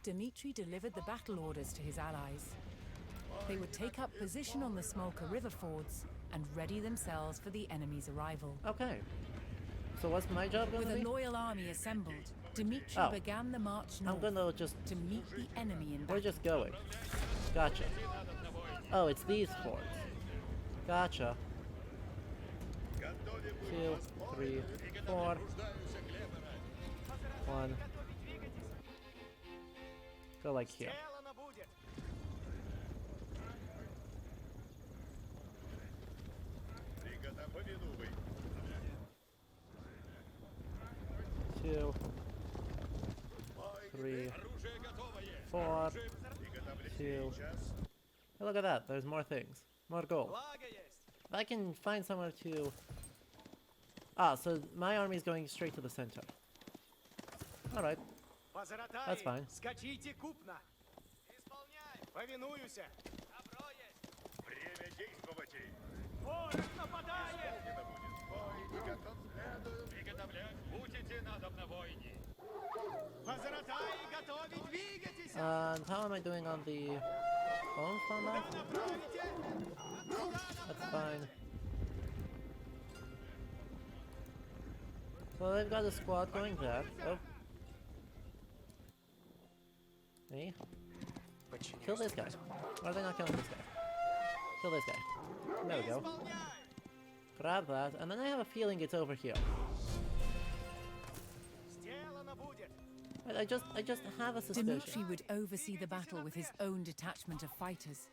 Dmitri delivered the battle orders to his allies. They would take up position on the Smolka river fords and ready themselves for the enemy's arrival. Okay. So what's my job gonna With be? a loyal army assembled, Dmitri Oh. began the march north I'm gonna just... to meet the enemy in We're battle. just going. Gotcha. Oh, it's these forts. Gotcha. 2, 3, 4. 1. Go like here. 2, 3, 4, 2. Hey, look at that. There's more things. More gold. If I can find somewhere to... Ah, so my army is going straight to the center. Alright. That's fine. And how am I doing on the phone combat? That's fine. So they've got a squad going there. Oh. Me? Kill this guy. Why are they not killing this guy? Kill this guy. There we go. Grab that, and then I have a feeling it's over here. But I just have a suspicion. Dmitri would oversee the battle with his own detachment of fighters,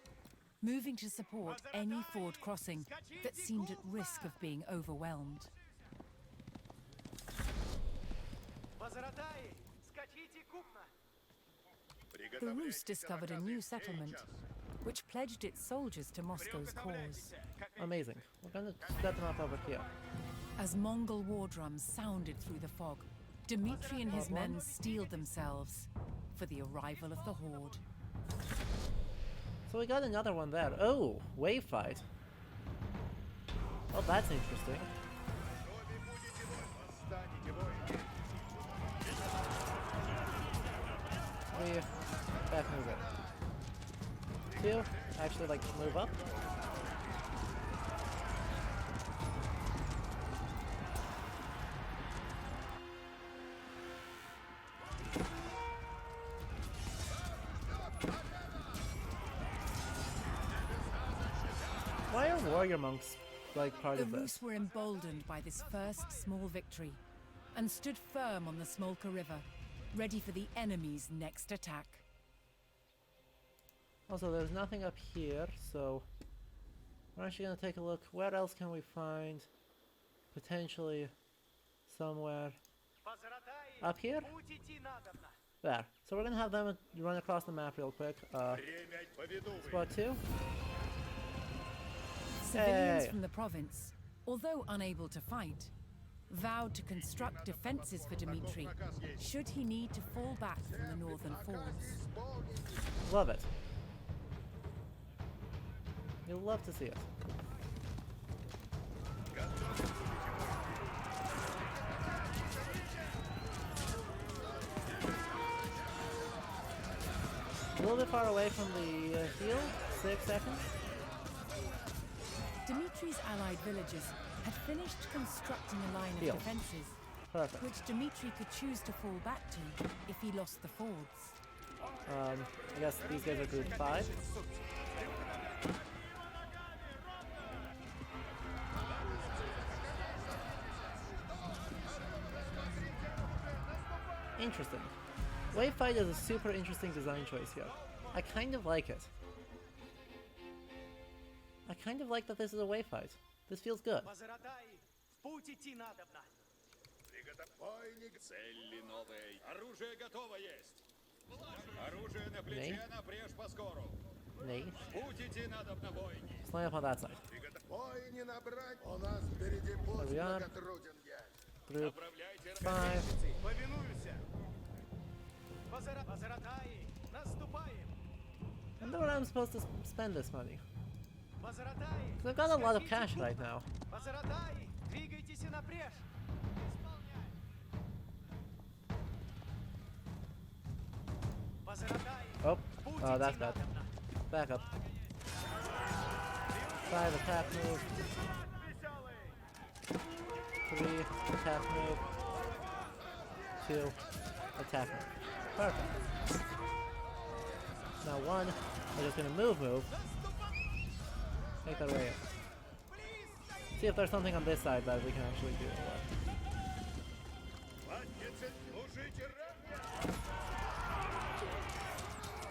moving to support any ford crossing that seemed at risk of being overwhelmed. The Rus discovered a new settlement, which pledged its soldiers to Moscow's cause. Amazing. We're gonna set them up over here. As Mongol war drums sounded through the fog, Dmitri and his men steeled themselves for the arrival of the horde. So we got another one there. Oh, wave fight. Oh, that's interesting. 3, back move it. 2, actually like move up. Why are warrior monks like part of this? The Rus were emboldened by this first small victory and stood firm on the Smolka River, ready for the enemy's next attack. Also, there's nothing up here, so we're actually gonna take a look. Where else can we find potentially somewhere up here? There. So we're gonna have them run across the map real quick. Squad 2. Civilians Hey. from the province, although unable to fight, vowed to construct defenses for Dmitri should he need to fall back from the northern fords. Love it. You'll love to see it. A little bit far away from the heel. 6 seconds. Dmitri's allied villagers had finished constructing a line of Deal. defenses, Perfect. which Dmitri could choose to fall back to if he lost the fords. I guess these guys are group 5. Interesting. Wave fight is a super interesting design choice here. I kind of like it. I kind of like that this is a wave fight. This feels good. Nee. Nee. Slam up on that side. There we are. Group 5. I wonder where I'm supposed to spend this money. Because I've got a lot of cash right now. Oh, that's bad. Back up. 5 attack move. 3 attack move. 2 attack move. Perfect. Now 1, I'm just gonna move. Take that away. See if there's something on this side that we can actually do.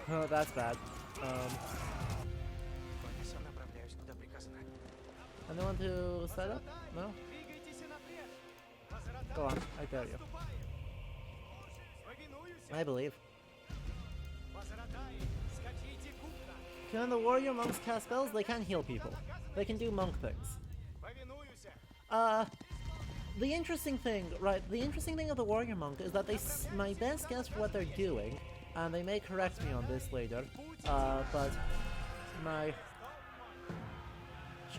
Oh, that's bad. Anyone to set up? No? Go on, I dare you. I believe. Can the warrior monks cast spells? They can heal people. They can do monk things. The interesting thing, right, the interesting thing of the warrior monk is that my best guess for what they're doing, and they may correct me on this later, but my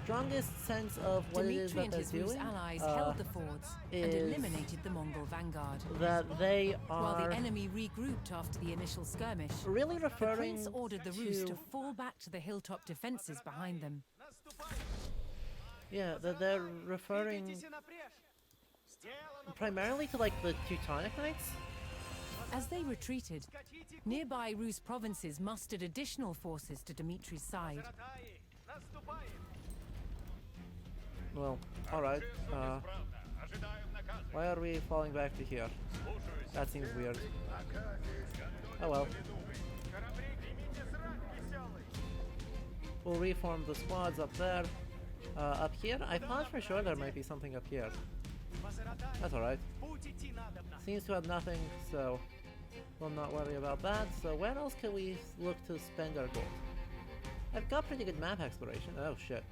strongest sense of what it is that they're doing allies held the fords and eliminated the Mongol vanguard. That they are... While the enemy regrouped after the initial skirmish, really referring the prince ordered the Rus to fall back to the hilltop defenses behind them. Yeah, that they're referring primarily to, like, the Teutonic Knights? As they retreated, nearby Rus provinces mustered additional forces to Dmitri's side. Well, alright. Why are we falling back to here? That seems weird. Oh well. We'll reform the squads up there. Up here? I thought for sure there might be something up here. That's alright. Seems to have nothing, so we'll not worry about that. So where else can we look to spend our gold? I've got pretty good map exploration. Oh shit.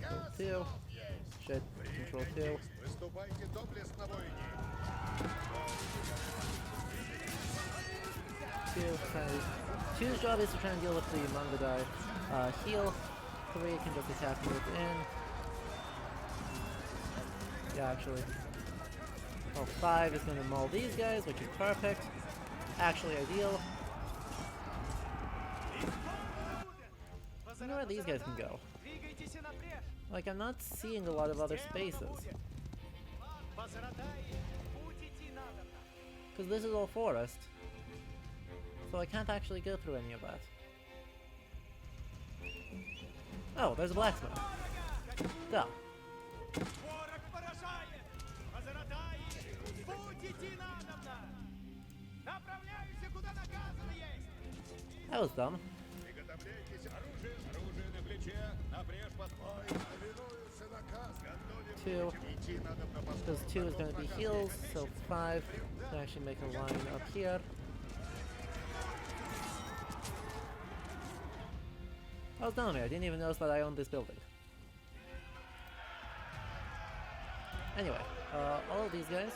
Control 2. Shit. Control 2. Two's job is to try and deal with the Mongol heal. 3 can just attack from within. Yeah, actually. Well, 5 is going to maul these guys, which is perfect. Actually ideal. I wonder where these guys can go. Like, I'm not seeing a lot of other spaces. Because this is all forest. So I can't actually go through any of that. Oh, there's a blacksmith. Duh. That was dumb. 2. Because 2 is going to be heals, so 5 can actually make a line up here. I was dumb here, I didn't even notice that I owned this building. Anyway, all of these guys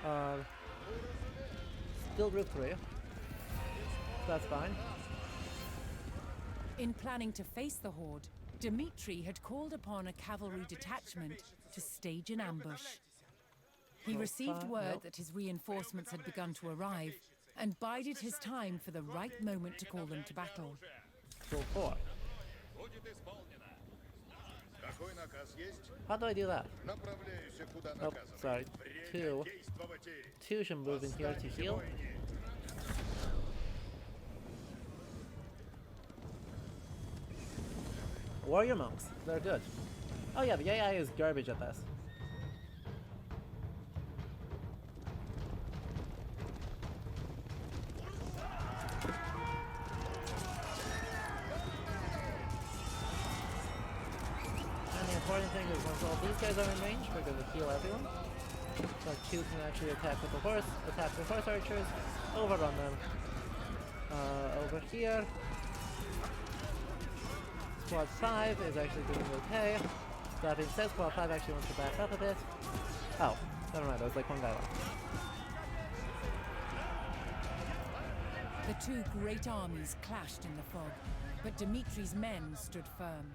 are still group 3. That's fine. In planning to face the horde, Dmitri had called upon a cavalry detachment to stage an ambush. He received word that his reinforcements had begun to arrive and bided his time for the right moment to call them to battle. Control 4. How do I do that? Oh, sorry. 2. 2 should move in here to heal. Warrior monks, they're good. Oh yeah, the AI is garbage at this. And the important thing is once all these guys are in range, we're going to heal everyone. So 2 can actually attack with the horse archers, overrun them. Over here. Squad 5 is actually doing okay. That being said, Squad 5 actually wants to back up a bit. Oh, never mind, there was like one guy left. The 2 great armies clashed in the fog, but Dmitri's men stood firm.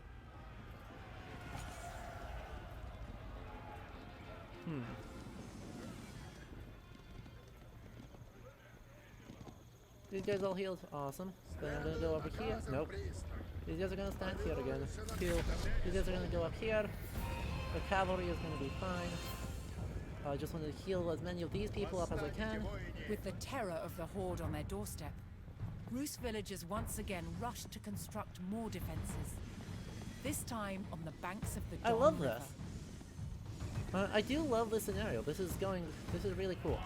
These guys all healed. Awesome. Then I'm gonna go over here. Nope. These guys are gonna stand here again. 2. These guys are gonna go up here. The cavalry is gonna be fine. I just want to heal as many of these people up as I can. With the terror of the horde on their doorstep, Rus villagers once again rushed to construct more defenses. This time on the banks of the Don I love River. this. I do love this scenario. This is really cool.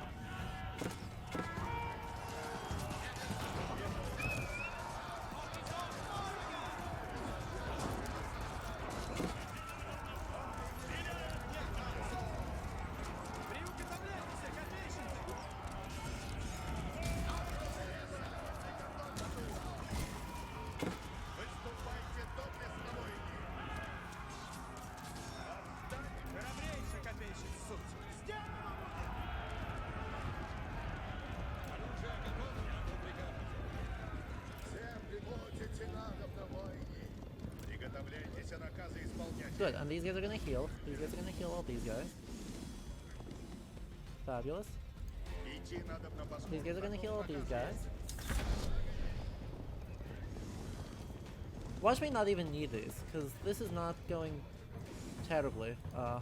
Good, and these guys are gonna heal. These guys are gonna heal all these guys. Fabulous. These guys are gonna heal all these guys. Watch me not even need these, because this is not going terribly. Kind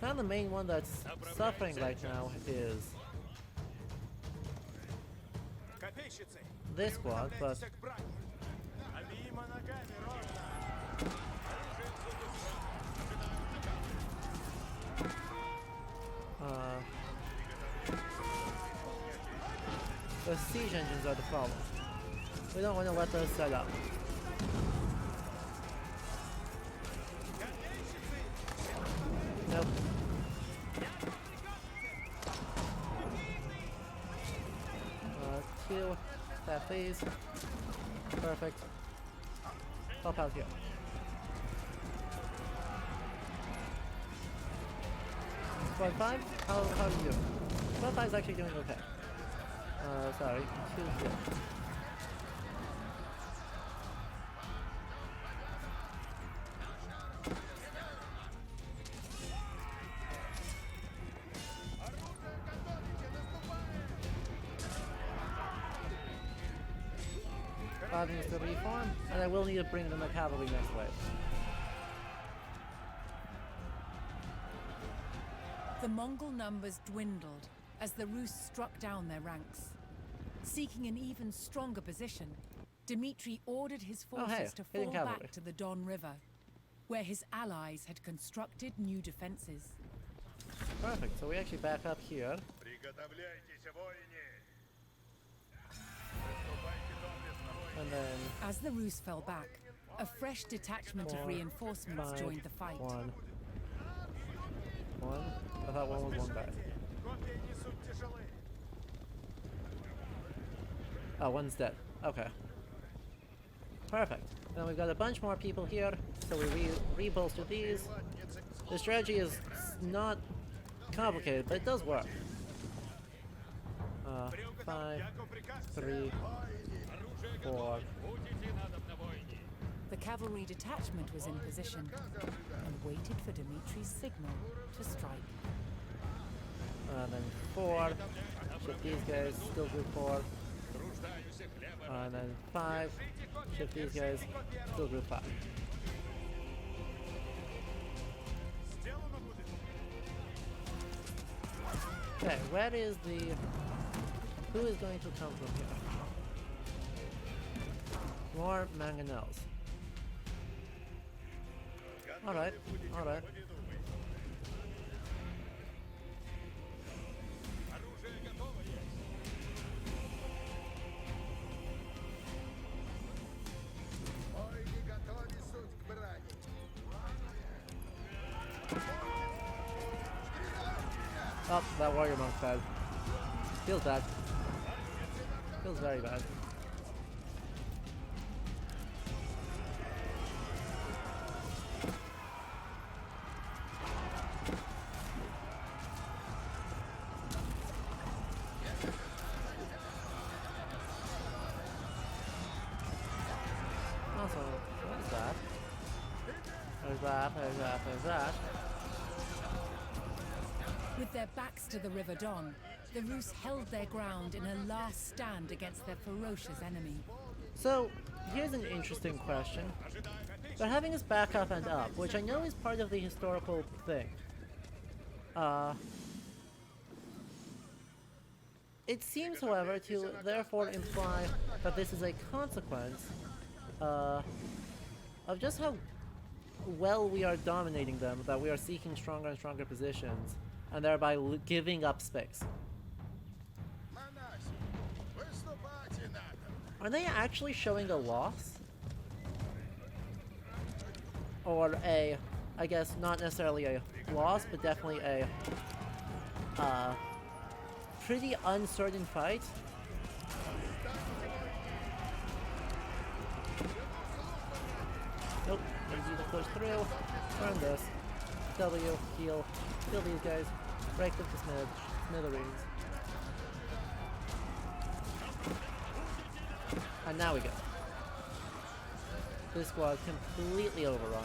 of the main one that's suffering right now is this squad, but the siege engines are the problem. We don't want to let those set up. Nope. Two. That please. Perfect. Help out here. Squad 5? How are you doing? Squad 5 is actually doing okay. Sorry. 2 here. Needs to reform, and I will need to bring in the cavalry next wave. The Mongol numbers dwindled as the Rus struck down their ranks. Seeking an even stronger position, Dmitri ordered his forces to fall back to the Don River, where his allies had constructed new defenses. Perfect, so we actually back up here. And then as the Rus fell back, a fresh detachment of reinforcements joined the fight. One. I thought one was one guy. Oh, one's dead. Okay. Perfect. Then we've got a bunch more people here, so we re-bolster these. The strategy is not complicated, but it does work. 5, 3, 4. The cavalry detachment was in position and waited for Dmitri's signal to strike. Then 4. Shift these guys, still group 4. And then 5. Shift these guys, still group 5. Okay, where is the... Who is going to come from here? More mangonels. Alright, alright. Oh, that warrior monk's bad. Feels bad. Feels very bad. Also, what is that? There's that, there's that, there's that. With their backs to the River Don, the Rus held their ground in a last stand against their ferocious enemy. So, here's an interesting question. they're having us back up and up, which I know is part of the historical thing. It seems, however, to therefore imply that this is a consequence of just how well we are dominating them, that we are seeking stronger and stronger positions, and thereby giving up space. Are they actually showing a loss? Or a, I guess, not necessarily a loss, but definitely a pretty uncertain fight? Nope, easy to push through. Turn this. W, heal, kill these guys, break them to smithereens. And now we go. This squad completely overrun.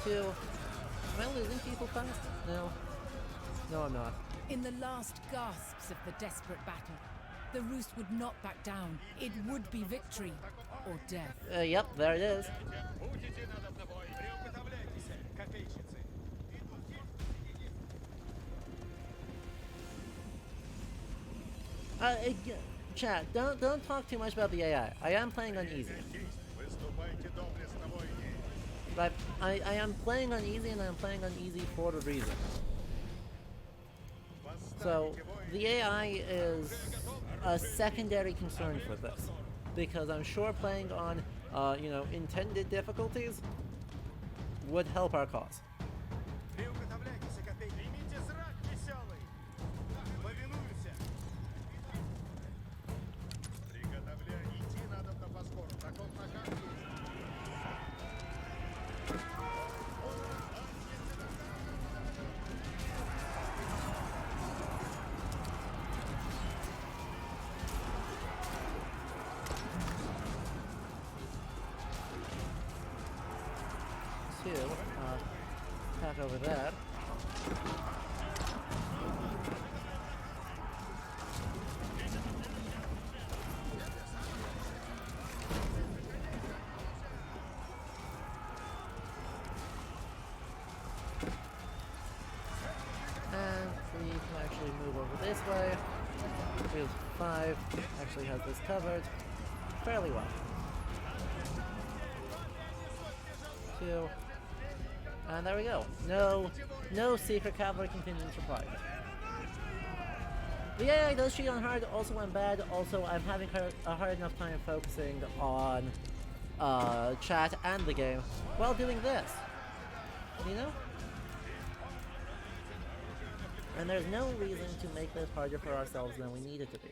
2. Am I losing people fast? No. No, I'm not. In the last gasps of the desperate battle, the Rus would not back down. It would be victory or death. Yep, there it is. Chat, don't talk too much about the AI. I am playing on easy. But I am playing on easy, and I am playing on easy for a reason. So, the AI is a secondary concern for this. Because I'm sure playing on, intended difficulties would help our cause. Attack over there. And we can actually move over this way. Field 5 actually has this covered fairly well. 2. And there we go. No secret cavalry contingents required. The AI does cheat on hard, also on bad. Also, I'm having a hard enough time focusing on chat and the game while doing this. You know? And there's no reason to make this harder for ourselves than we need it to be.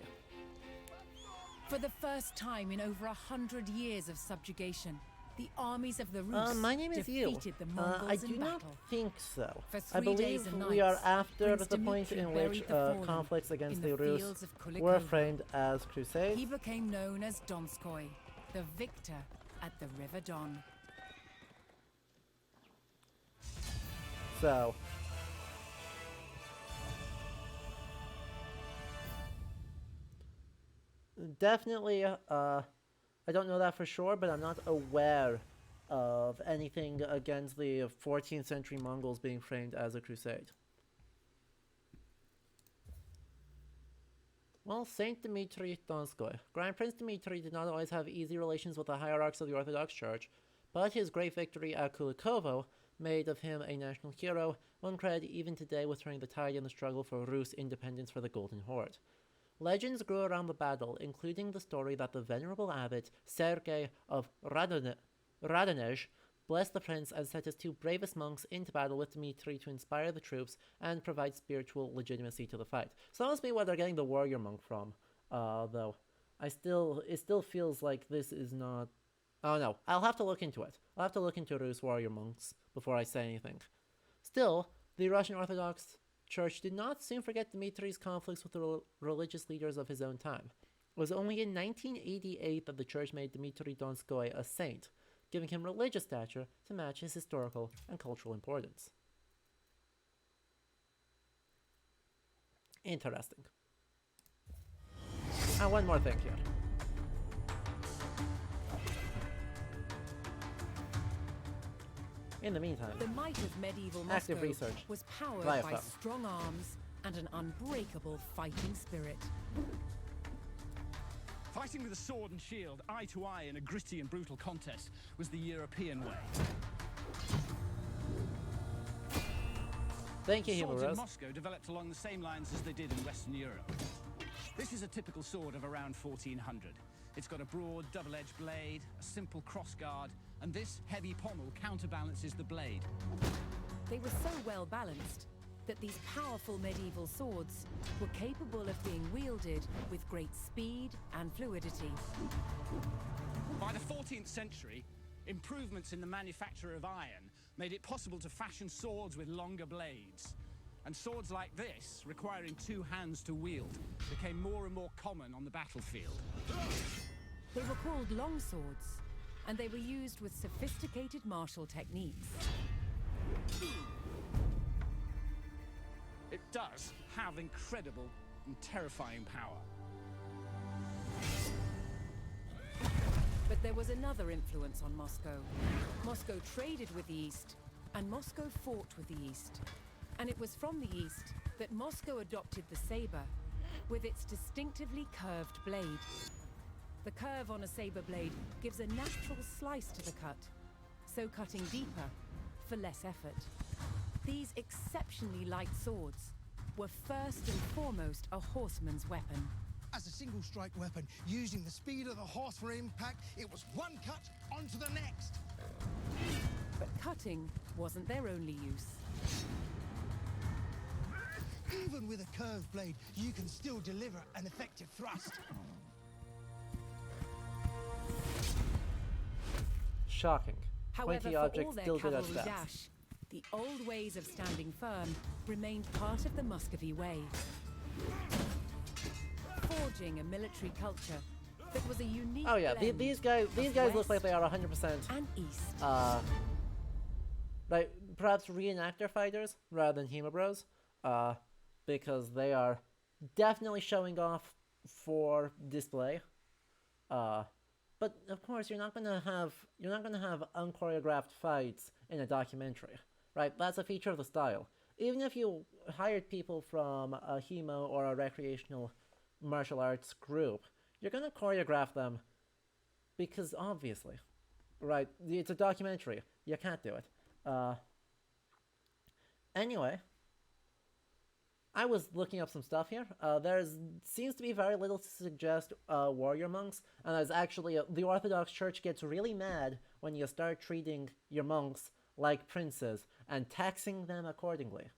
For the first time in over 100 years of subjugation, the armies of the Rus my name is defeated the Mongols I do in not battle. think so. For I 3 days believe and we are nights, after Prince the point Dmitri in which buried the fallen conflicts against in the the Rus fields of were Kulikova. framed as crusades. He became known as Donskoy, the victor at the River Don. So, definitely, I don't know that for sure, but I'm not aware of anything against the 14th century Mongols being framed as a crusade. Well, Saint Dmitri Donskoy. Grand Prince Dmitri did not always have easy relations with the hierarchs of the Orthodox Church, but his great victory at Kulikovo made of him a national hero, one credited even today with turning the tide in the struggle for Rus independence for the Golden Horde. Legends grew around the battle, including the story that the venerable abbot Sergei of Radonej blessed the prince and sent his 2 bravest monks into battle with Dmitri to inspire the troops and provide spiritual legitimacy to the fight. So that must be where they're getting the warrior monk from, though. It still feels like this is not... Oh no, I'll have to look into it. I'll have to look into Rus warrior monks before I say anything. Still, the Russian Orthodox Church did not soon forget Dmitri's conflicts with the religious leaders of his own time. It was only in 1988 that the church made Dmitri Donskoy a saint, giving him religious stature to match his historical and cultural importance. Interesting. And one more thing here. In the meantime, The might of medieval active Moscow research was powered via by phone. strong arms and an unbreakable fighting spirit. Fighting with a sword and shield, eye to eye in a gritty and brutal contest, was the European way. Thank you, Swords in Himuro. Moscow developed along the same lines as they did in Western Europe. This is a typical sword of around 1400. It's got a broad, double-edged blade, a simple crossguard, and this heavy pommel counterbalances the blade. They were so well balanced that these powerful medieval swords were capable of being wielded with great speed and fluidity. By the 14th century, improvements in the manufacture of iron made it possible to fashion swords with longer blades. And swords like this, requiring two hands to wield, became more and more common on the battlefield. They were called long swords, and they were used with sophisticated martial techniques. It does have incredible and terrifying power. But there was another influence on Moscow. Moscow traded with the East, and Moscow fought with the East. And it was from the East that Moscow adopted the saber, with its distinctively curved blade. The curve on a saber blade gives a natural slice to the cut, so cutting deeper for less effort. These exceptionally light swords were first and foremost a horseman's weapon. As a single-strike weapon, using the speed of the horse for impact, it was one cut onto the next. But cutting wasn't their only use. Even with a curved blade, you can still deliver an effective thrust. Shocking. However, Pointy for all objects their still good at cavalry stats. dash, the old ways of standing firm remained part of the Muscovy way. Forging a military culture that was a unique Oh yeah, blend these guys of look like West they are 100% and East. like perhaps reenactor fighters rather than Hemobros, because they are definitely showing off for display. But of course you're not gonna have unchoreographed fights in a documentary, right? That's a feature of the style. Even if you hired people from a hemo or a recreational martial arts group, you're gonna choreograph them because obviously, right? It's a documentary. You can't do it. Anyway, I was looking up some stuff here. Seems to be very little to suggest warrior monks, and as actually the Orthodox Church gets really mad when you start treating your monks like princes and taxing them accordingly.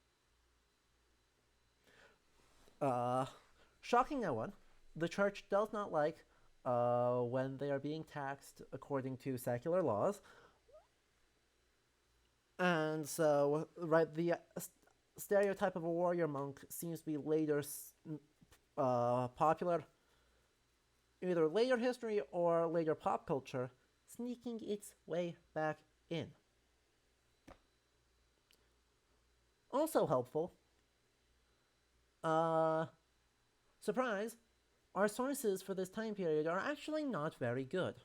Shocking no one, the Church does not like when they are being taxed according to secular laws. And so, right, the stereotype of a warrior monk seems to be later popular, either later history or later pop culture, sneaking its way back in. Also helpful, surprise, our sources for this time period are actually not very good.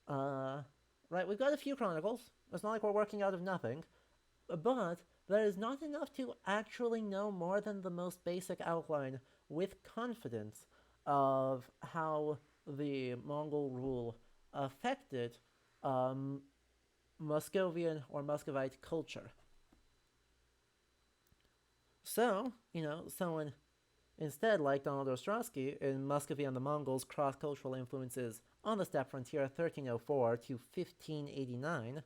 Right, we've got a few chronicles. It's not like we're working out of nothing. But there is not enough to actually know more than the most basic outline with confidence of how the Mongol rule affected Muscovian or Muscovite culture. So, someone instead like Donald Ostrowski in Muscovy and the Mongols Cross-Cultural Influences on the Steppe Frontier 1304 to 1589,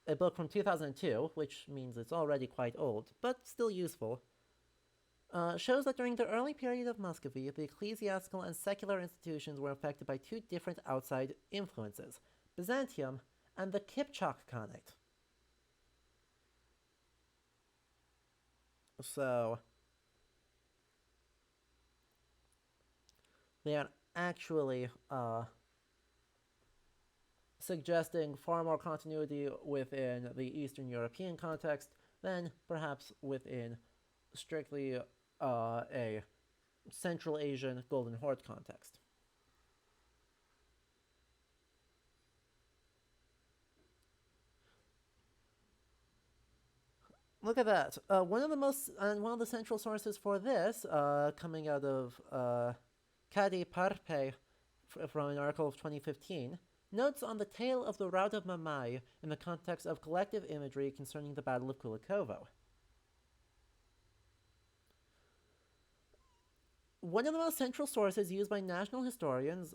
a book from 2002, which means it's already quite old, but still useful, shows that during the early period of Muscovy, the ecclesiastical and secular institutions were affected by two different outside influences, Byzantium and the Kipchak Khanate. So, they are actually suggesting far more continuity within the Eastern European context than perhaps within strictly a Central Asian Golden Horde context. Look at that. One of the central sources for this, coming out of Kadi Parpe from an article of 2015, notes on the tale of the rout of Mamai in the context of collective imagery concerning the Battle of Kulikovo. One of the most central sources used by national historians,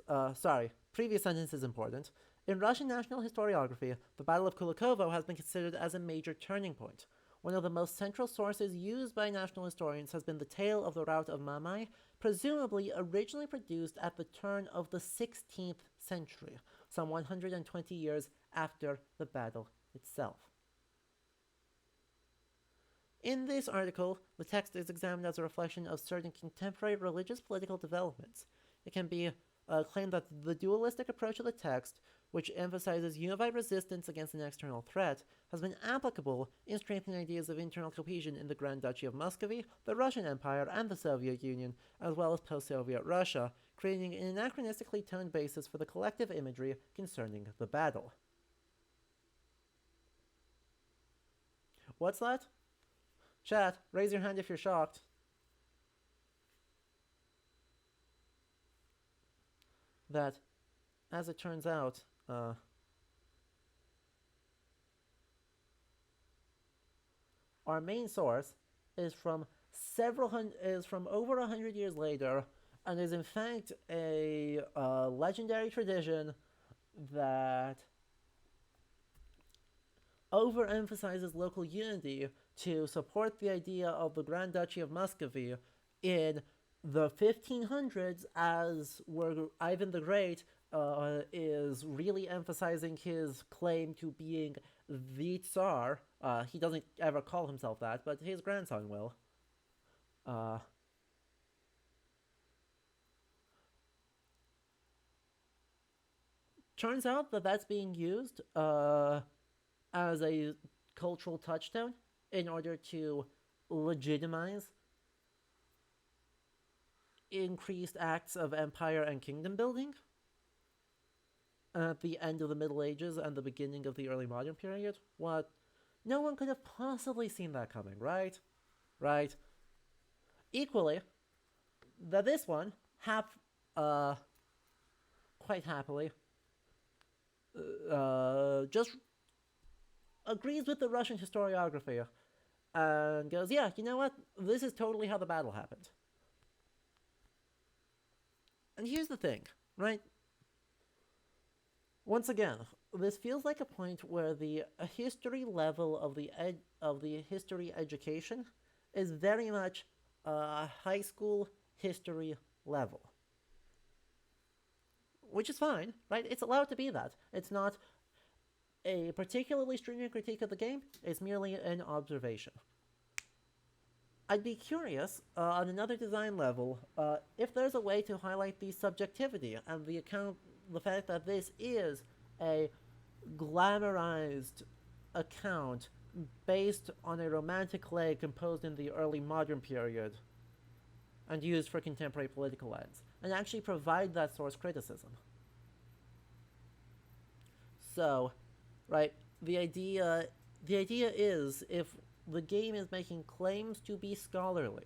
previous sentence is important. In Russian national historiography, the Battle of Kulikovo has been considered as a major turning point. One of the most central sources used by national historians has been the tale of the rout of Mamai, presumably originally produced at the turn of the 16th century, some 120 years after the battle itself. In this article, the text is examined as a reflection of certain contemporary religious political developments. It can be claimed that the dualistic approach of the text, which emphasizes unified resistance against an external threat, has been applicable in strengthening ideas of internal cohesion in the Grand Duchy of Muscovy, the Russian Empire, and the Soviet Union, as well as post-Soviet Russia, creating an anachronistically toned basis for the collective imagery concerning the battle. What's that? Chat, raise your hand if you're shocked. That, as it turns out, our main source is from over 100 years later, and is in fact a legendary tradition that overemphasizes local unity to support the idea of the Grand Duchy of Muscovy in the 1500s, as where Ivan the Great is really emphasizing his claim to being the Tsar. He doesn't ever call himself that, but his grandson will. Turns out that that's being used as a cultural touchstone in order to legitimize increased acts of empire and kingdom building at the end of the Middle Ages and the beginning of the early modern period. What? No one could have possibly seen that coming, right? Right. Equally, that this one, quite happily, just agrees with the Russian historiography and goes, yeah, you know what? This is totally how the battle happened. And here's the thing, right? Once again, this feels like a point where the history level of the history education is very much high school history level. Which is fine, right? It's allowed to be that. It's not a particularly stringent critique of the game, it's merely an observation. I'd be curious, on another design level, if there's a way to highlight the subjectivity and the fact that this is a glamorized account based on a romantic lay composed in the early modern period and used for contemporary political ends, and actually provide that source criticism. So, right, the idea is, if the game is making claims to be scholarly,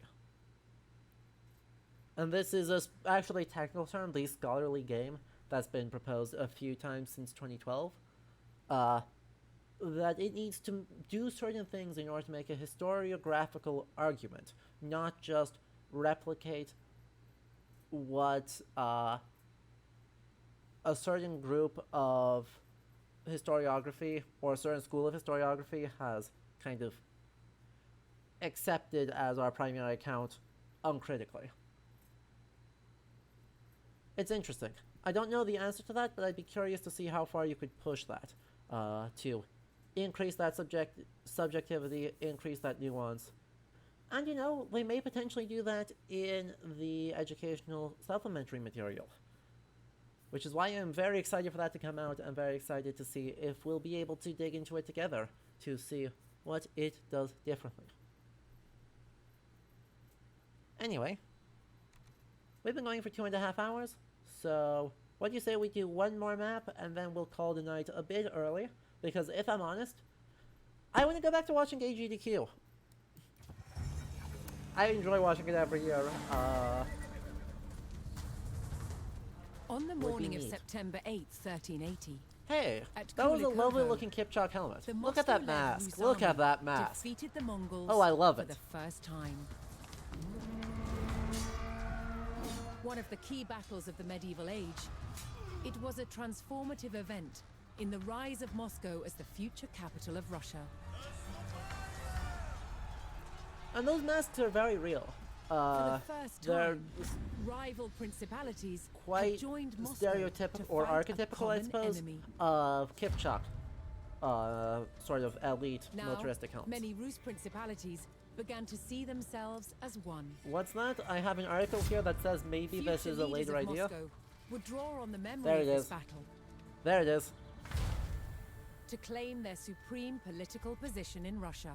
and this is actually a technical term, the scholarly game that's been proposed a few times since 2012, that it needs to do certain things in order to make a historiographical argument, not just replicate what a certain group of historiography or a certain school of historiography has kind of accepted as our primary account uncritically. It's interesting. I don't know the answer to that, but I'd be curious to see how far you could push that to increase that subjectivity, increase that nuance. And, you know, they may potentially do that in the educational supplementary material, which is why I'm very excited for that to come out. I'm very excited to see if we'll be able to dig into it together to see what it does differently. Anyway, we've been going for 2.5 hours, so what do you say we do one more map and then we'll call the night a bit early? Because if I'm honest, I want to go back to watching AGDQ. I enjoy watching it every year. On the morning of neat. September 8th, 1380, Hey, at that was a lovely Kulikovo, looking Kipchak helmet. the Look at that Moscow-led mask. Rus Look at army that mask. defeated the Mongols Oh, I love for it. the first time. One of the key battles of the medieval age, it was a transformative event in the rise of Moscow as the future capital of Russia. And those masks are very real. For the first they're time, rival principalities quite had joined Moscow stereotypical to or fight a archetypical, I common suppose, enemy. of Kipchak. Sort of elite Now, militaristic helmets. many Rus principalities began to see themselves as one. What's that? I have an article here that says maybe this Future is a leaders later of idea. Moscow would draw on the memory There of it this is. battle There it is. to claim their supreme political position in Russia.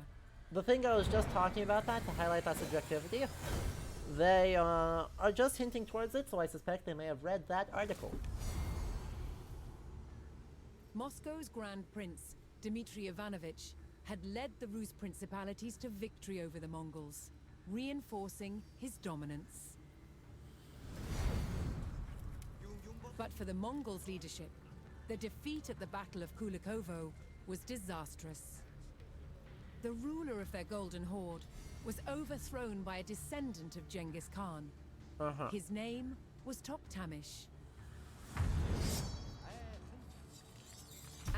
The thing I was just talking about that, to highlight that subjectivity, they are just hinting towards it, so I suspect they may have read that article. Moscow's Grand Prince, Dmitry Ivanovich, had led the Rus principalities to victory over the Mongols, reinforcing his dominance. But for the Mongols' leadership, the defeat at the Battle of Kulikovo was disastrous. The ruler of their Golden Horde was overthrown by a descendant of Genghis Khan. His name was Toktamish.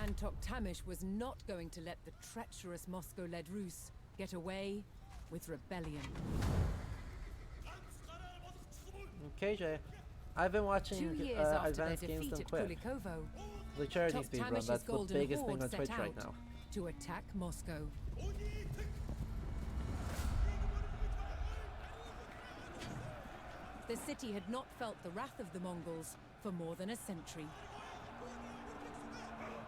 And Toktamish was not going to let the treacherous Moscow-led Rus get away with rebellion. Okay, Jay. I've been watching 2 years after their advanced games defeat done at quick. Kulikovo, The charity speedrun, Toktamish's that's the Golden biggest Horde thing on set Twitch right out now. to attack Moscow. The city had not felt the wrath of the Mongols for more than a century.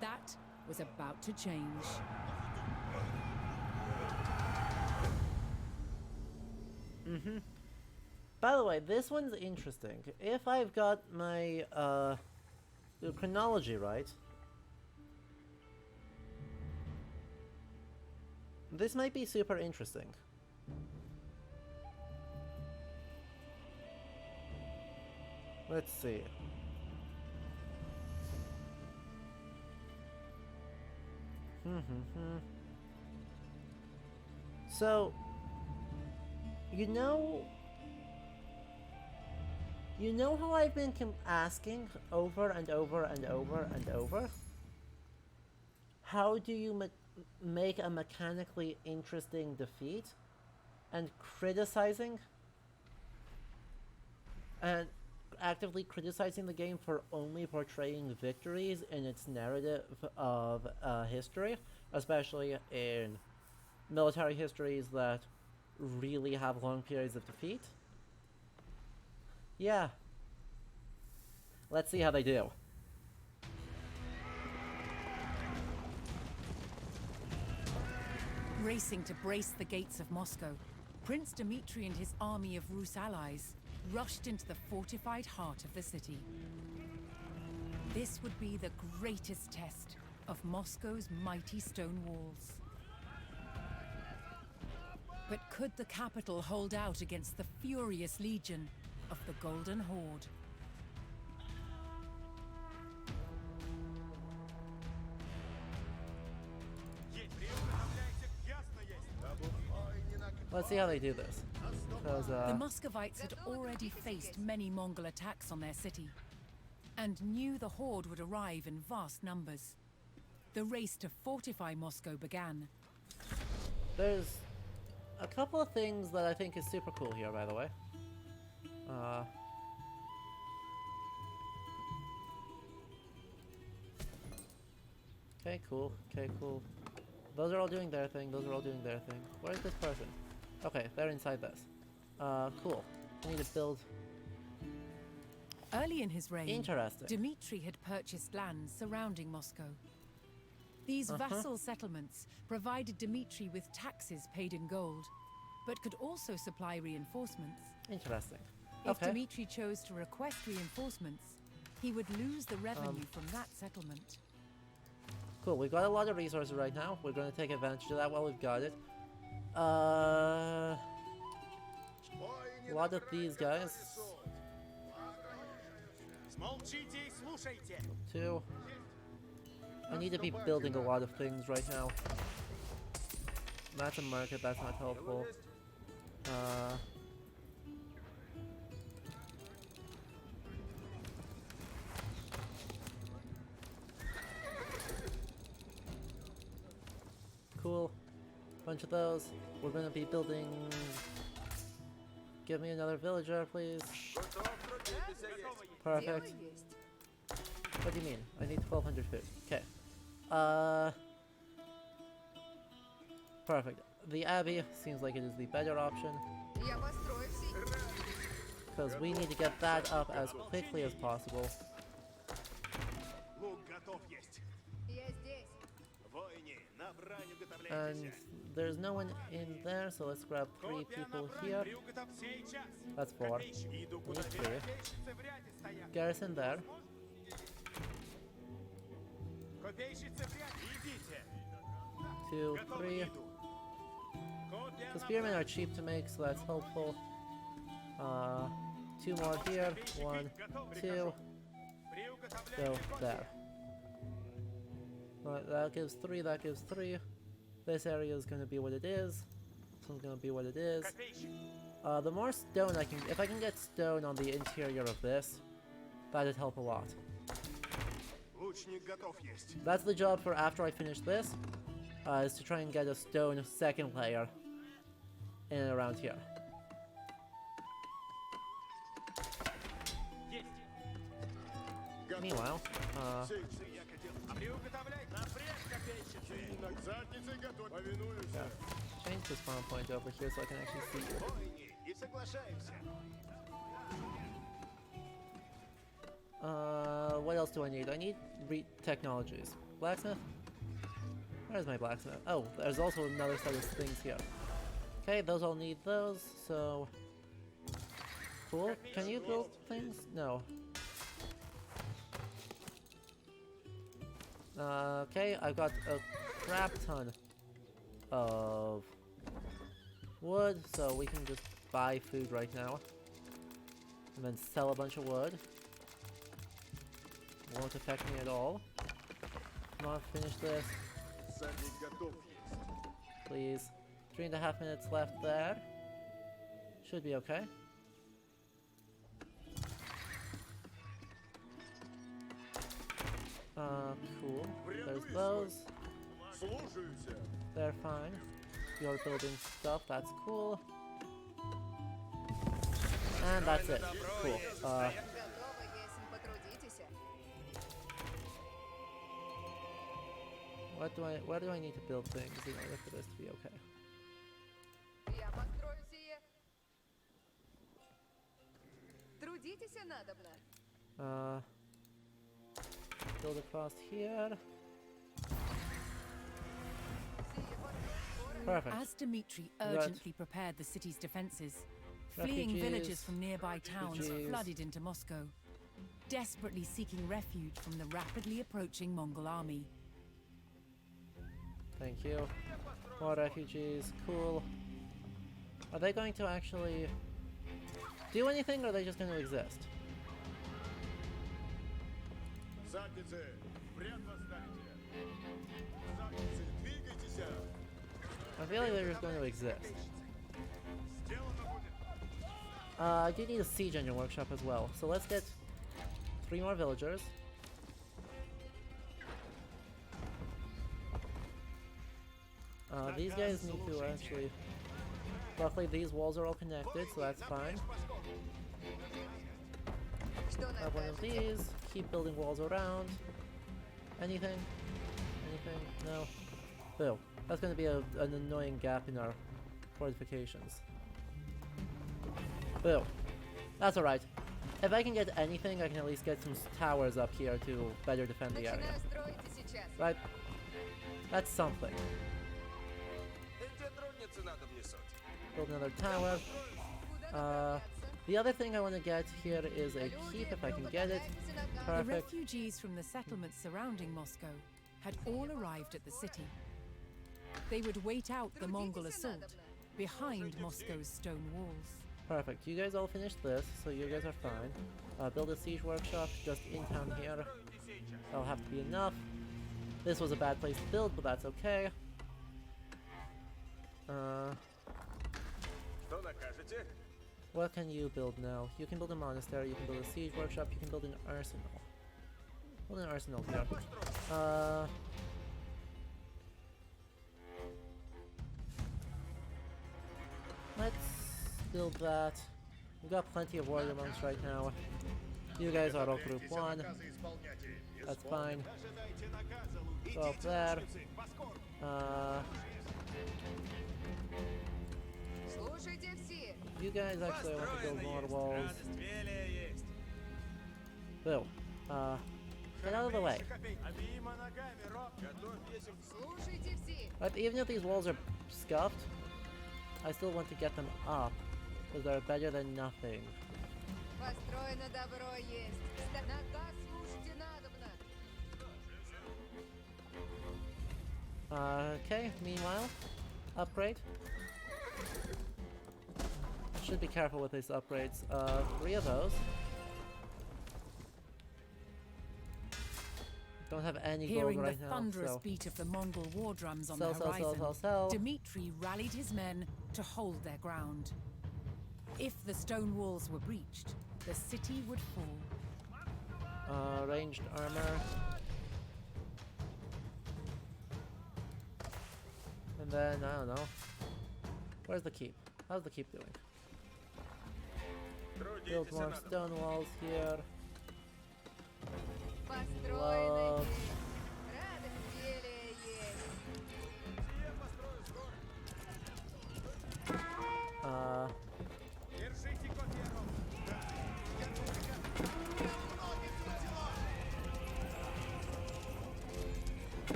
That was about to change. By the way, this one's interesting. If I've got my chronology right, this might be super interesting. Let's see. So, you know how I've been asking over and over and over and over? How do you make a mechanically interesting defeat? And criticizing and actively criticizing the game for only portraying victories in its narrative of history, especially in military histories that really have long periods of defeat. Yeah. Let's see how they do. Racing to brace the gates of Moscow, Prince Dmitry and his army of Rus allies rushed into the fortified heart of the city. This would be the greatest test of Moscow's mighty stone walls. But could the capital hold out against the furious legion of the Golden Horde? Let's see how they do this. Because, The Muscovites had already faced many Mongol attacks on their city, and knew the Horde would arrive in vast numbers. The race to fortify Moscow began. there's a couple of things that I think is super cool here, by the way. Okay, cool. Okay, cool. Those are all doing their thing. Those are all doing their thing. Where's this person? Okay, they're inside this. Cool. I need to build. Early in his reign, Interesting. Dmitry had purchased lands surrounding Moscow. These vassal settlements provided Dmitry with taxes paid in gold, but could also supply reinforcements. Interesting. If Okay. Dmitry chose to request reinforcements, he would lose the revenue from that settlement. Cool, we've got a lot of resources right now. We're going to take advantage of that while we've got it. A lot of these guys. 2. I need to be building a lot of things right now. That's a market, that's not helpful. Cool. Bunch of those. We're gonna be building... Give me another villager, please. Perfect. What do you mean? I need 1,200 food. Okay. Perfect. The Abbey seems like it is the better option. Because we need to get that up as quickly as possible. And there's no one in there, so let's grab 3 people here. That's 4. We need 3. Garrison there. 2, 3. The spearmen are cheap to make, so that's helpful. 2 more here. 1, 2. Go there. Right, that gives 3, that gives 3. This area is going to be what it is. This one's going to be what it is. The more stone I can... If I can get stone on the interior of this, that'd help a lot. That's the job for after I finish this, is to try and get a stone second layer in and around here. Meanwhile, yeah, change the spawn point over here so I can actually see you. What else do I need? I need technologies. Blacksmith? Where's my blacksmith? Oh, there's also another set of things here. Okay, those all need those, so... Cool. Can you build things? No. Okay, I've got a crap ton of wood, so we can just buy food right now. And then sell a bunch of wood. Won't affect me at all. Come on, finish this. Please. 3.5 minutes left there. Should be okay. Cool. There's those. They're fine. You're building stuff, that's cool. And that's it. Cool. Where do I need to build things in order for this to be okay? Build across here. Perfect. As Dmitri urgently prepared the city's defenses, fleeing villagers from nearby towns flooded into Moscow, desperately seeking refuge from the rapidly approaching Mongol army. Thank you. More refugees. Cool. Are they going to actually do anything, or are they just going to exist? I feel like they're just going to exist. I do need a siege engine workshop as well, so let's get 3 more villagers. These guys need to actually... Luckily these walls are all connected, so that's fine. Have one of these, keep building walls around. Anything? Anything? No? Boo. That's going to be an annoying gap in our fortifications. Boo. That's alright. If I can get anything, I can at least get some towers up here to better defend the area. Right? That's something. Build another tower. The other thing I want to get here is a keep if I can get it. Perfect. The refugees from the settlements surrounding Moscow had all arrived at the city. They would wait out the Mongol assault behind Moscow's stone walls. Perfect. You guys all finished this, so you guys are fine. Build a siege workshop just in town here. That'll have to be enough. This was a bad place to build, but that's okay. What can you build now? You can build a monastery, you can build a siege workshop, you can build an arsenal. Build an arsenal here. Let's build that. We've got plenty of warrior monks right now. You guys are all group 1. That's fine. Go up there. You guys actually want to build more walls. Boo. Get out of the way. But even if these walls are scuffed, I still want to get them up, because they're better than nothing. Okay, meanwhile, upgrade. Should be careful with these upgrades. 3 of those. Don't have any gold right now. Hearing the thunderous so. beat of the Mongol war drums on Sell, the sell, horizon, sell, sell, sell. Dmitri rallied his men to hold their ground. If the stone walls were breached, the city would fall. Ranged armor. And then, I don't know. Where's the keep? How's the keep doing? Build more stone walls here. Love.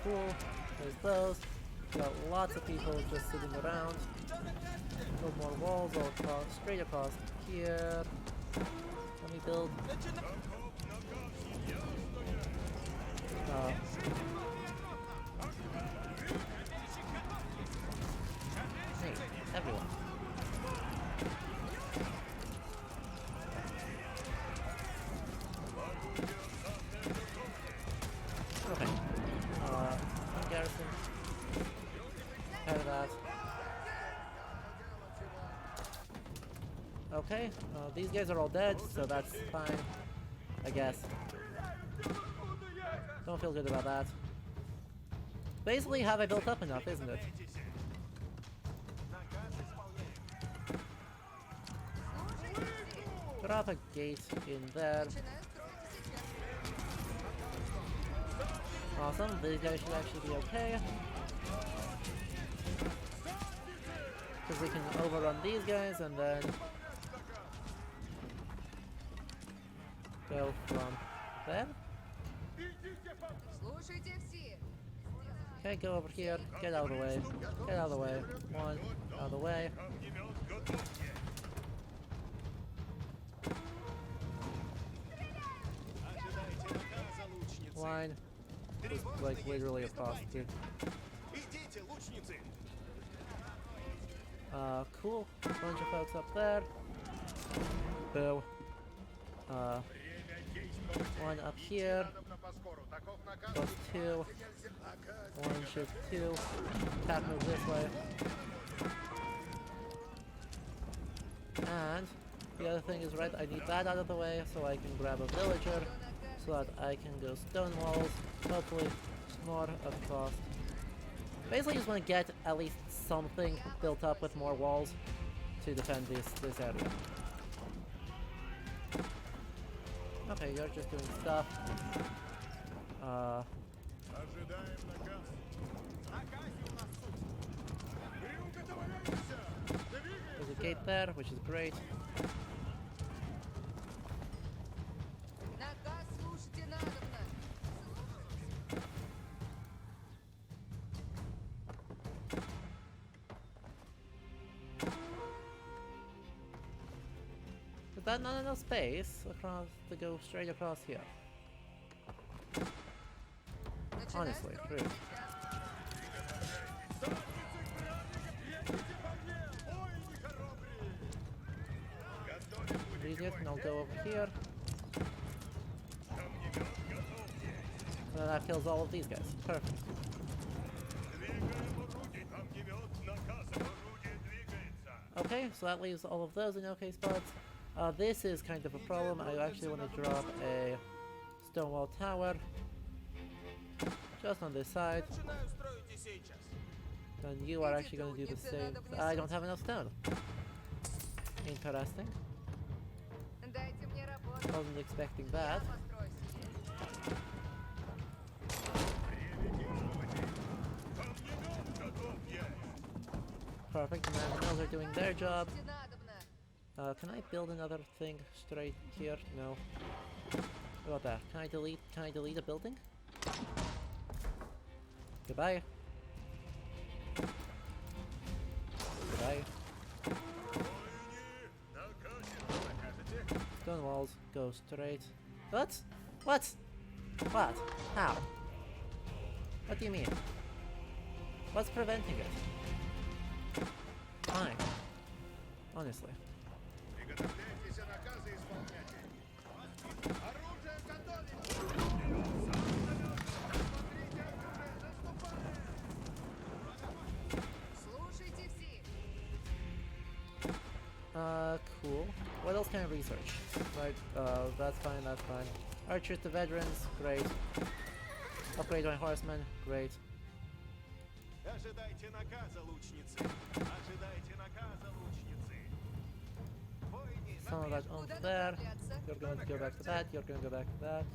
Cool. There's those. Got lots of people just sitting around. Build more walls all across, straight across here. Let me build. Hey, everyone. Okay. Garrison. Out of that. Okay, these guys are all dead, so that's fine, I guess. Don't feel good about that. Basically, have I built up enough, isn't it? Drop a gate in there. Awesome, these guys should actually be okay. Because we can overrun these guys and then go from there. Okay, go over here. Get out of the way. Get out of the way. 1, out of the way. Line. Just like literally across, dude. Cool. Bunch of folks up there. Boo. 1 up here. Plus 2. 1 shift 2. Attack move this way. And the other thing is, right, I need that out of the way so I can grab a villager so that I can go stone walls. Hopefully more across. Basically just want to get at least something built up with more walls to defend this area. Okay, you're just doing stuff. There's a gate there, which is great. Is that not enough space across to go straight across here? Honestly, true. it, and I'll go over here. And that kills all of these guys. Perfect. Okay, so that leaves all of those in okay spots. This is kind of a problem. I actually want to drop a stone wall tower just on this side. Then you are actually going to do the same. I don't have enough stone. Interesting. Wasn't expecting that. Perfect, and the mills are doing their job. Can I build another thing straight here? No. What about that? Can I delete a building? Goodbye. Goodbye. Stone walls go straight. What? What? What? How? What do you mean? What's preventing it? Fine. Honestly. Cool. What else can I research? Right, that's fine, that's fine. Archers to veterans, great. Upgrade my horsemen, great. Some of that on there. You're going to go back to that, you're going to go back to that.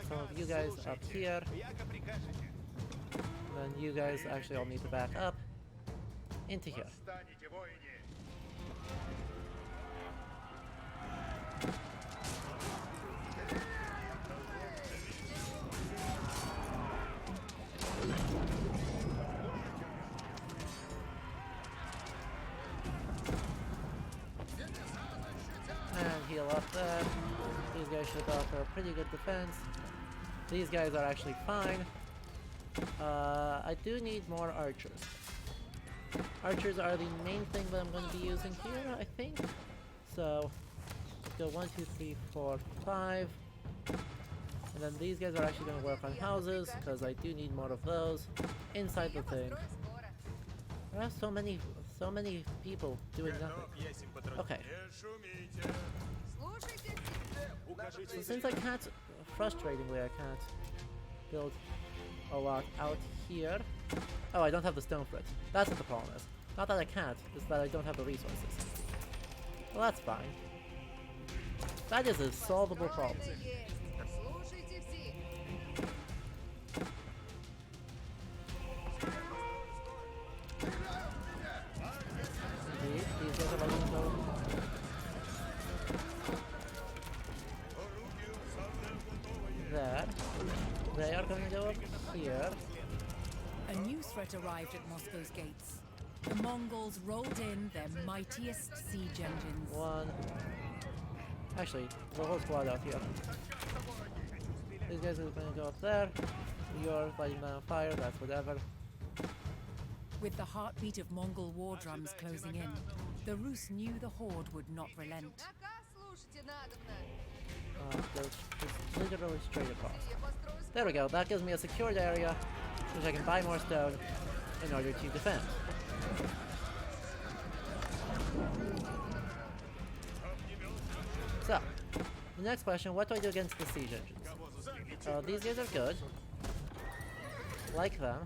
Some of you guys up here. And then you guys actually all need to back up into here. And heal up there. These guys should offer a pretty good defense. These guys are actually fine. I do need more archers. Archers are the main thing that I'm going to be using here, I think. So, go 1, 2, 3, 4, 5. And then these guys are actually going to work on houses, because I do need more of those inside the thing. There are so many people doing nothing. Okay. So since I can't, frustratingly I can't build a lot out here. Oh, I don't have the stone for it. That's what the problem is. Not that I can't, it's that I don't have the resources. Well, that's fine. That is a solvable problem. Indeed, these guys are going to go. There. They are going to go up here. A new threat arrived at Moscow's gates. The Mongols rolled in their mightiest siege engines. One. Actually, the whole squad out here. These guys are going to go up there. You're lighting them on fire, that's whatever. With the heartbeat of Mongol war drums closing in, the Rus knew the horde would not relent. It's literally straight across. There we go, that gives me a secured area, which I can buy more stone in order to defend. So, the next question, what do I do against the siege engines? These guys are good. Like them.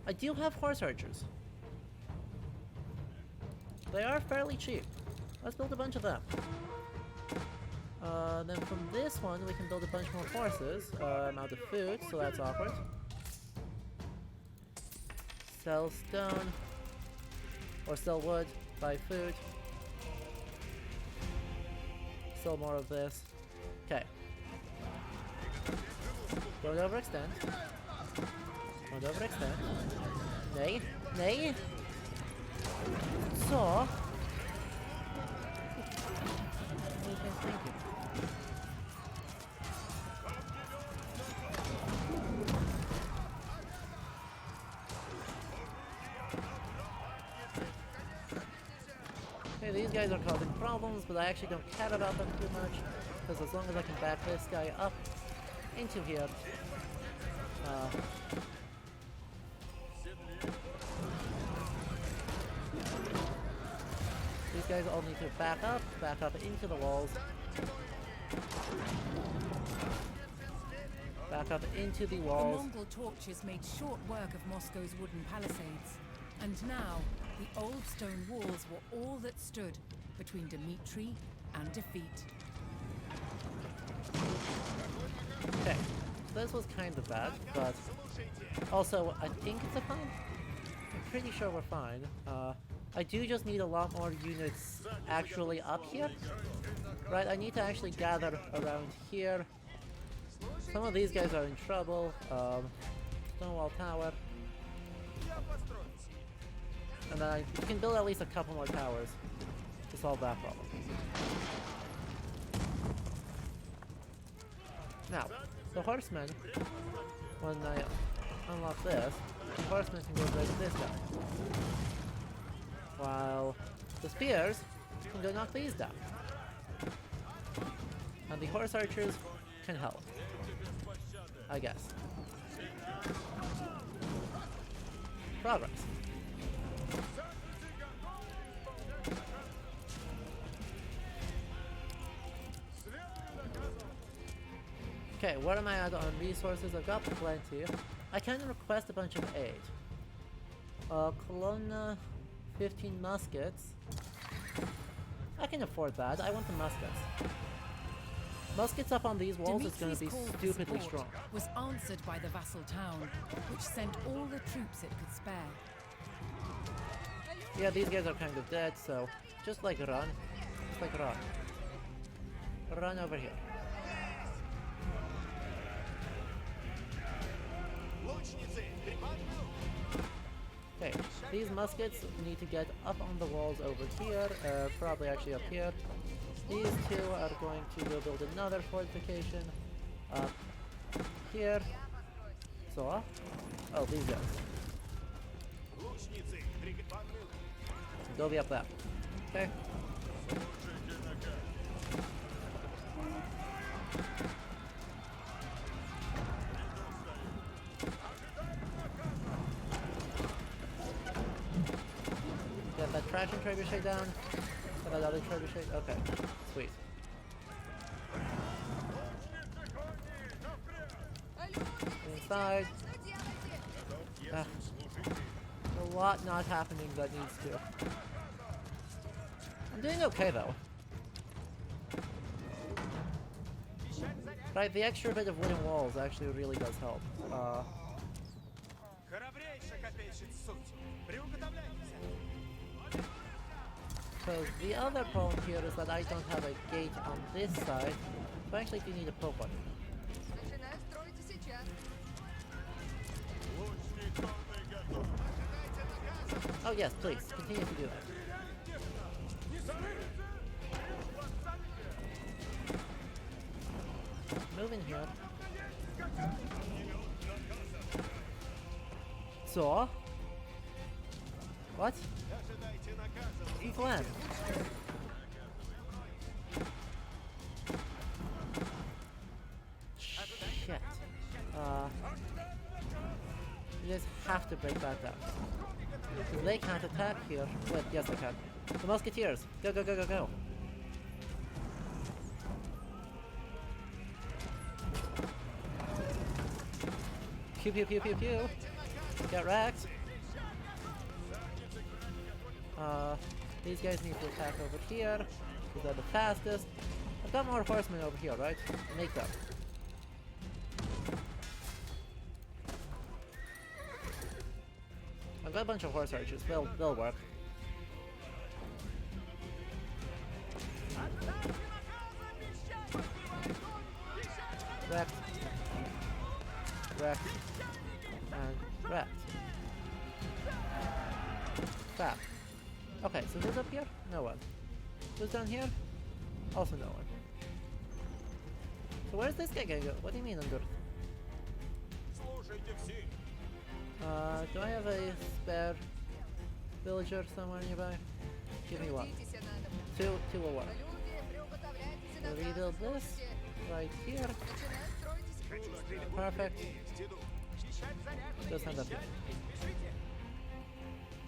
I do have horse archers. They are fairly cheap. Let's build a bunch of them. Then from this one, we can build a bunch more horses. I'm out of food, so that's awkward. Sell stone. Or sell wood. Buy food. Sell more of this. Okay. Don't overextend. Don't overextend. Nay. Nay. So. What are you guys thinking? Okay, these guys are causing problems, but I actually don't care about them too much, because as long as I can back this guy up into here, these guys all need to back up into the walls. Back up into the walls. The Mongol torches made short work of Moscow's wooden palisades, and now the old stone walls were all that stood between Dmitri and defeat. Okay, so this was kind of bad, but also I think it's a fine. I'm pretty sure we're fine. I do just need a lot more units actually up here. Right, I need to actually gather around here. Some of these guys are in trouble. Stonewall Tower. And then you can build at least a couple more towers to solve that problem. Now, the horsemen, when I unlock this, the horsemen can go break this guy. While the spears can go knock these down. And the horse archers can help, I guess. Progress. Okay, where am I at on resources? I've got plenty. I can request a bunch of aid. Colonna, 15 muskets. I can afford that. I want the muskets. Muskets up on these walls is going to be stupidly strong. Was answered by the vassal town, which sent all the troops it could spare. Yeah, these guys are kind of dead, so just like run. Just like run. Run over here. Okay, these muskets need to get up on the walls over here, probably actually up here. These two are going to go build another fortification up here. So, oh, these guys. Go be up there. Okay. Get that trash and trebuchet down. Get that other trebuchet. Okay, sweet. Inside. Ah, a lot not happening that needs to. I'm doing okay though. Right, the extra bit of wooden walls actually really does help. So the other problem here is that I don't have a gate on this side, so I actually do need a poke one. Oh yes, please, continue to do that. Move in here. So? What? Since when? Shit. You guys have to break that down. Because they can't attack here. Wait, yes they can. The musketeers! Go, go, go, go, go! Pew, pew, pew, pew, pew! Get wrecked! These guys need to attack over here, because they're the fastest. I've got more horsemen over here, right? Make them. I've got a bunch of horse archers, they'll work. Wrecked. Wrecked. And wrecked. Fab. Okay, so who's up here? No one. Who's down here? Also no one. So where's this guy gonna go? What do you mean under? Do I have a spare villager somewhere nearby? Give me one. Two will work. We'll rebuild this right here. Perfect. Just end up here.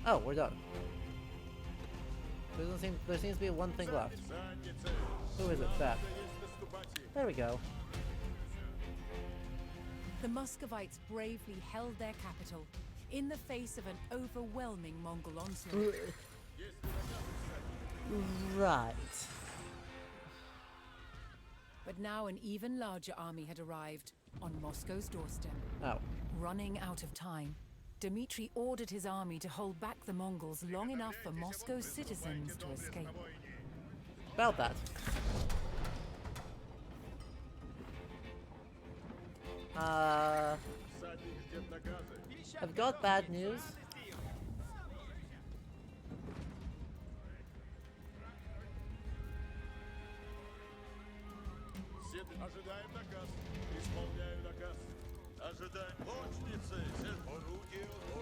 Oh, we're done. There seems to be one thing left. Who is it? That. There we go. The Muscovites bravely held their capital in the face of an overwhelming Mongol onslaught. Right. But now an even larger army had arrived on Moscow's doorstep. Oh. Running out of time, Dmitri ordered his army to hold back the Mongols long enough for Moscow's citizens to escape. About that. I've got bad news.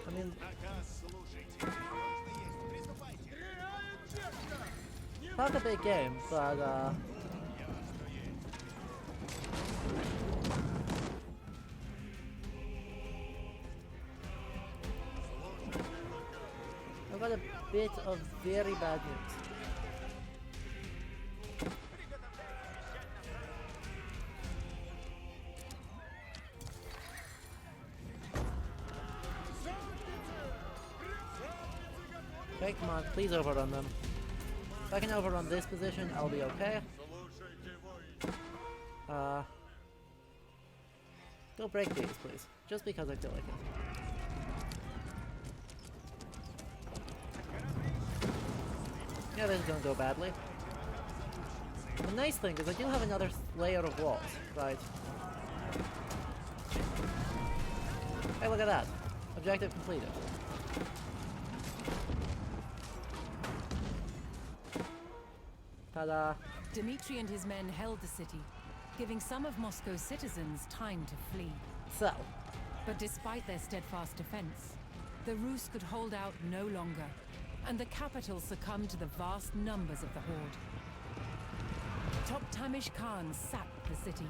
I mean, not a big game, but I've got a bit of very bad news. Okay, come on, please overrun them. If I can overrun this position, I'll be okay. Go break these, please. Just because I feel like it. Yeah, this is gonna go badly. The nice thing is I do have another layer of walls, right? Hey, look at that. Objective completed. Ta-da! Dmitri and his men held the city, giving some of Moscow's citizens time to flee. So, But despite their steadfast defense, the Rus could hold out no longer, and the capital succumbed to the vast numbers of the horde. Toptamish Khan sacked the city,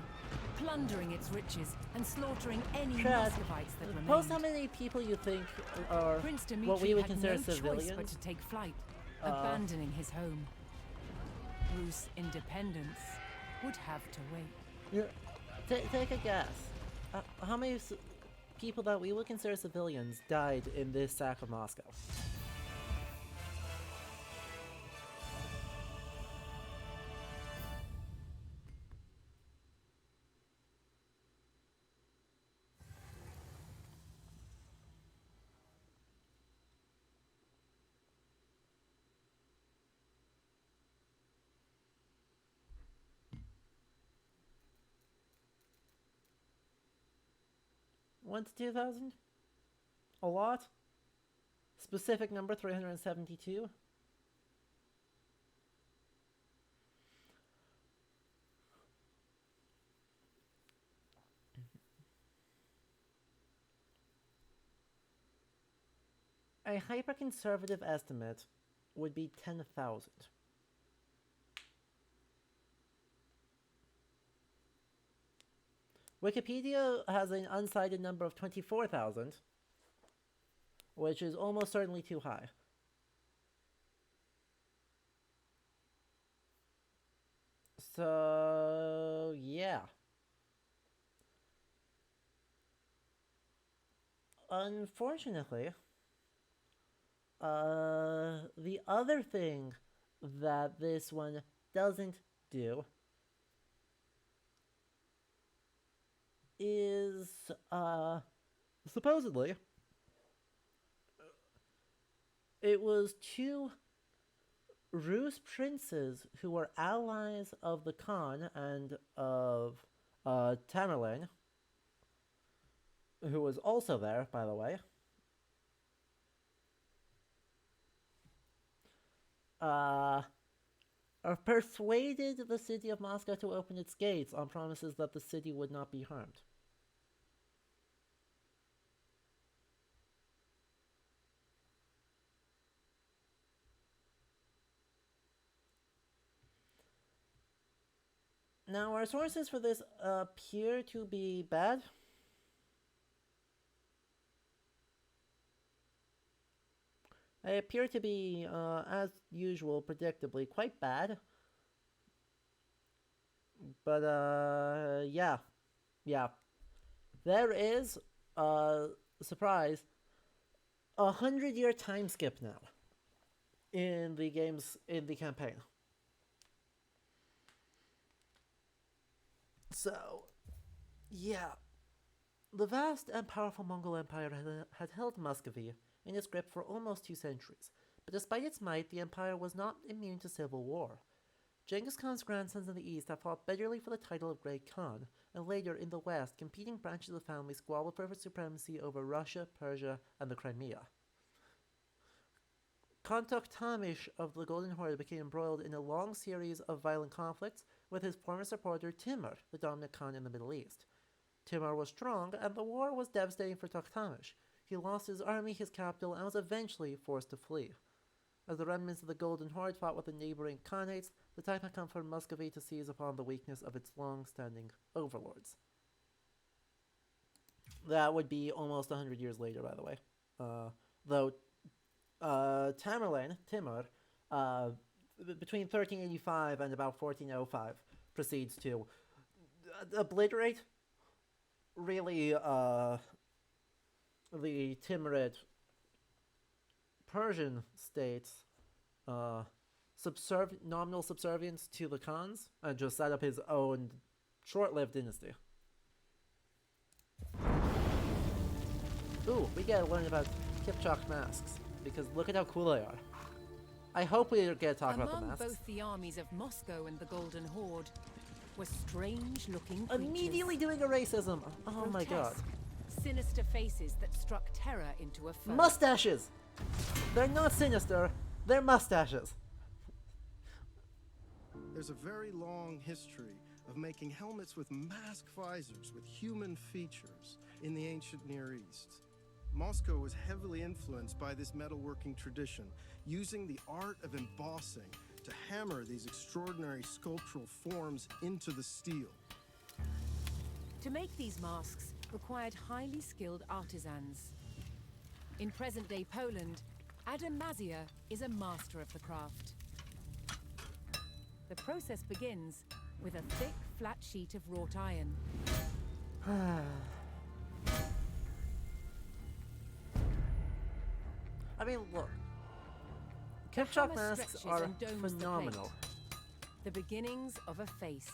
plundering its riches and slaughtering any Chad, Muscovites that remained. post how many people you think are Prince Dmitri what we would had consider no choice civilians. but to take flight, abandoning his home. Rus' independence would have to wait. Yeah. Take a guess. How many people that we would consider civilians died in this sack of Moscow? One to 2,000? A lot? Specific number 372? A hyper-conservative estimate would be 10,000. Wikipedia has an unsighted number of 24,000, which is almost certainly too high. So, yeah. Unfortunately, the other thing that this one doesn't do is, supposedly, it was two Rus princes who were allies of the Khan and of Tamerlane, who was also there, by the way, persuaded the city of Moscow to open its gates on promises that the city would not be harmed. Now, our sources for this appear to be bad. They appear to be, as usual, predictably, quite bad. But, yeah. Yeah. There is, surprise, 100-year time skip now in the campaign. So, yeah. The vast and powerful Mongol Empire had held Muscovy in its grip for almost 2 centuries, but despite its might, the empire was not immune to civil war. Genghis Khan's grandsons in the east have fought bitterly for the title of Great Khan, and later in the west, competing branches of the family squabbled for supremacy over Russia, Persia, and the Crimea. Khan Tokhtamesh of the Golden Horde became embroiled in a long series of violent conflicts with his former supporter Timur, the dominant Khan in the Middle East. Timur was strong, and the war was devastating for Tokhtamesh. He lost his army, his capital, and was eventually forced to flee. As the remnants of the Golden Horde fought with the neighboring Khanates, the time had come for Muscovy to seize upon the weakness of its long-standing overlords. That would be almost 100 years later, by the way. Though Timur, between 1385 and about 1405, proceeds to obliterate, really, the Timurid Persian states, nominal subservience to the Khans, and just set up his own short-lived dynasty. Ooh, we gotta learn about Kipchak masks, because look at how cool they are. I hope we get to talk about the masks. Among both the armies of Moscow and the Golden Horde were strange-looking creatures. Immediately doing a racism! Oh my god. Sinister faces that struck terror into a foe. Mustaches! They're not sinister, they're mustaches. There's a very long history of making helmets with mask visors with human features in the ancient Near East. Moscow was heavily influenced by this metalworking tradition, using the art of embossing to hammer these extraordinary sculptural forms into the steel. To make these masks required highly skilled artisans. In present-day Poland, Adam Mazia is a master of the craft. The process begins with a thick, flat sheet of wrought iron. I mean, look. Kipchak masks are phenomenal. The beginnings of a face.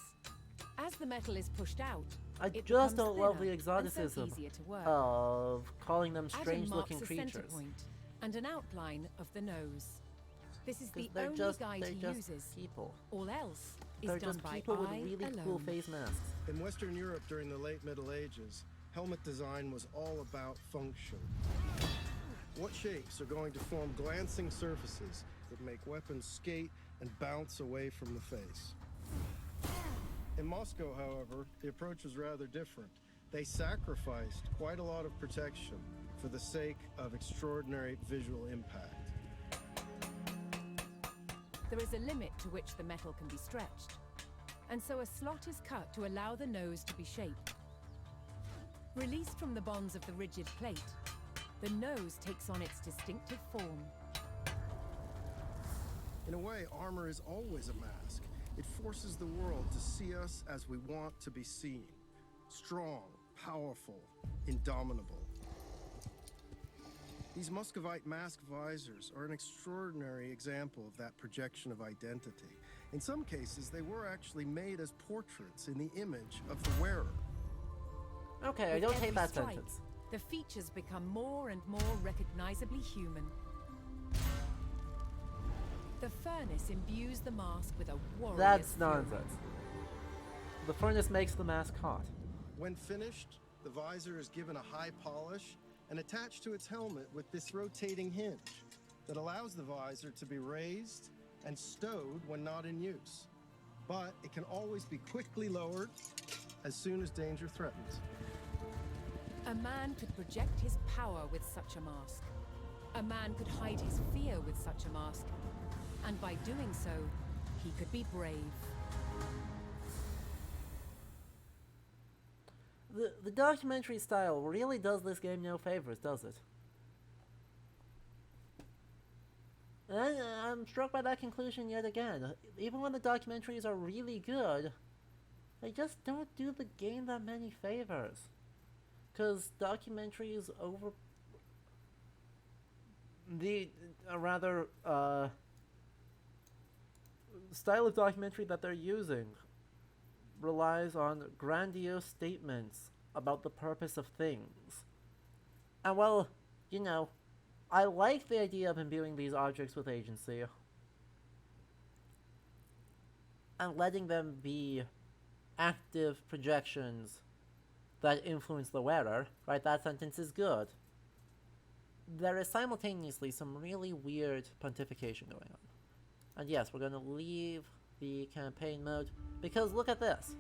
As the metal is pushed out, I just don't love the exoticism of calling them strange-looking creatures. And an outline of the nose. This is the only guide he uses. People. All else is they're done just by people with eye really alone. cool face masks. In Western Europe during the late Middle Ages, helmet design was all about function. What shapes are going to form glancing surfaces that make weapons skate and bounce away from the face? In Moscow, however, the approach was rather different. They sacrificed quite a lot of protection for the sake of extraordinary visual impact. There is a limit to which the metal can be stretched, and so a slot is cut to allow the nose to be shaped. Released from the bonds of the rigid plate, the nose takes on its distinctive form. In a way, armor is always a mask. It forces the world to see us as we want to be seen. Strong, powerful, indomitable. These Muscovite mask visors are an extraordinary example of that projection of identity. In some cases, they were actually made as portraits in the image of the wearer. Okay, I don't hate that sentence. The features become more and more recognizably human. The furnace imbues the mask with a warrior's That's fury. nonsense. The furnace makes the mask hot. When finished, the visor is given a high polish and attached to its helmet with this rotating hinge that allows the visor to be raised and stowed when not in use. But it can always be quickly lowered as soon as danger threatens. A man could project his power with such a mask. A man could hide his fear with such a mask. And by doing so, he could be brave. the documentary style really does this game no favors, does it? And I'm struck by that conclusion yet again. Even when the documentaries are really good, they just don't do the game that many favors. Because documentaries over... the style of documentary that they're using relies on grandiose statements about the purpose of things. And well, you know, I like the idea of imbuing these objects with agency and letting them be active projections that influence the wearer, right? That sentence is good. There is simultaneously some really weird pontification going on. And yes, we're going to leave the campaign mode, because look at this.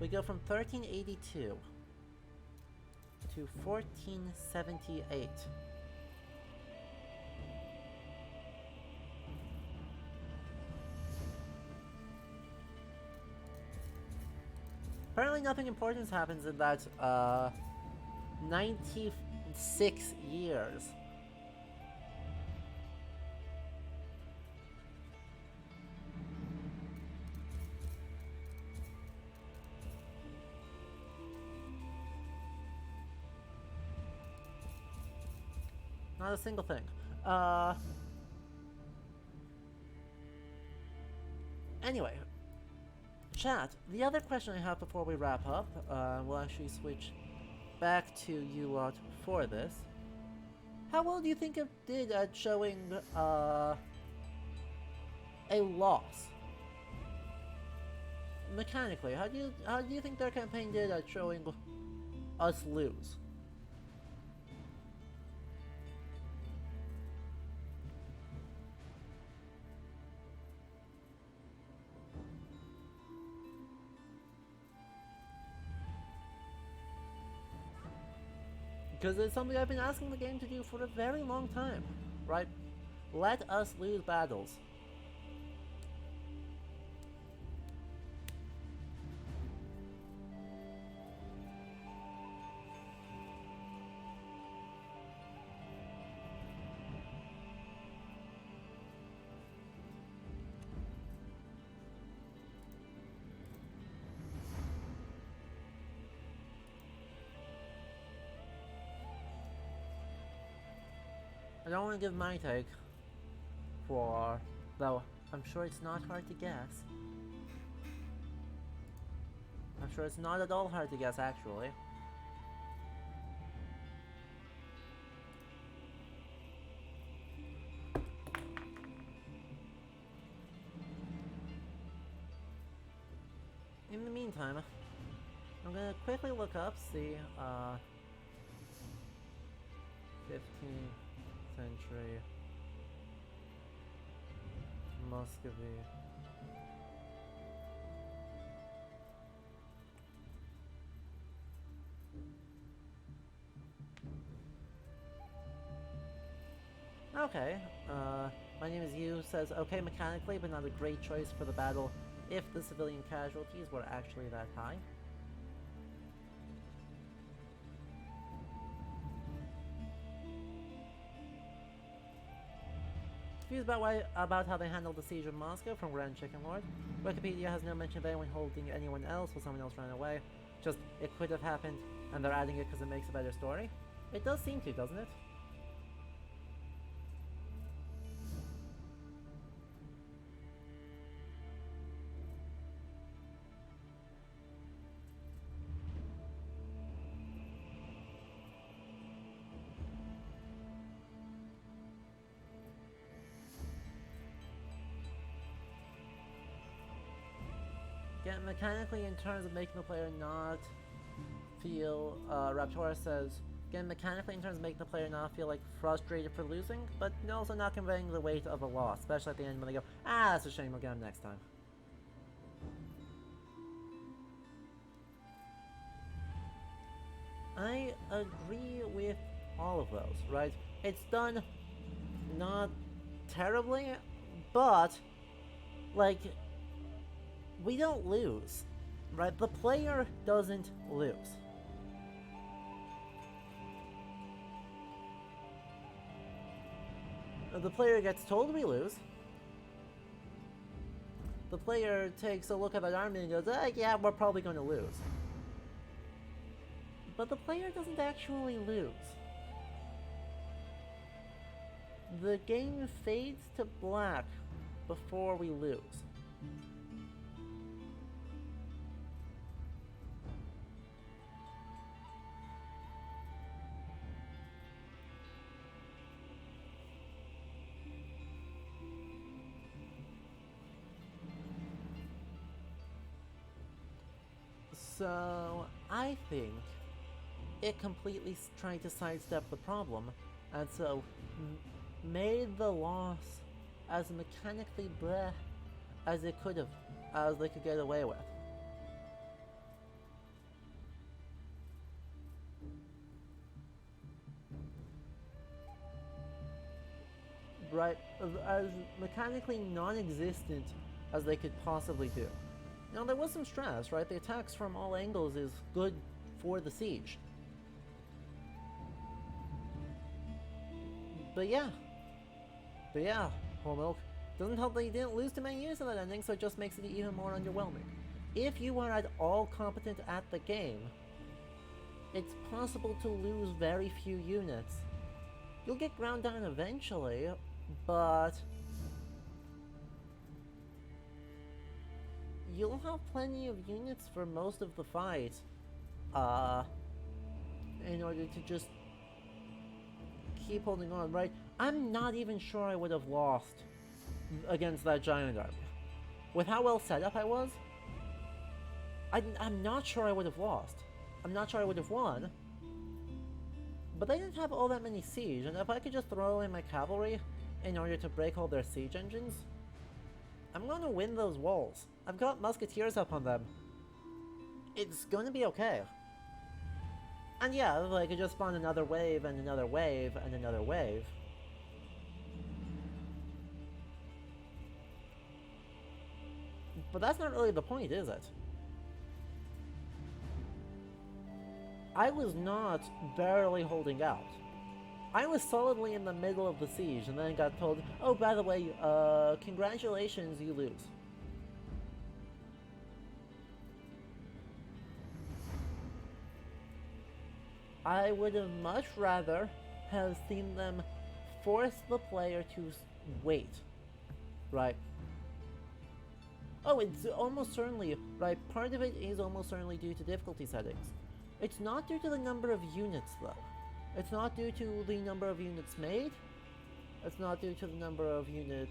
We go from 1382 to 1478. Apparently nothing important happens in that 96 years. Not a single thing. Anyway, chat, the other question I have before we wrap up, we'll actually switch back to you lot for this. How well do you think it did at showing a loss? Mechanically, how do you think their campaign did at showing us lose? Because it's something I've been asking the game to do for a very long time, right? Let us lose battles. I don't want to give my take for, though I'm sure it's not hard to guess. I'm sure it's not at all hard to guess, actually. In the meantime, I'm gonna quickly look up, see, 15th century Muscovy. Okay, my name is You says, okay mechanically, but not a great choice for the battle if the civilian casualties were actually that high. Confused about how they handled the siege of Moscow from Grand Chicken Lord. Wikipedia has no mention of anyone holding anyone else while someone else ran away. Just, it could have happened, and they're adding it because it makes a better story. It does seem to, doesn't it? Again, mechanically in terms of making the player not feel, Raptora says, again, mechanically in terms of making the player not feel like frustrated for losing, but also not conveying the weight of a loss, especially at the end when they go, ah, that's a shame, we'll get them next time. I agree with all of those, right? It's done not terribly, but, like, we don't lose. Right, the player doesn't lose. The player gets told we lose. The player takes a look at that army and goes, yeah, we're probably going to lose. But the player doesn't actually lose. The game fades to black before we lose. So, I think it completely tried to sidestep the problem, and so made the loss as mechanically bleh as it could have, as they could get away with. Right, as mechanically non-existent as they could possibly do. Now, there was some stress, right? The attacks from all angles is good for the siege. But yeah, Whole Milk. Doesn't help that you didn't lose too many units in that ending, so it just makes it even more underwhelming. If you are at all competent at the game, it's possible to lose very few units. You'll get ground down eventually, but you'll have plenty of units for most of the fight, in order to just keep holding on, right? I'm not even sure I would have lost against that giant army. With how well set up I was, I'm not sure I would have lost. I'm not sure I would have won. But they didn't have all that many siege, and if I could just throw in my cavalry in order to break all their siege engines, I'm gonna win those walls. I've got musketeers up on them. It's gonna be okay. And yeah, I could just spawn another wave and another wave and another wave. But that's not really the point, is it? I was not barely holding out. I was solidly in the middle of the siege and then got told, oh, by the way, congratulations, you lose. I would have much rather have seen them force the player to wait. Right. Oh, it's almost certainly, right, part of it is almost certainly due to difficulty settings. It's not due to the number of units, though. It's not due to the number of units made. It's not due to the number of units,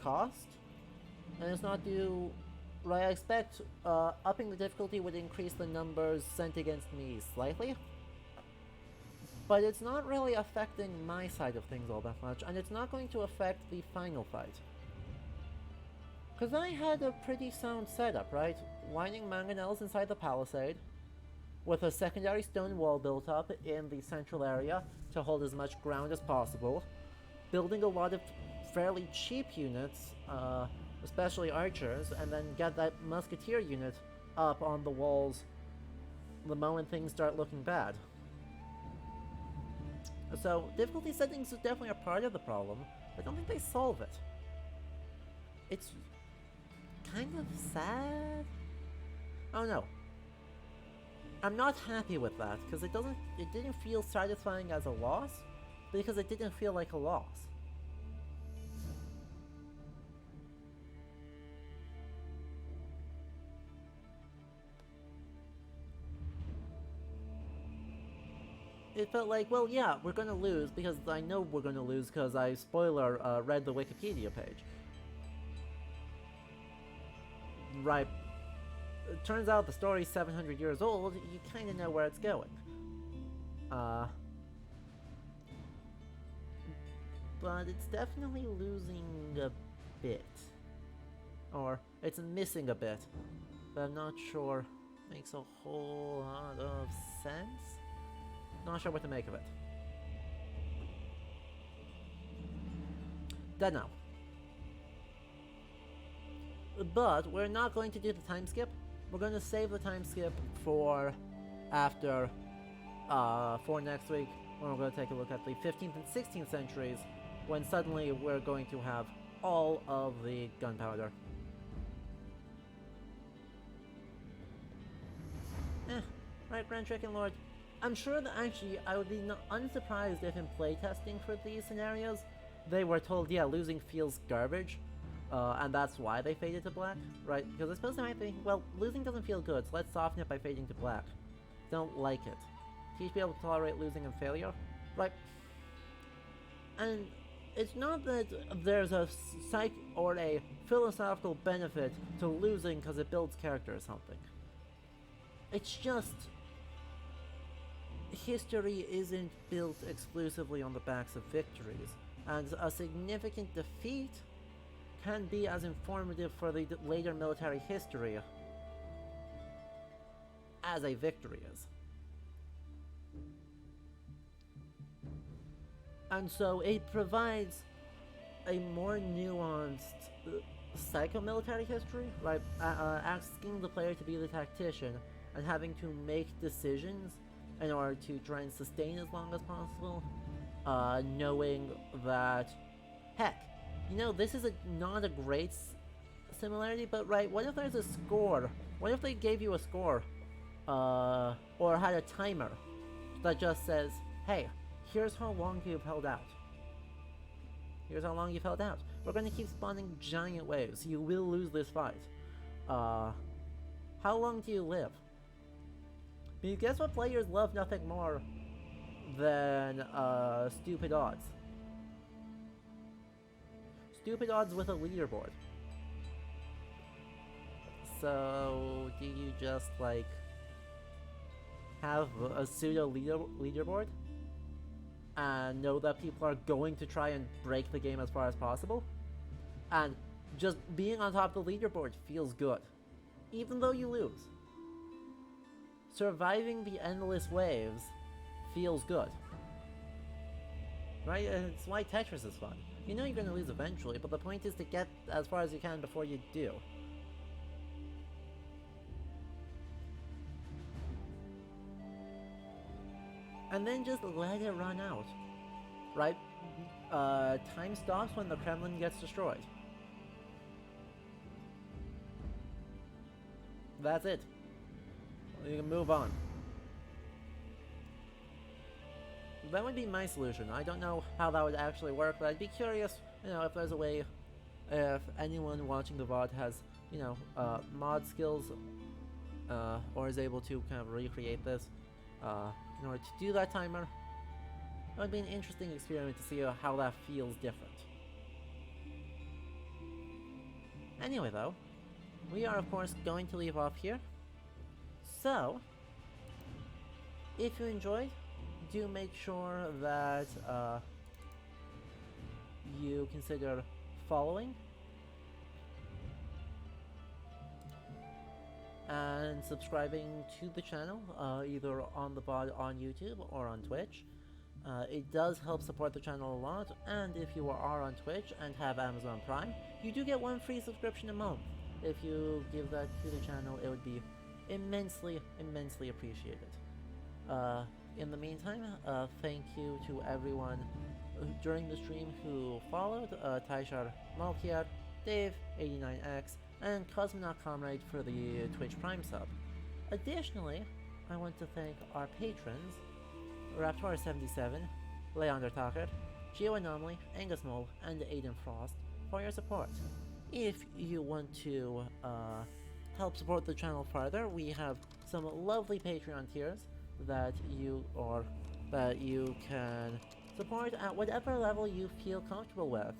cost. And it's not due... Right, I expect, upping the difficulty would increase the numbers sent against me slightly. But it's not really affecting my side of things all that much, and it's not going to affect the final fight. Because I had a pretty sound setup, right? Winding mangonels inside the palisade, with a secondary stone wall built up in the central area to hold as much ground as possible, building a lot of fairly cheap units, especially archers, and then get that musketeer unit up on the walls the moment things start looking bad. So, difficulty settings is definitely a part of the problem, but I don't think they solve it. It's kind of sad? Oh no. I'm not happy with that, because it didn't feel satisfying as a loss, because it didn't feel like a loss. It felt like, well, yeah, we're gonna lose, because I know we're gonna lose, because I, spoiler, read the Wikipedia page. Right. It turns out the story's 700 years old, you kinda know where it's going. But it's definitely losing a bit. Or, it's missing a bit. But I'm not sure makes a whole lot of sense? Not sure what to make of it. Dead now. But we're not going to do the time skip. We're going to save the time skip for after, for next week, when we're going to take a look at the 15th and 16th centuries, when suddenly we're going to have all of the gunpowder. Right, Grand Chicken Lord. I'm sure that actually I would be unsurprised if in playtesting for these scenarios, they were told, yeah, losing feels garbage, and that's why they faded to black, right? Because I suppose they might think, well, losing doesn't feel good, so let's soften it by fading to black. Don't like it. Teach people to tolerate losing and failure, right? And it's not that there's a psych or a philosophical benefit to losing because it builds character or something. It's just history isn't built exclusively on the backs of victories, and a significant defeat can be as informative for the later military history as a victory is. And so it provides a more nuanced psycho-military history, like asking the player to be the tactician and having to make decisions in order to try and sustain as long as possible, knowing that, heck, you know, this is not a great similarity, but right, what if there's a score? What if they gave you a score, or had a timer that just says, hey, here's how long you've held out. Here's how long you've held out. We're going to keep spawning giant waves. You will lose this fight. How long do you live? Because guess what players love nothing more than stupid odds. Stupid odds with a leaderboard. So, do you just, like, have a pseudo leaderboard? And know that people are going to try and break the game as far as possible? And just being on top of the leaderboard feels good, even though you lose. Surviving the endless waves feels good. Right? And it's why Tetris is fun. You know you're going to lose eventually, but the point is to get as far as you can before you do. And then just let it run out. Right? Time stops when the Kremlin gets destroyed. That's it. You can move on. That would be my solution. I don't know how that would actually work, but I'd be curious, you know, if there's a way, if anyone watching the VOD has, you know, mod skills, or is able to kind of recreate this, in order to do that timer. It would be an interesting experiment to see how that feels different. Anyway though, we are of course going to leave off here. So, if you enjoyed, do make sure that you consider following and subscribing to the channel, either on the VOD on YouTube or on Twitch. It does help support the channel a lot, and if you are on Twitch and have Amazon Prime, you do get one free subscription a month. If you give that to the channel, it would be immensely, immensely appreciated. In the meantime, thank you to everyone during the stream who followed, Taishar Malkiar, Dave, 89X, and Cosmonaut Comrade for the Twitch Prime sub. Additionally, I want to thank our patrons, Raptor77, Leander Tucker, Geo Anomaly, Angus Mole, and Aiden Frost, for your support. If you want to help support the channel further, we have some lovely Patreon tiers that you can support at whatever level you feel comfortable with.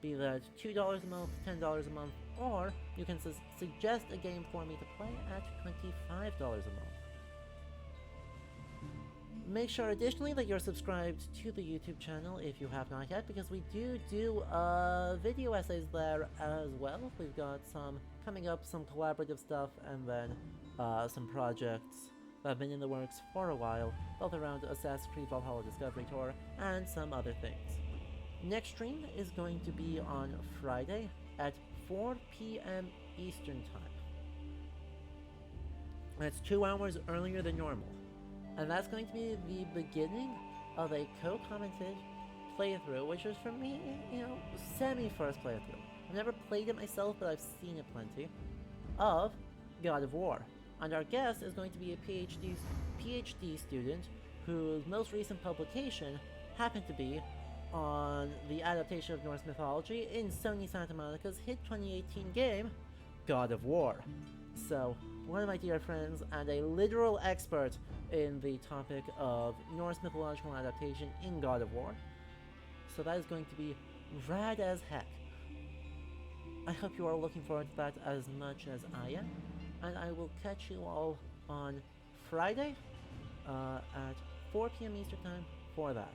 Be that $2 a month, $10 a month, or you can suggest a game for me to play at $25 a month. Make sure additionally that you're subscribed to the YouTube channel if you have not yet, because we do video essays there as well. We've got some coming up, some collaborative stuff, and then some projects that have been in the works for a while, both around Assassin's Creed Valhalla Discovery Tour and some other things. Next stream is going to be on Friday at 4 p.m. Eastern Time. That's 2 hours earlier than normal. And that's going to be the beginning of a co-commented playthrough, which is for me, you know, semi-first playthrough. I've never played it myself, but I've seen it plenty, of God of War. And our guest is going to be a PhD student whose most recent publication happened to be on the adaptation of Norse mythology in Sony Santa Monica's hit 2018 game, God of War. So, one of my dear friends and a literal expert in the topic of Norse mythological adaptation in God of War. So that is going to be rad as heck. I hope you are looking forward to that as much as I am, and I will catch you all on Friday at 4 p.m. Eastern Time for that.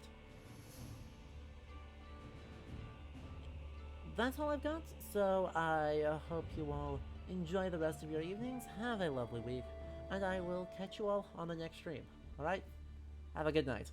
That's all I've got, so I hope you all enjoy the rest of your evenings, have a lovely week, and I will catch you all on the next stream. Alright? Have a good night.